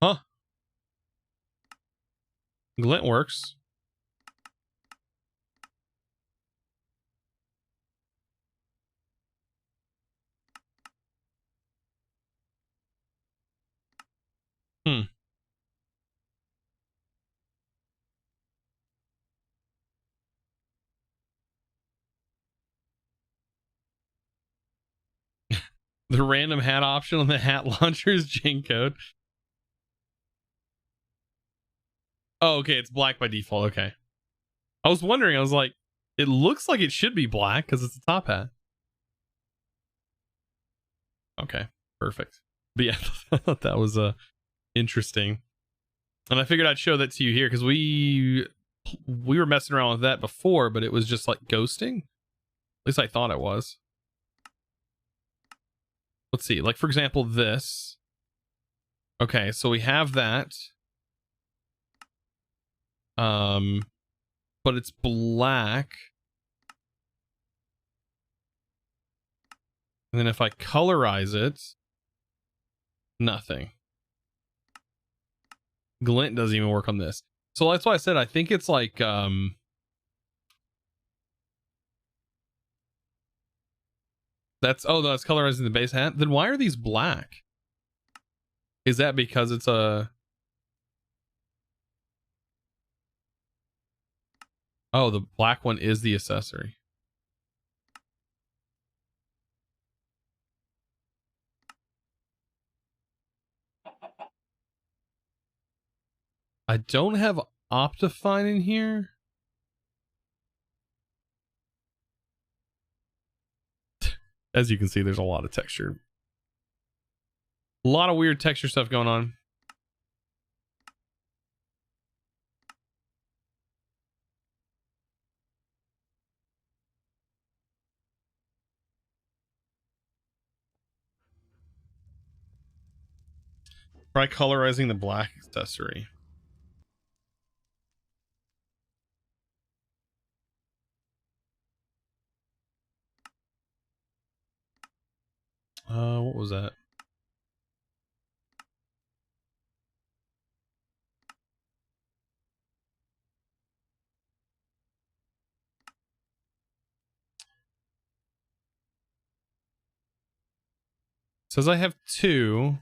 Huh. Glint works. The random hat option on the hat launcher is Jane code. Oh, okay. It's black by default. Okay. I was wondering. I was like, it looks like it should be black because it's a top hat. Okay. Perfect. But yeah, I thought that was interesting. And I figured I'd show that to you here because we were messing around with that before, but it was just like ghosting. At least I thought it was. Let's see. Like, for example, this. Okay, so we have that. But it's black. And then if I colorize it, nothing. Glint doesn't even work on this. So that's why I said I think it's like that's colorizing the base hat. Then why are these black? Is that because it's a Oh, the black one is the accessory. I don't have Optifine in here. As you can see, there's a lot of texture. A lot of weird texture stuff going on. Try colorizing the black accessory. What was that? says I have 2,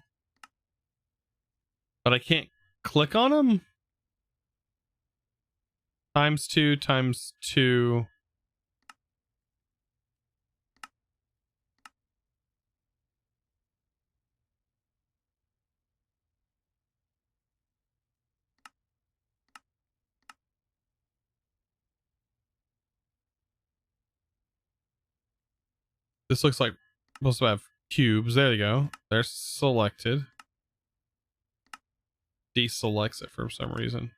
but I can't click on them. Times 2 times 2. This looks like supposed to have cubes. There you go. They're selected. Deselects it for some reason.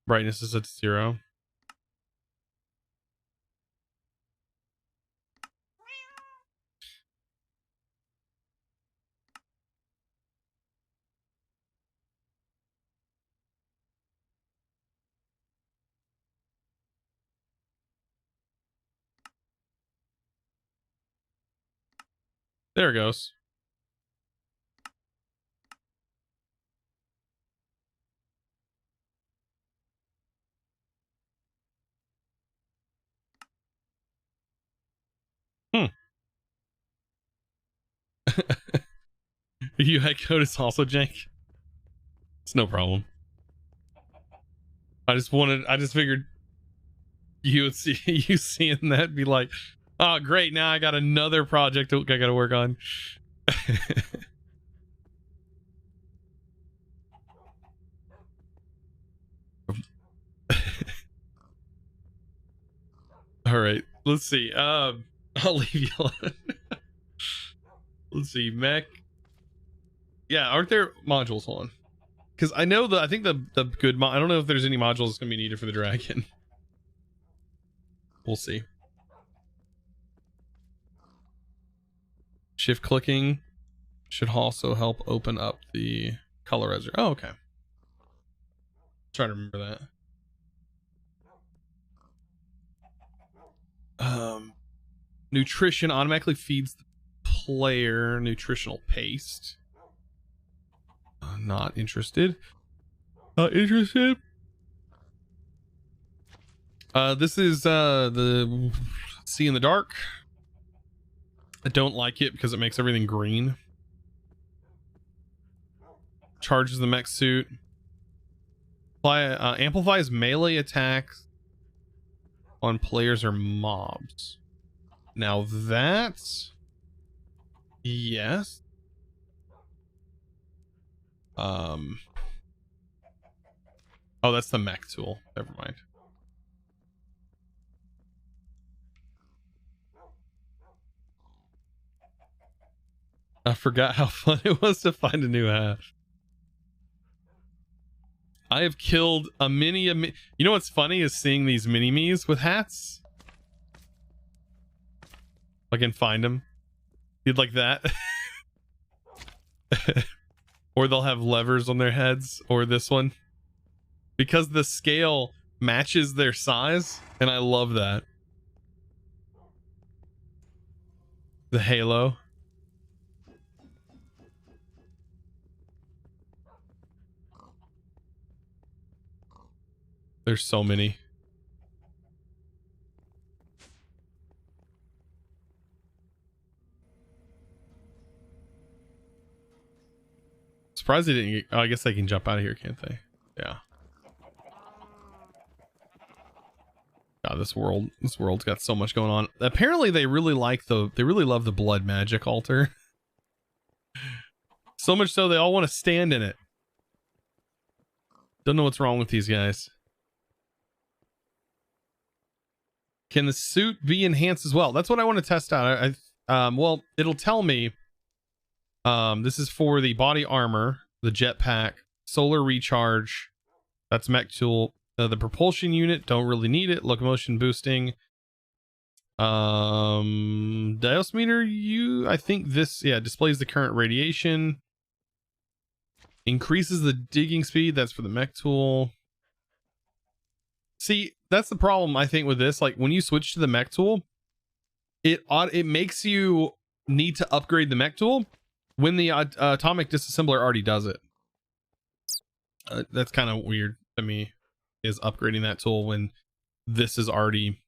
Brightness is at 0. There it goes. You had code is also jank. It's no problem. I just figured you would see you seeing that be like, oh great, now I got another project I gotta work on. All right, let's see. I'll leave you alone. Let's see, mech. Yeah, aren't there modules on? Because I know I think the good I don't know if there's any modules that's gonna be needed for the dragon. We'll see. Shift clicking should also help open up the colorizer. Oh, okay. Try to remember that. Nutrition automatically feeds the player nutritional paste. Not interested. Interested. This is the See in the Dark. I don't like it because it makes everything green. Charges the MekSuit. Amplifies melee attacks on players or mobs. Now that's yes. Oh, that's the mech tool. Never mind. I forgot how fun it was to find a new hat. I have killed a mini. You know what's funny is seeing these mini-me's with hats. I can find them. You'd like that. Or they'll have levers on their heads, or this one. Because the scale matches their size, and I love that. The halo. There's so many. Surprised they didn't get, oh, I guess they can jump out of here, can't they? Yeah. God, this world's got so much going on. Apparently they really love the blood magic altar. So much so they all want to stand in it. Don't know what's wrong with these guys. Can the suit be enhanced as well? That's what I want to test out. Well, it'll tell me. This is for the body armor, the jetpack, solar recharge. That's mech tool. The propulsion unit, don't really need it. Locomotion boosting. Diometer, I think this, yeah, displays the current radiation. Increases the digging speed. That's for the mech tool. See, that's the problem I think with this. Like when you switch to the mech tool, it makes you need to upgrade the mech tool when the atomic disassembler already does it. That's kind of weird to me, is upgrading that tool when this is already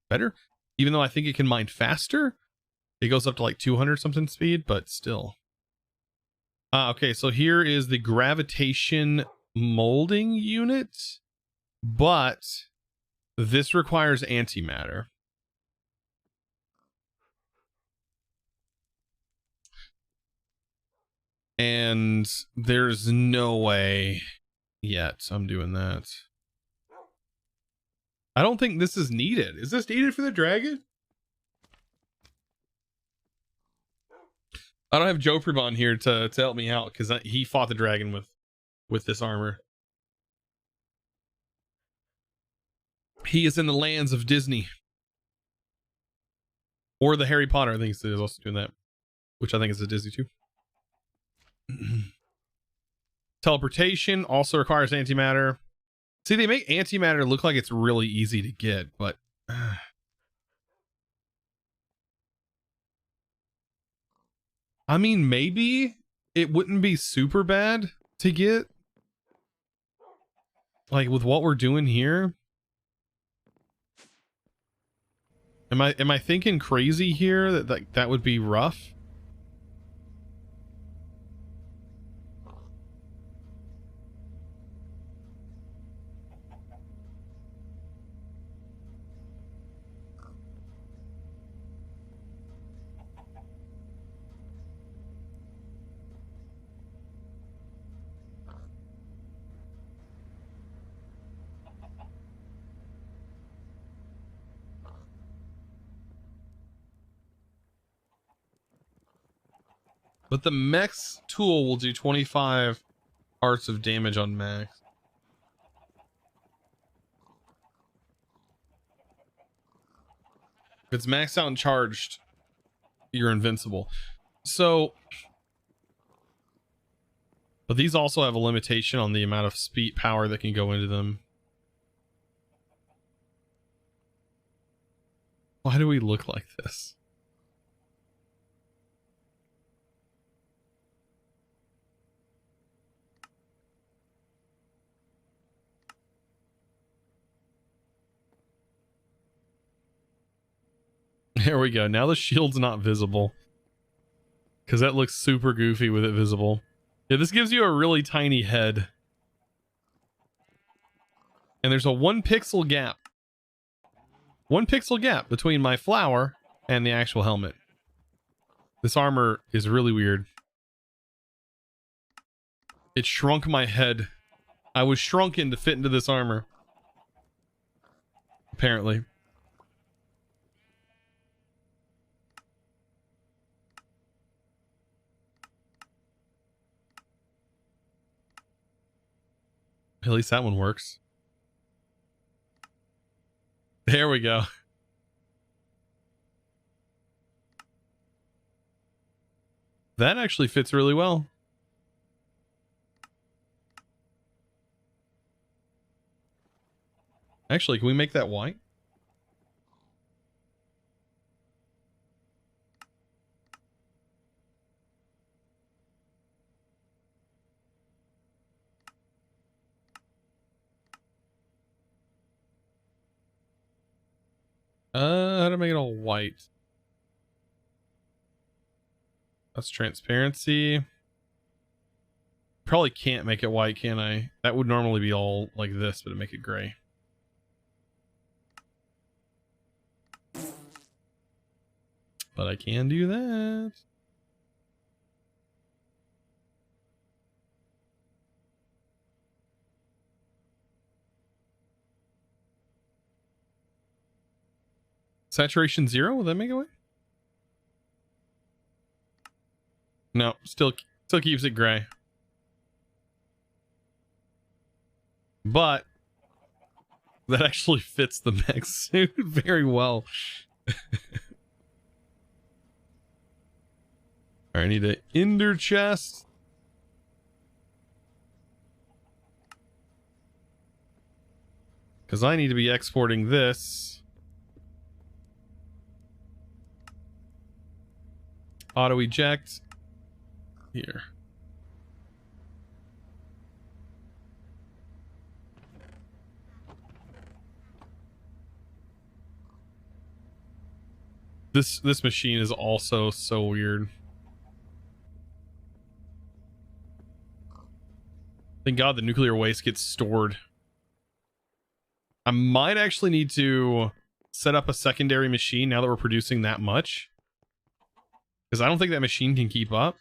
better. Even though I think it can mine faster. It goes up to like 200 something speed, but still. Okay, so here is the gravitation molding unit, but this requires antimatter. And there's no way yet I'm doing that. I don't think this is needed. Is this needed for the dragon? I don't have Joe Pribon here to help me out because he fought the dragon with this armor. He is in the lands of Disney. Or the Harry Potter. I think he's also doing that. Which I think is a Disney too. Teleportation also requires antimatter. See, they make antimatter look like it's really easy to get, but... I mean, maybe it wouldn't be super bad to get. Like, with what we're doing here. Am I thinking crazy here that like that would be rough? But the Mechs tool will do 25 parts of damage on max. If it's maxed out and charged, you're invincible. So, but these also have a limitation on the amount of speed power that can go into them. Why do we look like this? There we go. Now the shield's not visible. Because that looks super goofy with it visible. Yeah, this gives you a really tiny head. And there's a 1 pixel gap. 1 pixel gap between my flower and the actual helmet. This armor is really weird. It shrunk my head. I was shrunken to fit into this armor. Apparently. At least that one works. There we go. That actually fits really well. Actually, can we make that white? How to make it all white? That's transparency. Probably can't make it white, can I? That would normally be all like this, but it make it gray. But I can do that. Saturation 0, will that make it white? No, still keeps it gray. But that actually fits the MekSuit very well. Alright, I need an ender chest. Because I need to be exporting this. Auto eject. Here. This machine is also so weird. Thank God the nuclear waste gets stored. I might actually need to set up a secondary machine now that we're producing that much, because I don't think that machine can keep up.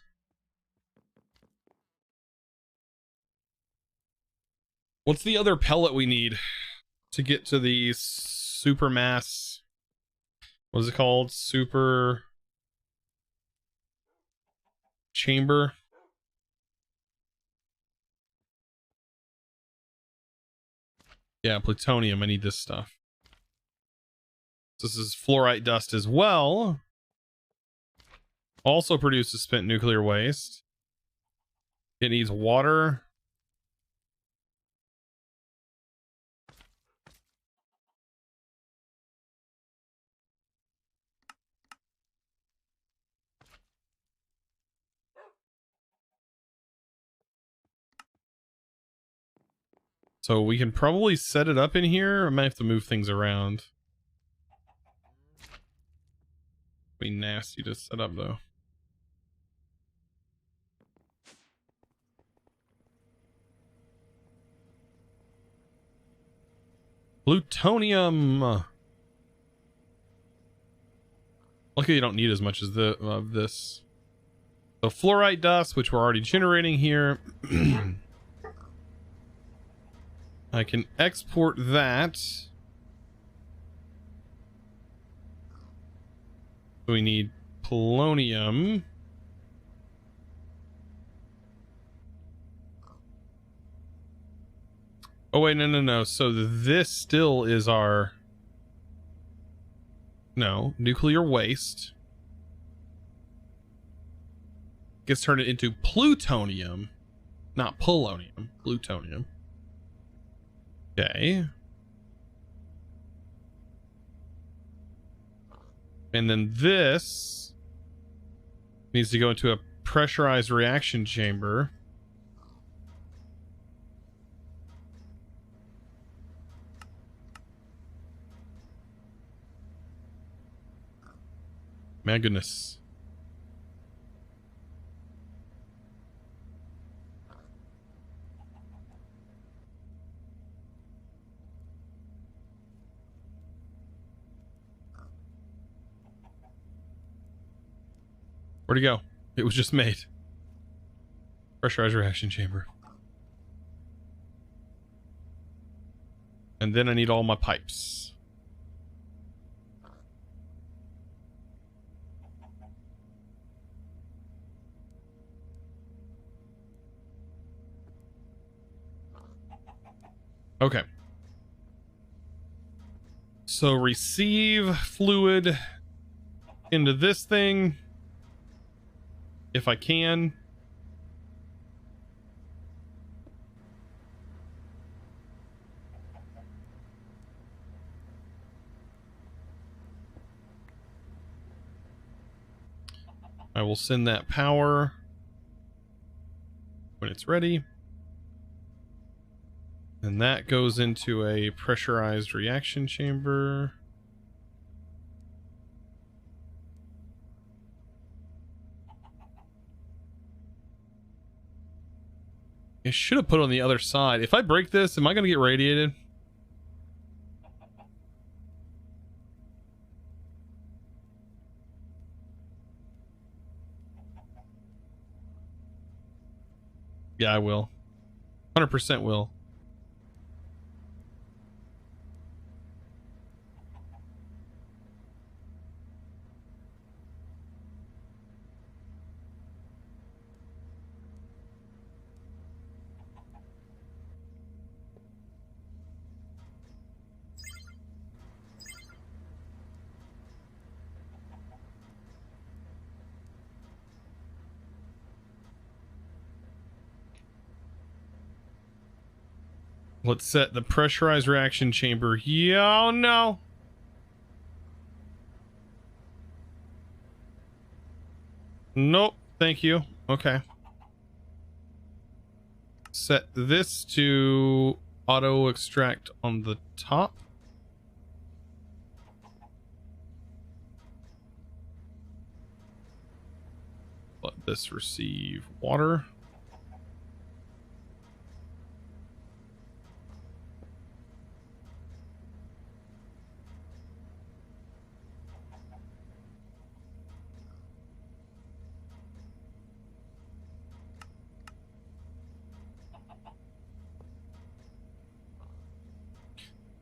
What's the other pellet we need to get to the supermass? What is it called? Super chamber. Yeah, plutonium. I need this stuff. So this is fluorite dust as well. Also produces spent nuclear waste. It needs water. So we can probably set it up in here. I might have to move things around. Be nasty to set up though. Plutonium. Luckily you don't need as much as of this. So fluorite dust, which we're already generating here. I can export that. We need polonium. Oh wait, no. So this still is our... No, nuclear waste. Gets turned into plutonium. Not polonium, plutonium. Okay. And then this needs to go into a pressurized reaction chamber. My goodness. Where'd it go? It was just made. Pressurized reaction chamber. And then I need all my pipes. Okay. So receive fluid into this thing. If I can. I will send that power when it's ready. And that goes into a pressurized reaction chamber. It should have put on the other side. If I break this, am I going to get radiated? Yeah, I will. 100% will. Let's set the pressurized reaction chamber. Yeah, oh no. Nope, thank you. Okay. Set this to auto extract on the top. this receive water.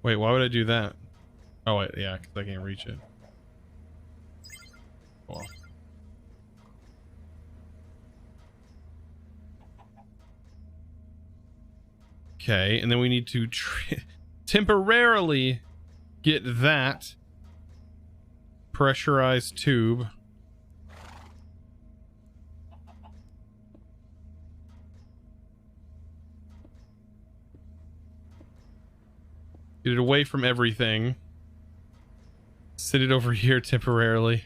Wait, why would I do that? Oh wait, yeah, because I can't reach it. Well. Okay, and then we need to temporarily get that pressurized tube. Get it away from everything. Sit it over here temporarily.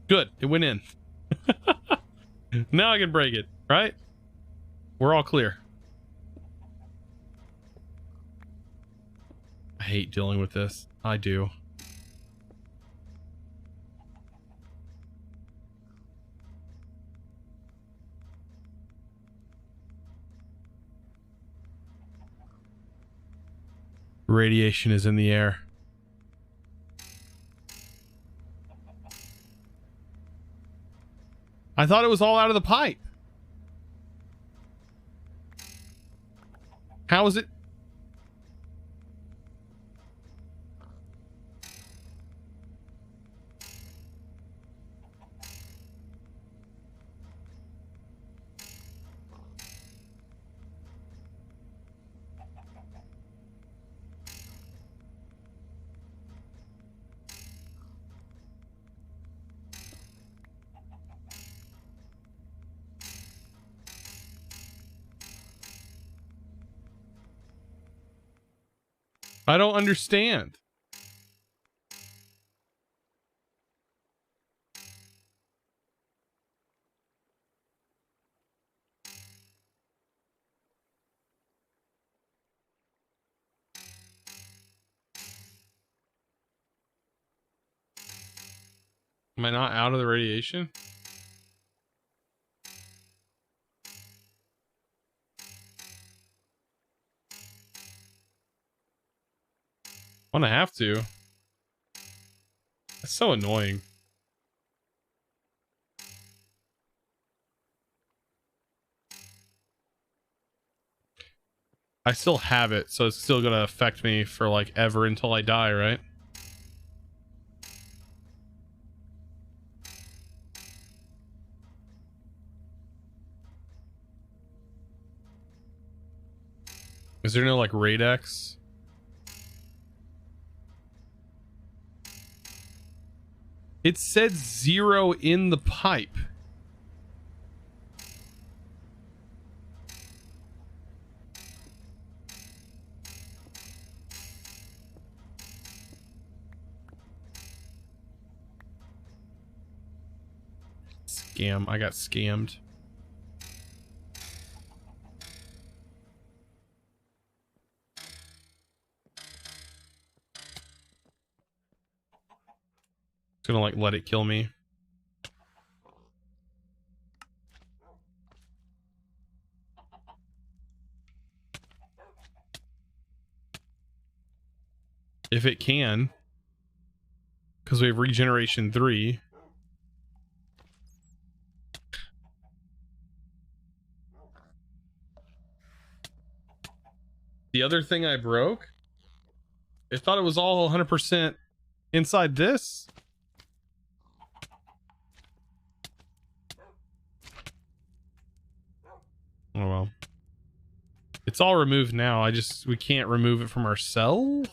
Good, it went in. Now I can break it, right? We're all clear. I hate dealing with this. I do. Radiation is in the air. I thought it was all out of the pipe. How is it? I don't understand. Am I not out of the radiation? I'm gonna have to. That's so annoying. I still have it, so it's still gonna affect me for like ever until I die, right? Is there no like Radex? It said 0 in the pipe. Scam. I got scammed. It's gonna like let it kill me. If it can, because we have regeneration 3. The other thing I broke, I thought it was all 100% inside this. Oh well. It's all removed now. We can't remove it from our cell.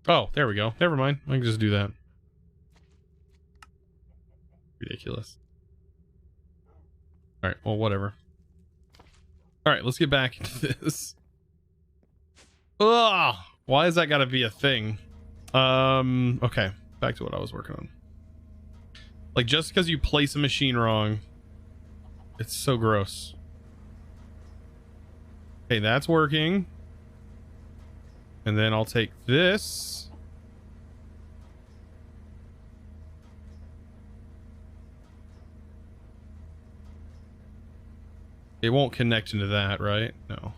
Oh, there we go. Never mind. I can just do that. Ridiculous. All right, well, whatever. All right, let's get back into this. Ugh, why has that got to be a thing? Okay, back to what I was working on. Like, just because you place a machine wrong, it's so gross. Okay, that's working. And then I'll take this. It won't connect into that, right? No.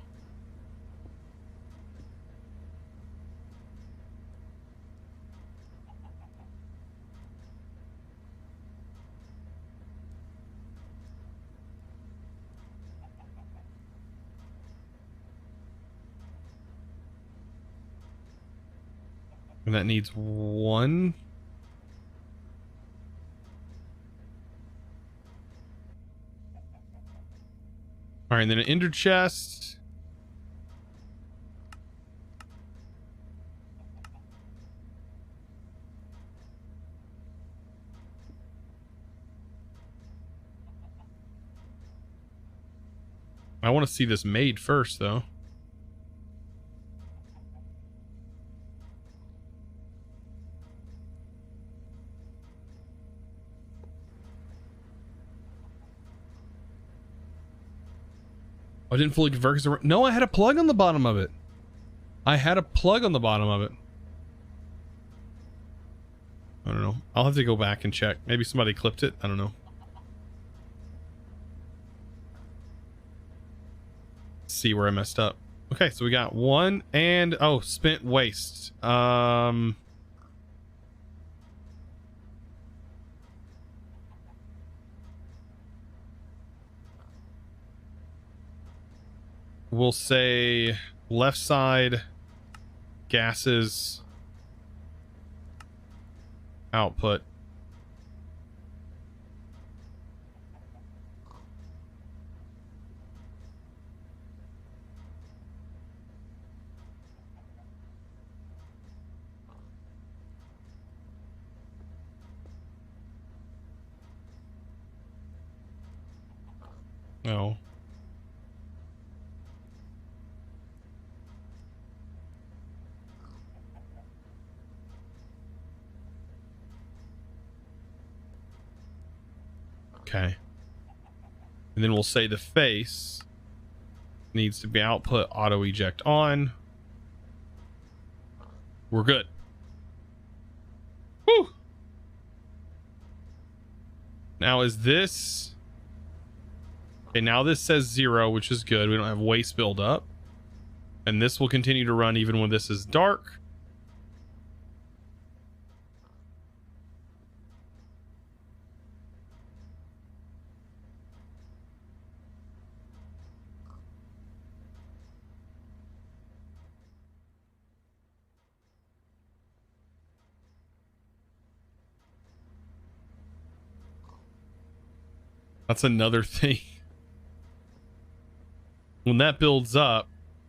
And that needs one. All right, and then an ender chest. I want to see this made first, though. I didn't fully convert because no, I had a plug on the bottom of it. I had a plug on the bottom of it. I don't know. I'll have to go back and check. Maybe somebody clipped it. I don't know. See where I messed up. Okay, so we got one and oh, spent waste. We'll say left side gases output. No. Okay. And then we'll say the face needs to be output auto eject on. We're good. Woo! Now is this... Okay, now this says 0, which is good. We don't have waste build up. And this will continue to run even when this is dark. That's another thing. When that builds up,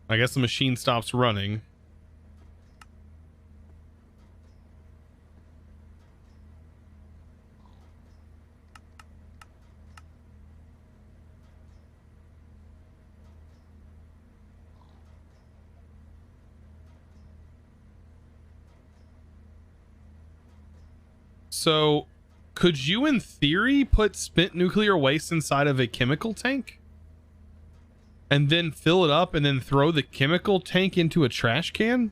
I guess the machine stops running. So, could you, in theory, put spent nuclear waste inside of a chemical tank? And then fill it up and then throw the chemical tank into a trash can?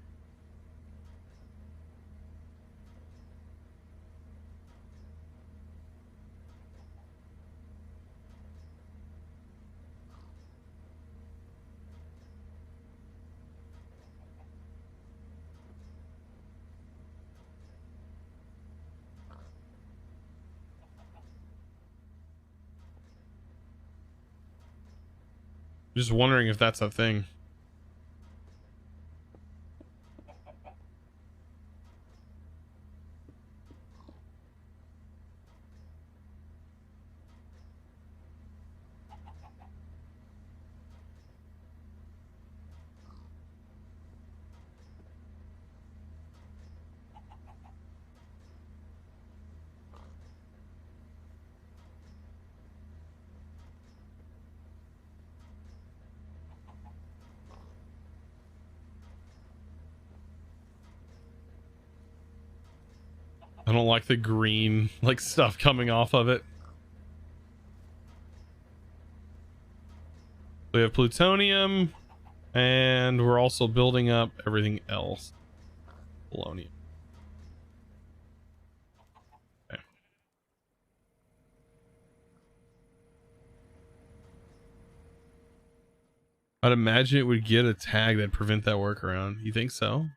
Just wondering if that's a thing. I don't like the green like stuff coming off of it. We have plutonium, and we're also building up everything else. Polonium. Okay. I'd imagine it would get a tag that prevent that workaround. You think so?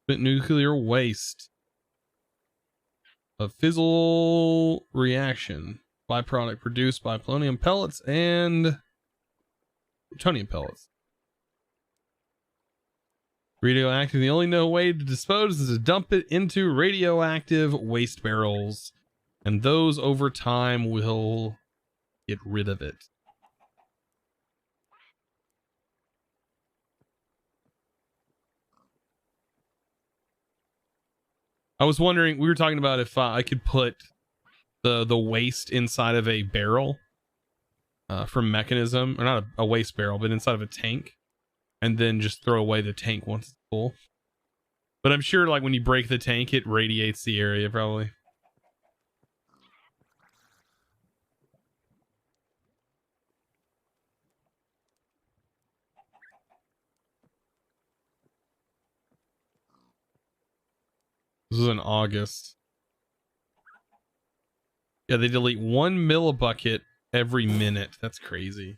Nuclear waste. A fizzle reaction. Byproduct produced by polonium pellets and plutonium pellets. Radioactive. The only way to dispose is to dump it into radioactive waste barrels. And those over time will get rid of it. I was wondering, we were talking about if I could put the waste inside of a barrel from Mechanism, or not a waste barrel, but inside of a tank, and then just throw away the tank once it's full. But I'm sure like when you break the tank, it radiates the area probably. This is in August. Yeah, they delete 1 millibucket every minute. That's crazy.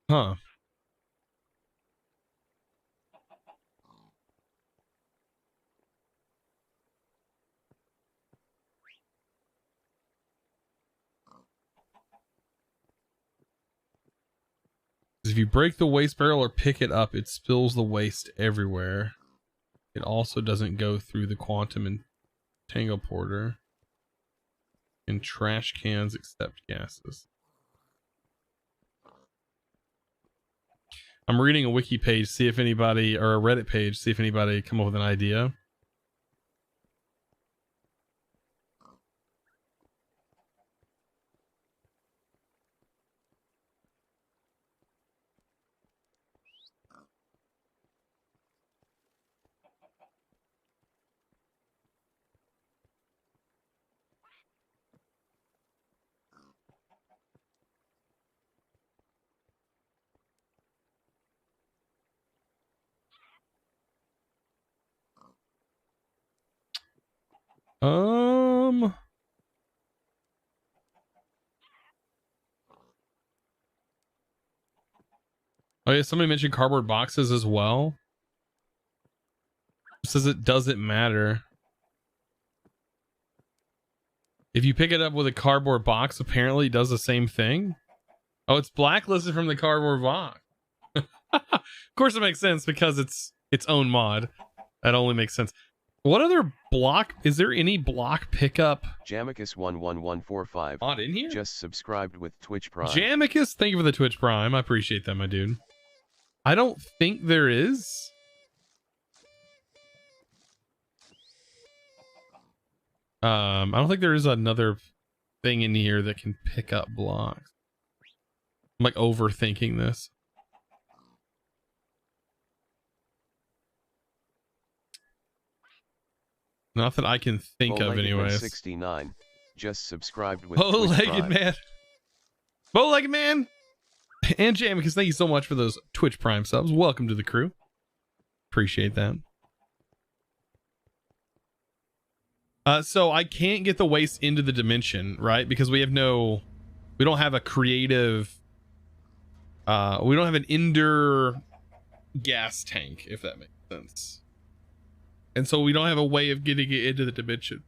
Huh. If you break the waste barrel or pick it up, it spills the waste everywhere. It also doesn't go through the quantum and tango porter. And trash cans accept gases. I'm reading a wiki page, see if anybody, or a Reddit page, see if anybody come up with an idea. Oh yeah, somebody mentioned cardboard boxes as well. It says it doesn't matter. If you pick it up with a cardboard box, apparently it does the same thing. Oh, it's blacklisted from the cardboard box. Of course it makes sense because it's its own mod. That only makes sense. What other block? Is there any block pickup? Jamicus11145. Mod in here? Just subscribed with Twitch Prime. Jamicus, thank you for the Twitch Prime. I appreciate that, my dude. I don't think there is. I don't think there is another thing in here that can pick up blocks. I'm like overthinking this. Not that I can think of anyways. 69. Just subscribed with Bow-legged man. Bow-legged man. And Jamicus, thank you so much for those Twitch Prime subs. Welcome to the crew. Appreciate that. So I can't get the waste into the dimension, right? Because we don't have a creative, we don't have an ender gas tank, if that makes sense. And so we don't have a way of getting it into the dimension.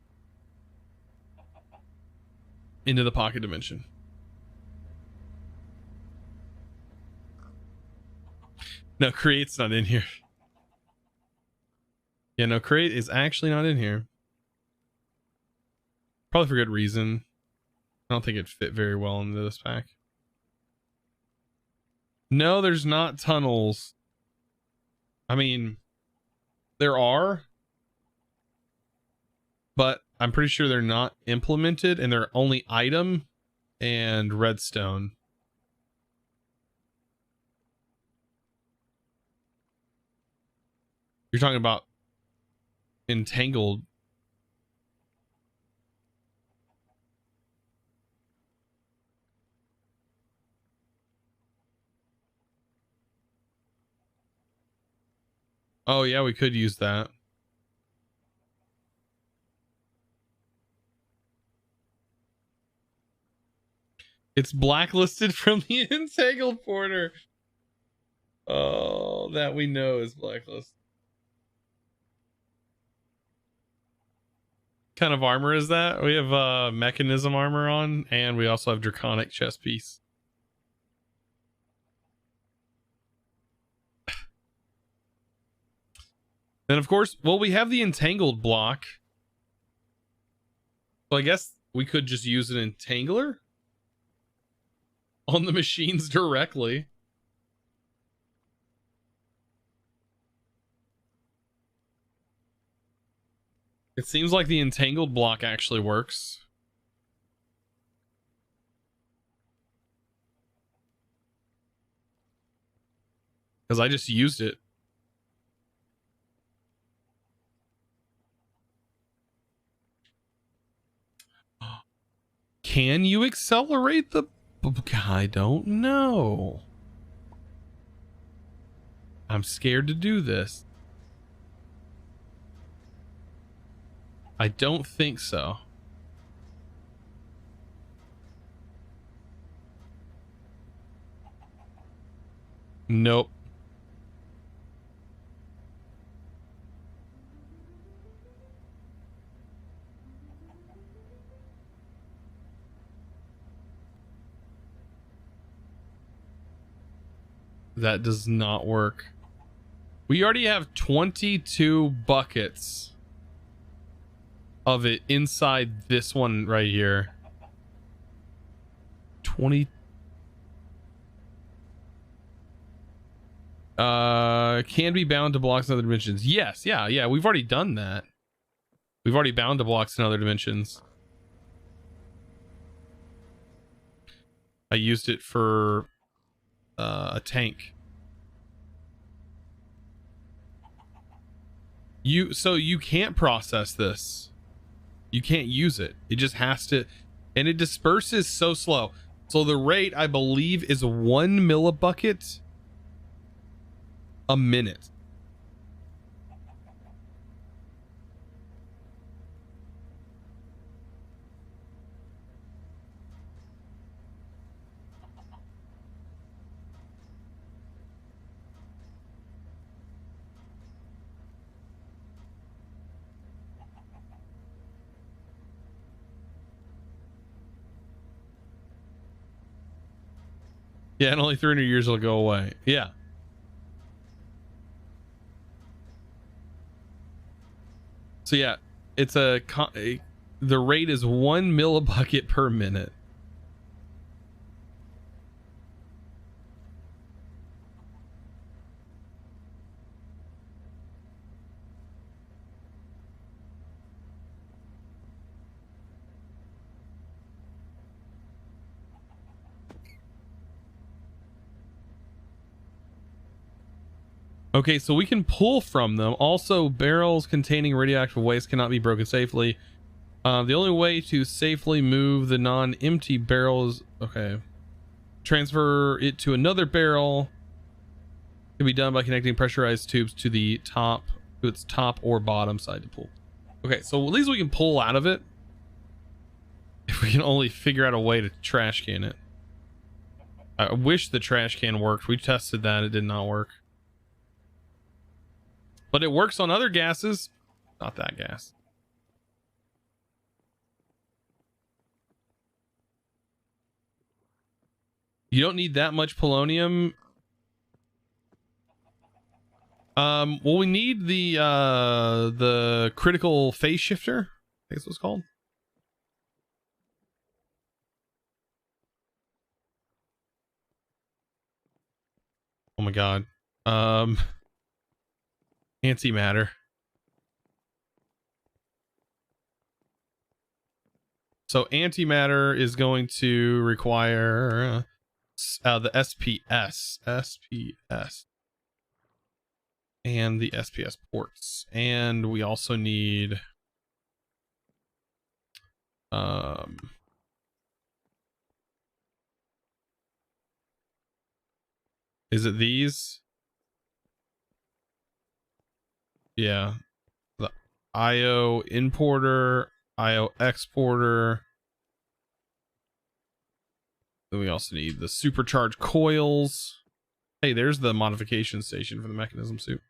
Into the pocket dimension. No, create's not in here. Yeah, no, create is actually not in here. Probably for good reason. I don't think it fit very well into this pack. No, there's not tunnels. I mean, there are, but I'm pretty sure they're not implemented, and they're only item and redstone. You're talking about entangled. Oh yeah, we could use that. It's blacklisted from the entangled porter. Oh, that we know is blacklisted. What kind of armor is that? We have mechanism armor on, and we also have draconic chest piece. Then of course, well, we have the entangled block. So I guess we could just use an entangler on the machines directly. It seems like the entangled block actually works. Because I just used it. Can you accelerate the... I don't know. I'm scared to do this. I don't think so. Nope. That does not work. We already have 22 buckets of it inside this one right here. 20. Can be bound to blocks in other dimensions. Yes, yeah. We've already done that. We've already bound to blocks in other dimensions. I used it for a tank. So you can't process this. You can't use it. It just has to, and it disperses so slow. So the rate, I believe, is 1 millibucket a minute. Yeah, in only 300 years it'll go away. Yeah. So yeah, it's the rate is 1 millibucket per minute. Okay, so we can pull from them. Also, barrels containing radioactive waste cannot be broken safely. The only way to safely move the non-empty barrels, okay, transfer it to another barrel. Can be done by connecting pressurized tubes to the top, to its top or bottom side to pull. Okay, so at least we can pull out of it. If we can only figure out a way to trash can it. I wish the trash can worked. We tested that, it did not work. But it works on other gases. Not that gas. You don't need that much polonium. Well, we need the critical phase shifter. I think that's what it's called. Oh my god. Antimatter. So antimatter is going to require the SPS and the SPS ports, and we also need is it these? Yeah, the IO importer, IO exporter. Then we also need the supercharged coils. Hey, there's the modification station for the mechanism suit.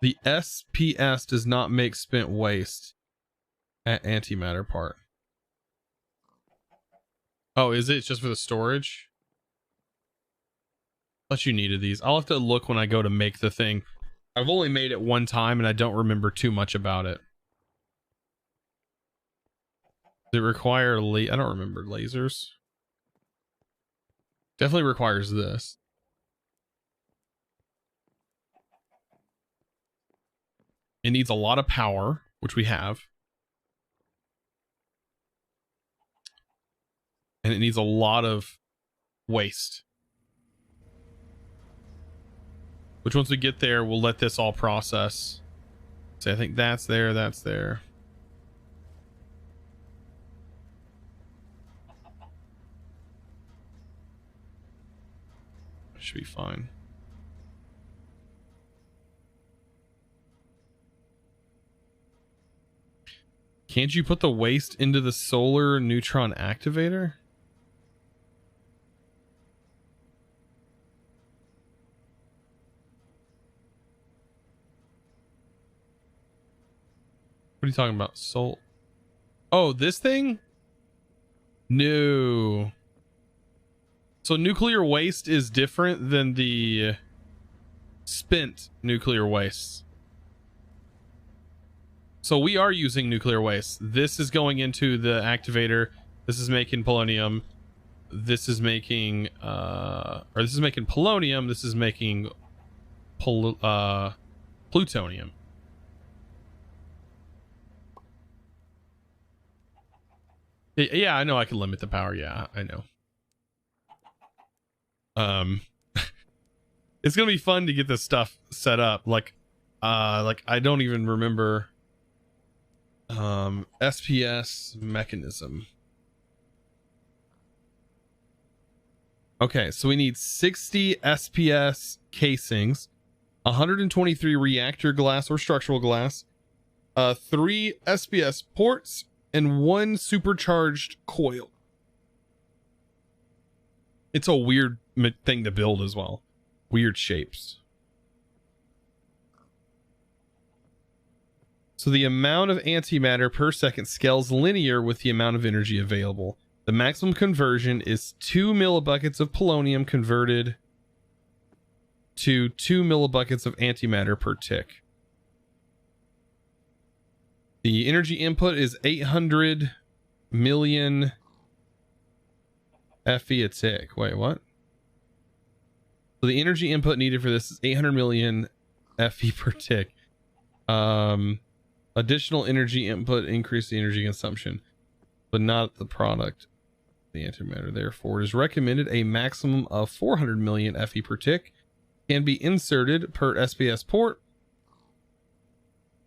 The SPS does not make spent waste at antimatter part. Oh, is it? It's just for the storage? I thought you needed these. I'll have to look when I go to make the thing. I've only made it one time and I don't remember too much about it. Does it require I don't remember lasers. Definitely requires this. It needs a lot of power, which we have. And it needs a lot of waste. Which once we get there, we'll let this all process. So I think that's there, that's there. Should be fine. Can't you put the waste into the solar neutron activator? What are you talking about? Oh, this thing? No. So nuclear waste is different than the spent nuclear waste. So we are using nuclear waste. This is going into the activator. This is making polonium. This is making this is making polonium. This is making plutonium. Yeah, I know I can limit the power. Yeah, I know. It's gonna be fun to get this stuff set up. Like I don't even remember. SPS mechanism. Okay, so we need 60 SPS casings, 123 reactor glass or structural glass, 3 SPS ports, and 1 supercharged coil. It's a weird thing to build as well. Weird shapes. So the amount of antimatter per second scales linear with the amount of energy available. The maximum conversion is 2 millibuckets of polonium converted to 2 millibuckets of antimatter per tick. The energy input is 800 million FE a tick. Wait, what? So the energy input needed for this is 800 million FE per tick. Additional energy input increase the energy consumption, but not the product. The antimatter, therefore, it is recommended a maximum of 400 million FE per tick can be inserted per SPS port.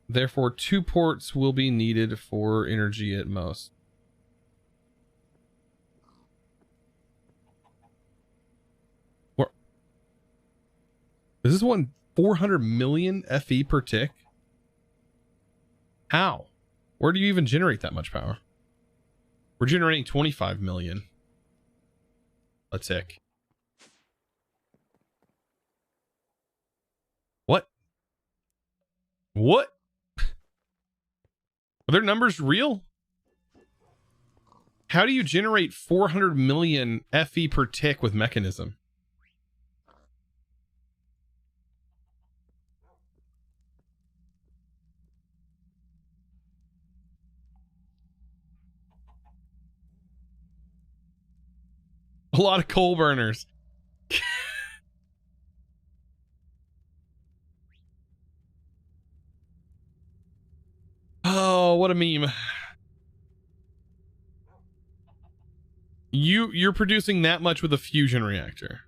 Therefore, 2 ports will be needed for energy at most. Is this one 400 million FE per tick? How? Where do you even generate that much power? We're generating 25 million. a tick. What? What? Are their numbers real? How do you generate 400 million FE per tick with mechanism? A lot of coal burners. Oh, what a meme. You're producing that much with a fusion reactor.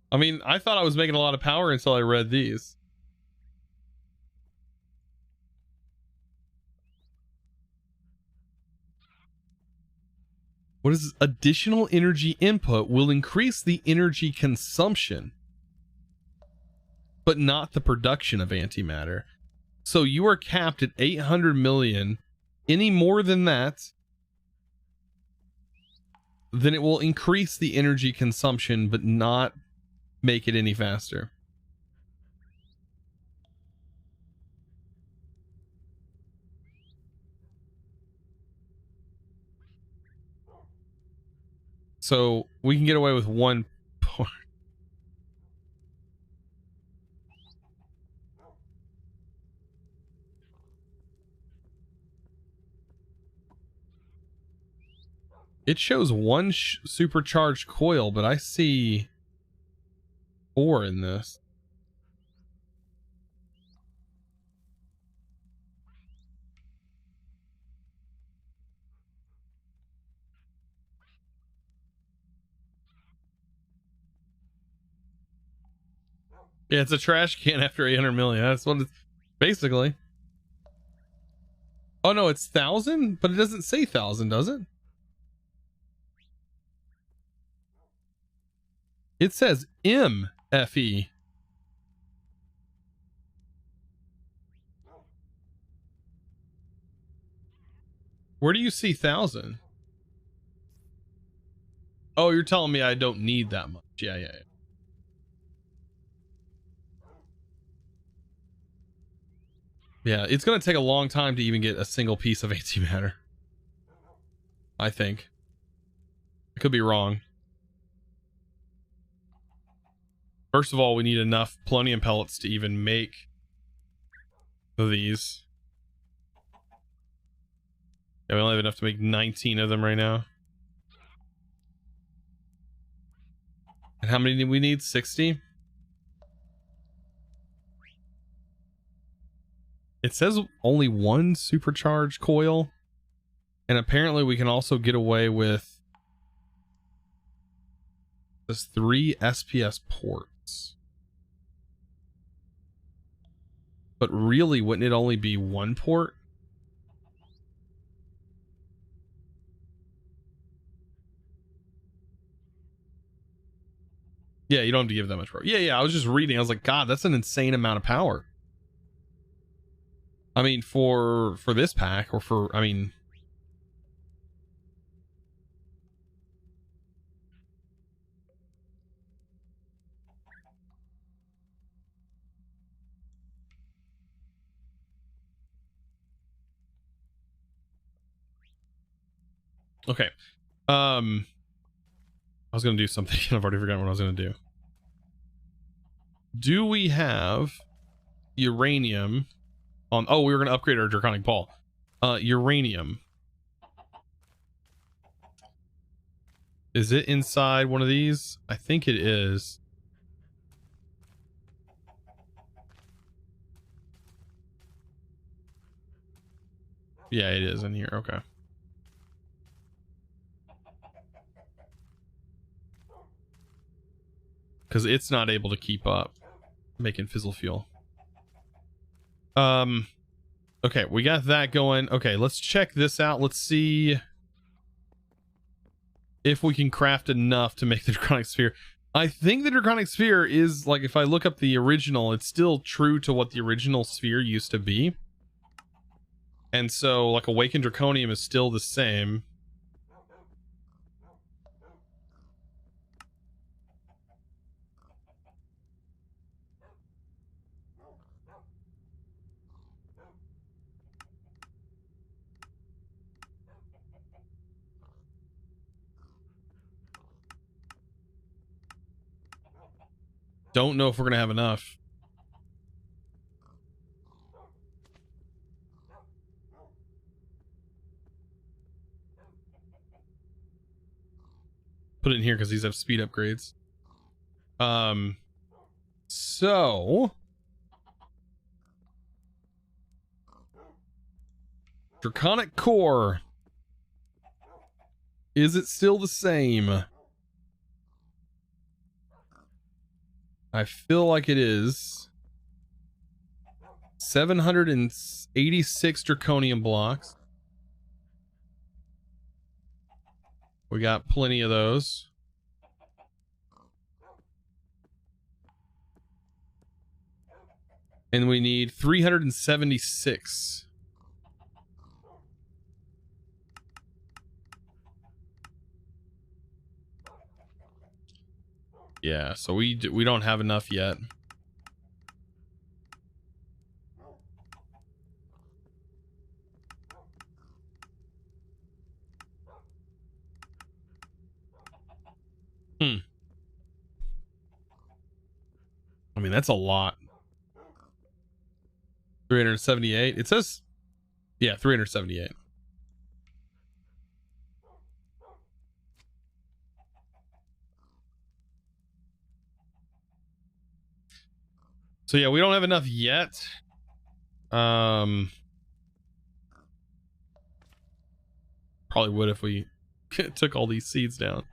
I mean, I thought I was making a lot of power until I read these. What is this? Additional energy input will increase the energy consumption, but not the production of antimatter. So you are capped at 800 million. Any more than that, then it will increase the energy consumption, but not make it any faster. So we can get away with one part. It shows one supercharged coil, but I see 4 in this. Yeah, it's a trash can after 800 million. That's what it's basically. Oh no, it's 1,000, but it doesn't say 1,000, does it? It says MFE. Where do you see 1,000? Oh, you're telling me I don't need that much. Yeah. Yeah, it's going to take a long time to even get a single piece of antimatter. I think. I could be wrong. First of all, we need enough polonium pellets to even make these. Yeah, we only have enough to make 19 of them right now. And how many do we need? 60? It says only 1 supercharged coil. And apparently we can also get away with this 3 SPS ports. But really, wouldn't it only be 1 port? Yeah, you don't have to give that much power. Yeah, I was just reading. I was like, God, that's an insane amount of power. I mean, for this pack, or for, I mean... Okay. I was going to do something. I've already forgotten what I was going to do. Do we have uranium on... Oh, we were going to upgrade our Draconic Ball. Uranium. Is it inside one of these? I think it is. Yeah, it is in here. Okay. Because it's not able to keep up making fizzle fuel. Okay, we got that going. Okay, let's check this out. Let's see if we can craft enough to make the Draconic Sphere. I think the Draconic Sphere is, like, if I look up the original, it's still true to what the original sphere used to be. And so, like, Awakened Draconium is still the same. Don't know if we're gonna have enough. Put it in here because these have speed upgrades. So Draconic Core. Is it still the same? I feel like it is. 786 Draconium blocks. We got plenty of those. And we need 376. Yeah, so we don't have enough yet. I mean, that's a lot. 378. It says, yeah, 378. So yeah, we don't have enough yet. Probably would if we took all these seeds down.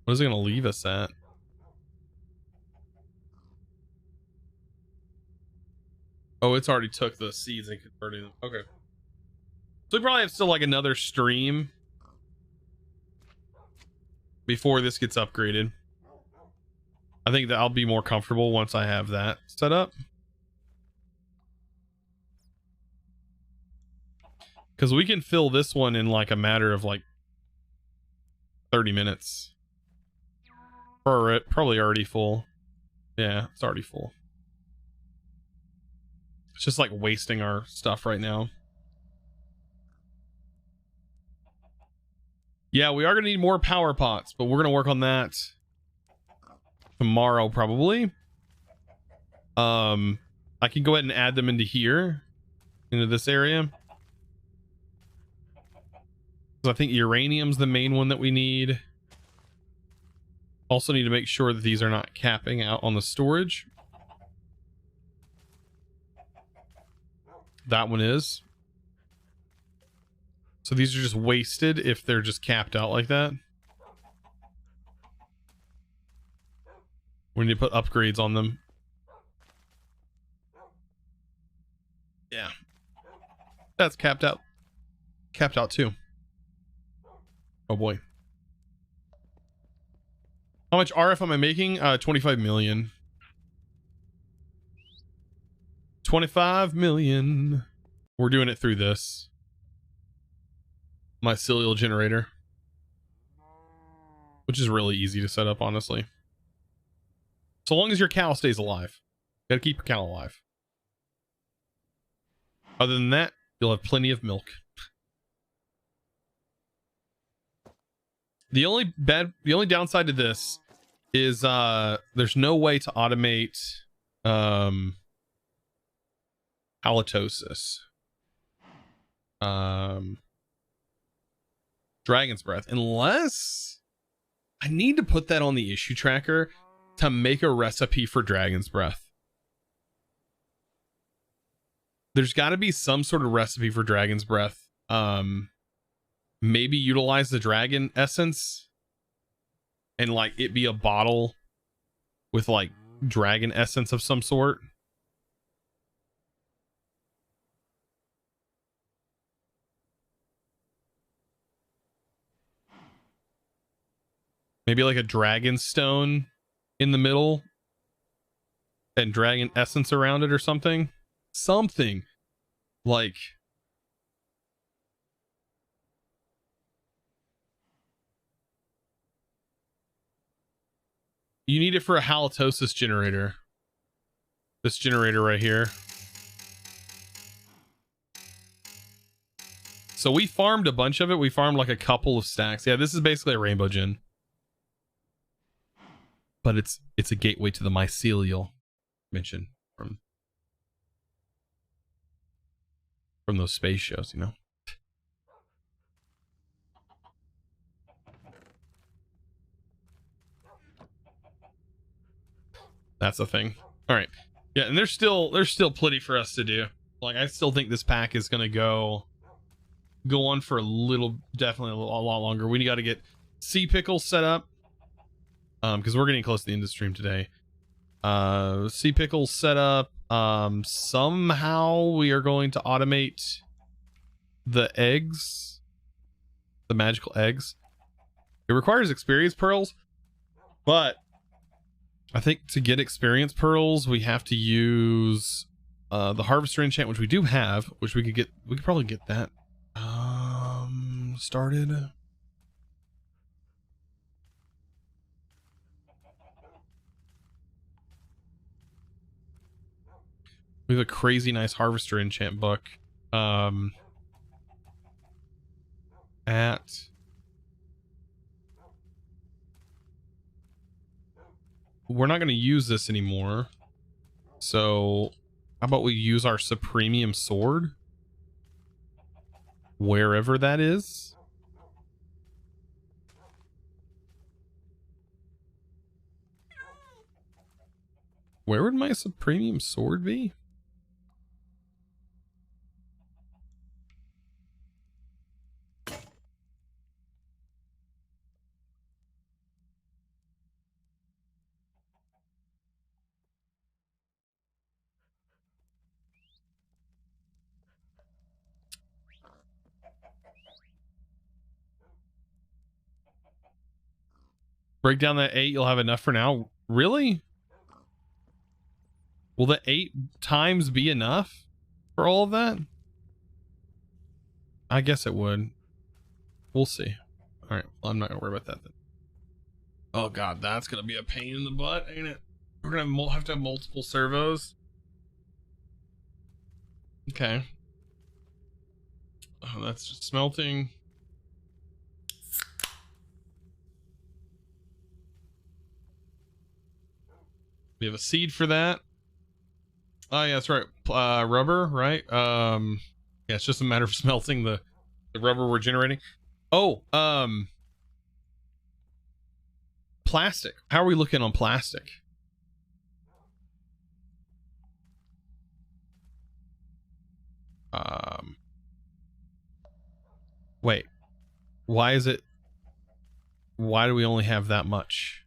What is it going to leave us at? Oh, it's already took the seeds and converted them. Okay. So we probably have still like another stream before this gets upgraded. I think that I'll be more comfortable once I have that set up. Because we can fill this one in like a matter of like 30 minutes. Or probably already full. Yeah, it's already full. It's just like wasting our stuff right now. Yeah, we are going to need more power pots, but we're going to work on that tomorrow probably. I can go ahead and add them into here, into this area. So I think uranium's the main one that we need. Also need to make sure that these are not capping out on the storage. That one is. So these are just wasted if they're just capped out like that. We need to put upgrades on them. Yeah. That's capped out. Capped out too. Oh boy. How much RF am I making? 25 million. 25 million. We're doing it through this. Mycelial generator. Which is really easy to set up, honestly. So long as your cow stays alive. Gotta keep your cow alive. Other than that, you'll have plenty of milk. The only downside to this is there's no way to automate halitosis. Dragon's breath, unless I need to put that on the issue tracker to make a recipe for dragon's breath. There's got to be some sort of recipe for dragon's breath. Maybe utilize the dragon essence and like it be a bottle with like dragon essence of some sort. Maybe like a dragon stone in the middle and dragon essence around it or something. Something like... You need it for a halitosis generator. This generator right here. So we farmed a bunch of it. We farmed like a couple of stacks. Yeah, this is basically a rainbow gen. But it's a gateway to the mycelial mention from those space shows, you know. That's the thing. All right. Yeah, and there's still plenty for us to do. Like, I still think this pack is gonna go on for definitely a lot longer. We got to get sea pickles set up, because we're getting close to the end of the stream today. Sea pickles set up. Somehow we are going to automate the eggs, the magical eggs. It requires experience pearls, but I think to get experience pearls, we have to use the harvester enchant, which we do have, which we could probably get that started. We have a crazy nice harvester enchant book. We're not going to use this anymore. So how about we use our Supremium sword? Wherever that is. Where would my Supremium sword be? Break down that 8, you'll have enough for now. Really? Will the 8 times be enough for all of that? I guess it would. We'll see. All right, well, I'm not gonna worry about that then. Oh god, that's gonna be a pain in the butt, ain't it? We're gonna have to have multiple servos. Okay. Oh, that's just smelting. We have a seed for that. Oh yeah, that's right. Rubber, right? Yeah, it's just a matter of smelting the rubber we're generating. Oh, plastic. How are we looking on plastic? Wait. Why do we only have that much?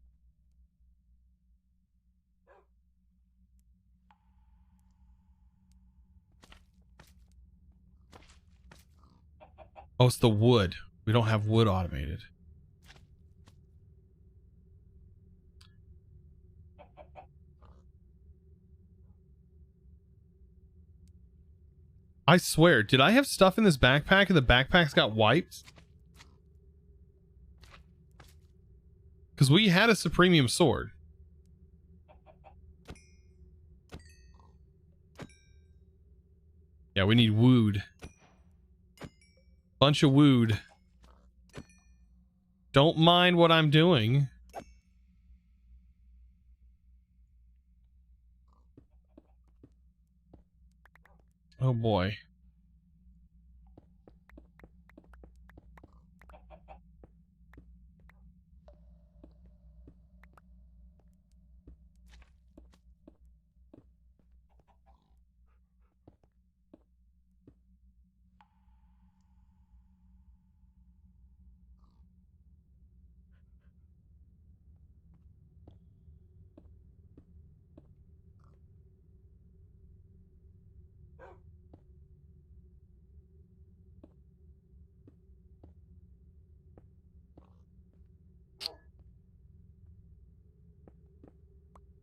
Oh, it's the wood. We don't have wood automated. I swear, did I have stuff in this backpack and the backpacks got wiped? Because we had a Supremium sword. Yeah, we need wood. Bunch of wood. Don't mind what I'm doing. Oh boy.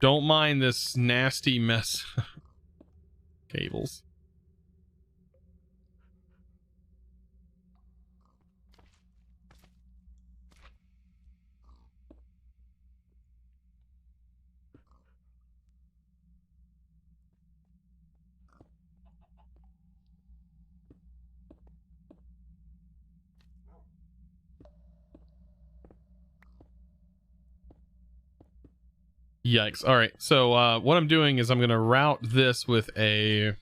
Don't mind this nasty mess. Cables. Yikes. All right. So what I'm doing is I'm going to route this with a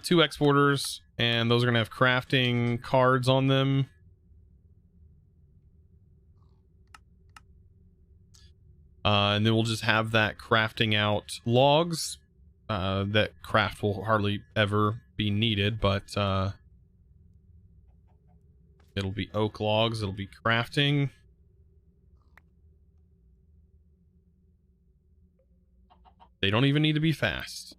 2 exporters, and those are going to have crafting cards on them. And then we'll just have that crafting out logs. That craft will hardly ever be needed, but it'll be oak logs. It'll be crafting. They don't even need to be fast.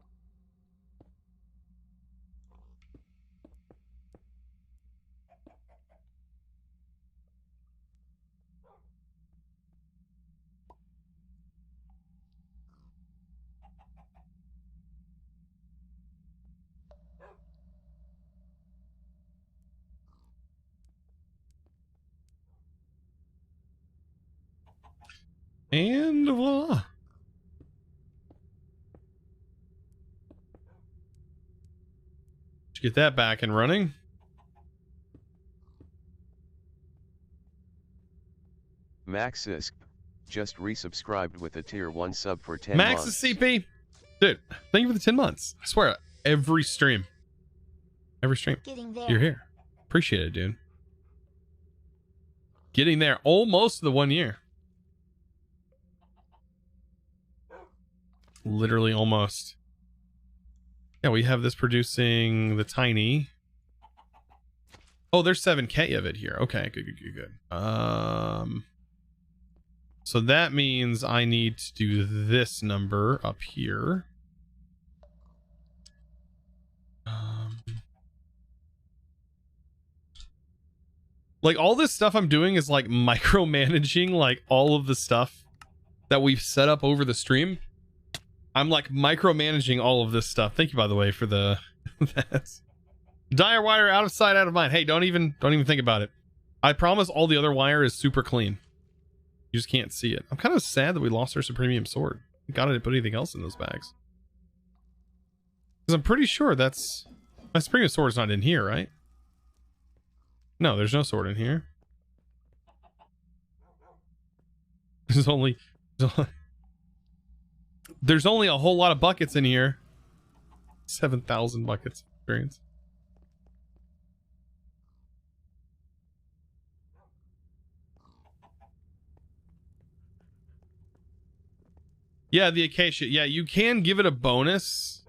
And voila. Get that back and running. MekSuit just resubscribed with a tier 1 sub for 10 Max months. is CP. Dude, thank you for the 10 months. I swear, every stream. Every stream. You're here. Appreciate it, dude. Getting there almost the 1 year. Literally almost. Yeah, we have this producing the tiny. Oh, there's 7K of it here. Okay, good. So that means I need to do this number up here. Like all this stuff I'm doing is like micromanaging like all of the stuff that we've set up over the stream. I'm like micromanaging all of this stuff. Thank you, by the way, for the dire wire out of sight, out of mind. Hey, don't even think about it. I promise all the other wire is super clean. You just can't see it. I'm kind of sad that we lost our Supremium sword. God, I didn't put anything else in those bags. Because I'm pretty sure that's my Supremium sword's not in here, right? No, there's no sword in here. There's only a whole lot of buckets in here. 7,000 buckets of experience. Yeah, the acacia. Yeah, you can give it a bonus.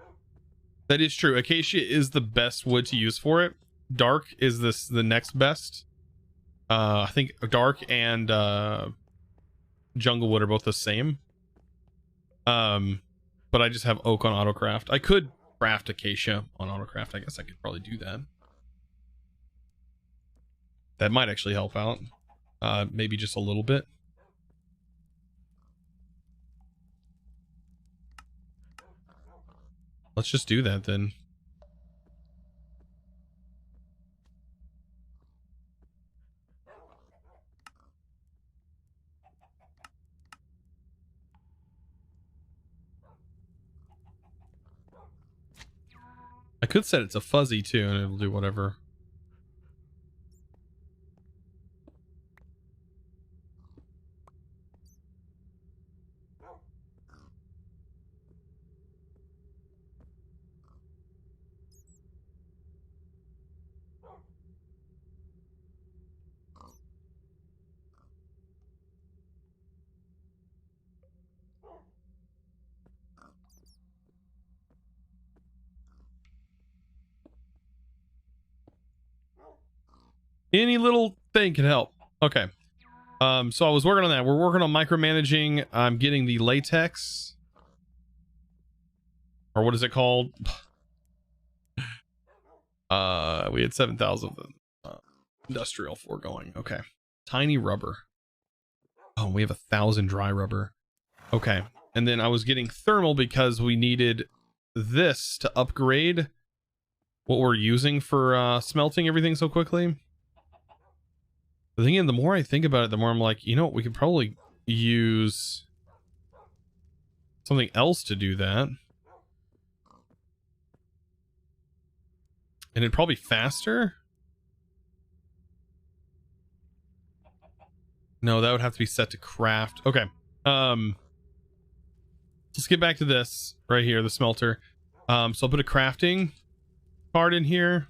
That is true. Acacia is the best wood to use for it. Dark is the next best. I think dark and jungle wood are both the same. But I just have oak on autocraft. I could craft acacia on autocraft. I guess I could probably do that. That might actually help out. Maybe just a little bit. Let's just do that then. I could set it to fuzzy too, and it'll do whatever. Any little thing can help. Okay. So I was working on that. We're working on micromanaging. I'm getting the latex. Or what is it called? We had 7,000 of the industrial foregoing. Okay. Tiny rubber. Oh, we have 1,000 dry rubber. Okay. And then I was getting thermal because we needed this to upgrade what we're using for smelting everything so quickly. The thing is, the more I think about it, the more I'm like, you know, we could probably use something else to do that. And it'd probably be faster. No, that would have to be set to craft. Okay. Let's get back to this right here, the smelter. So I'll put a crafting card in here.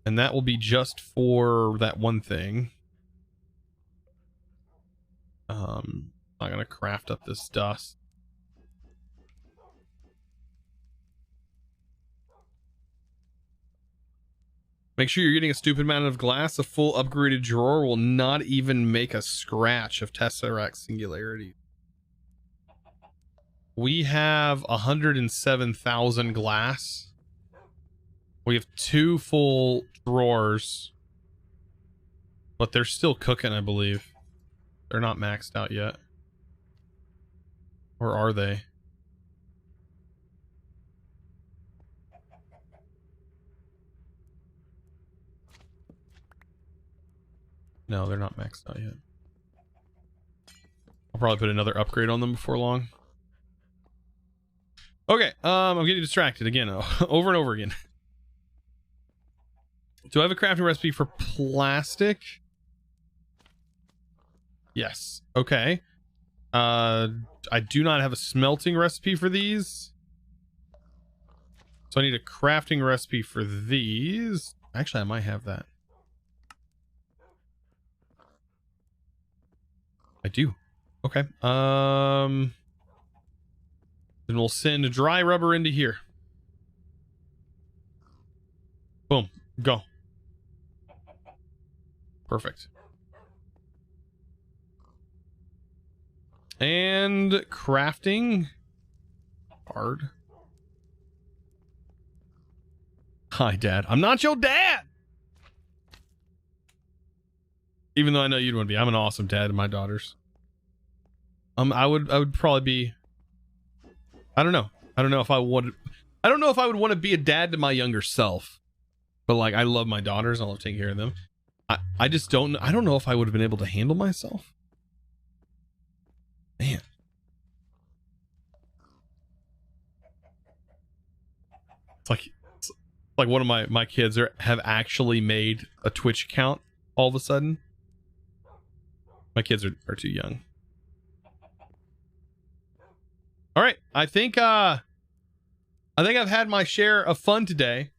And that will be just for that one thing. I'm gonna craft up this dust. Make sure you're getting a stupid amount of glass. A full upgraded drawer will not even make a scratch of Tesseract Singularity. We have 107,000 glass. We have 2 full drawers, but they're still cooking, I believe. They're not maxed out yet. Or are they? No, they're not maxed out yet. I'll probably put another upgrade on them before long. Okay, I'm getting distracted again, over and over again. Do I have a crafting recipe for plastic? Yes. Okay. I do not have a smelting recipe for these. So I need a crafting recipe for these. Actually, I might have that. I do. Okay. Then we'll send dry rubber into here. Boom. Go. Perfect. And crafting. Hard. Hi, Dad. I'm not your dad! Even though I know you'd want to be. I'm an awesome dad to my daughters. I would probably be... I don't know. I don't know if I would... I don't know if I would want to be a dad to my younger self. But, like, I love my daughters. I love taking care of them. I just don't... I don't know if I would have been able to handle myself. Man. It's like one of my kids have actually made a Twitch account all of a sudden. My kids are too young. All right, I think I've had my share of fun today.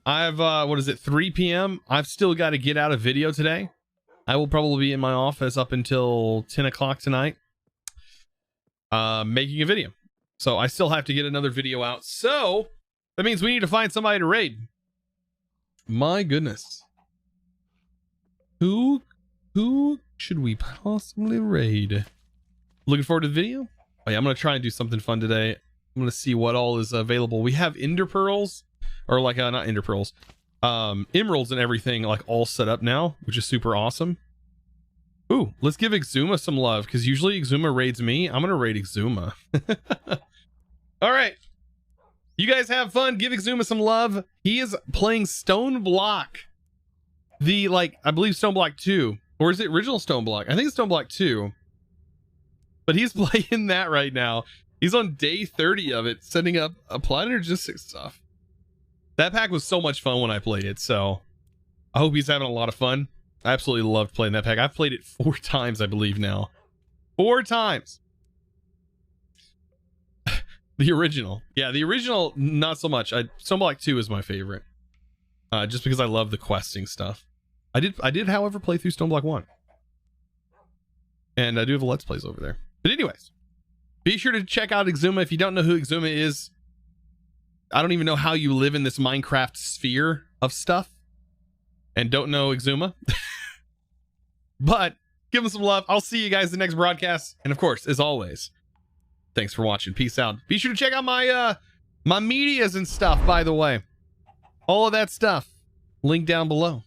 I've what is it, 3 p.m. I've still got to get out a video today. I will probably be in my office up until 10 o'clock tonight, making a video. So I still have to get another video out. So that means we need to find somebody to raid. My goodness. Who should we possibly raid? Looking forward to the video? Oh yeah, I'm going to try and do something fun today. I'm going to see what all is available. We have ender pearls, or like, not ender pearls, emeralds and everything, like all set up now, which is super awesome. Ooh, let's give Exuma some love, because usually Exuma raids me. I'm going to raid Exuma. All right. You guys have fun. Give Exuma some love. He is playing Stone Block. The, like, I believe Stone Block 2. Or is it original Stone Block? I think it's Stone Block 2. But he's playing that right now. He's on day 30 of it, setting up applied energistic stuff. That pack was so much fun when I played it, so I hope he's having a lot of fun. I absolutely loved playing that pack. I've played it 4 times, I believe now. 4 times. The original. Yeah, the original, not so much. Stone Block 2 is my favorite. Just because I love the questing stuff. I did, however, play through Stone Block 1. And I do have a Let's Plays over there. But anyways, be sure to check out Exuma. If you don't know who Exuma is, I don't even know how you live in this Minecraft sphere of stuff and don't know Exuma. But give him some love. I'll see you guys in the next broadcast. And of course, as always, thanks for watching. Peace out. Be sure to check out my my medias and stuff, by the way. All of that stuff. Link down below.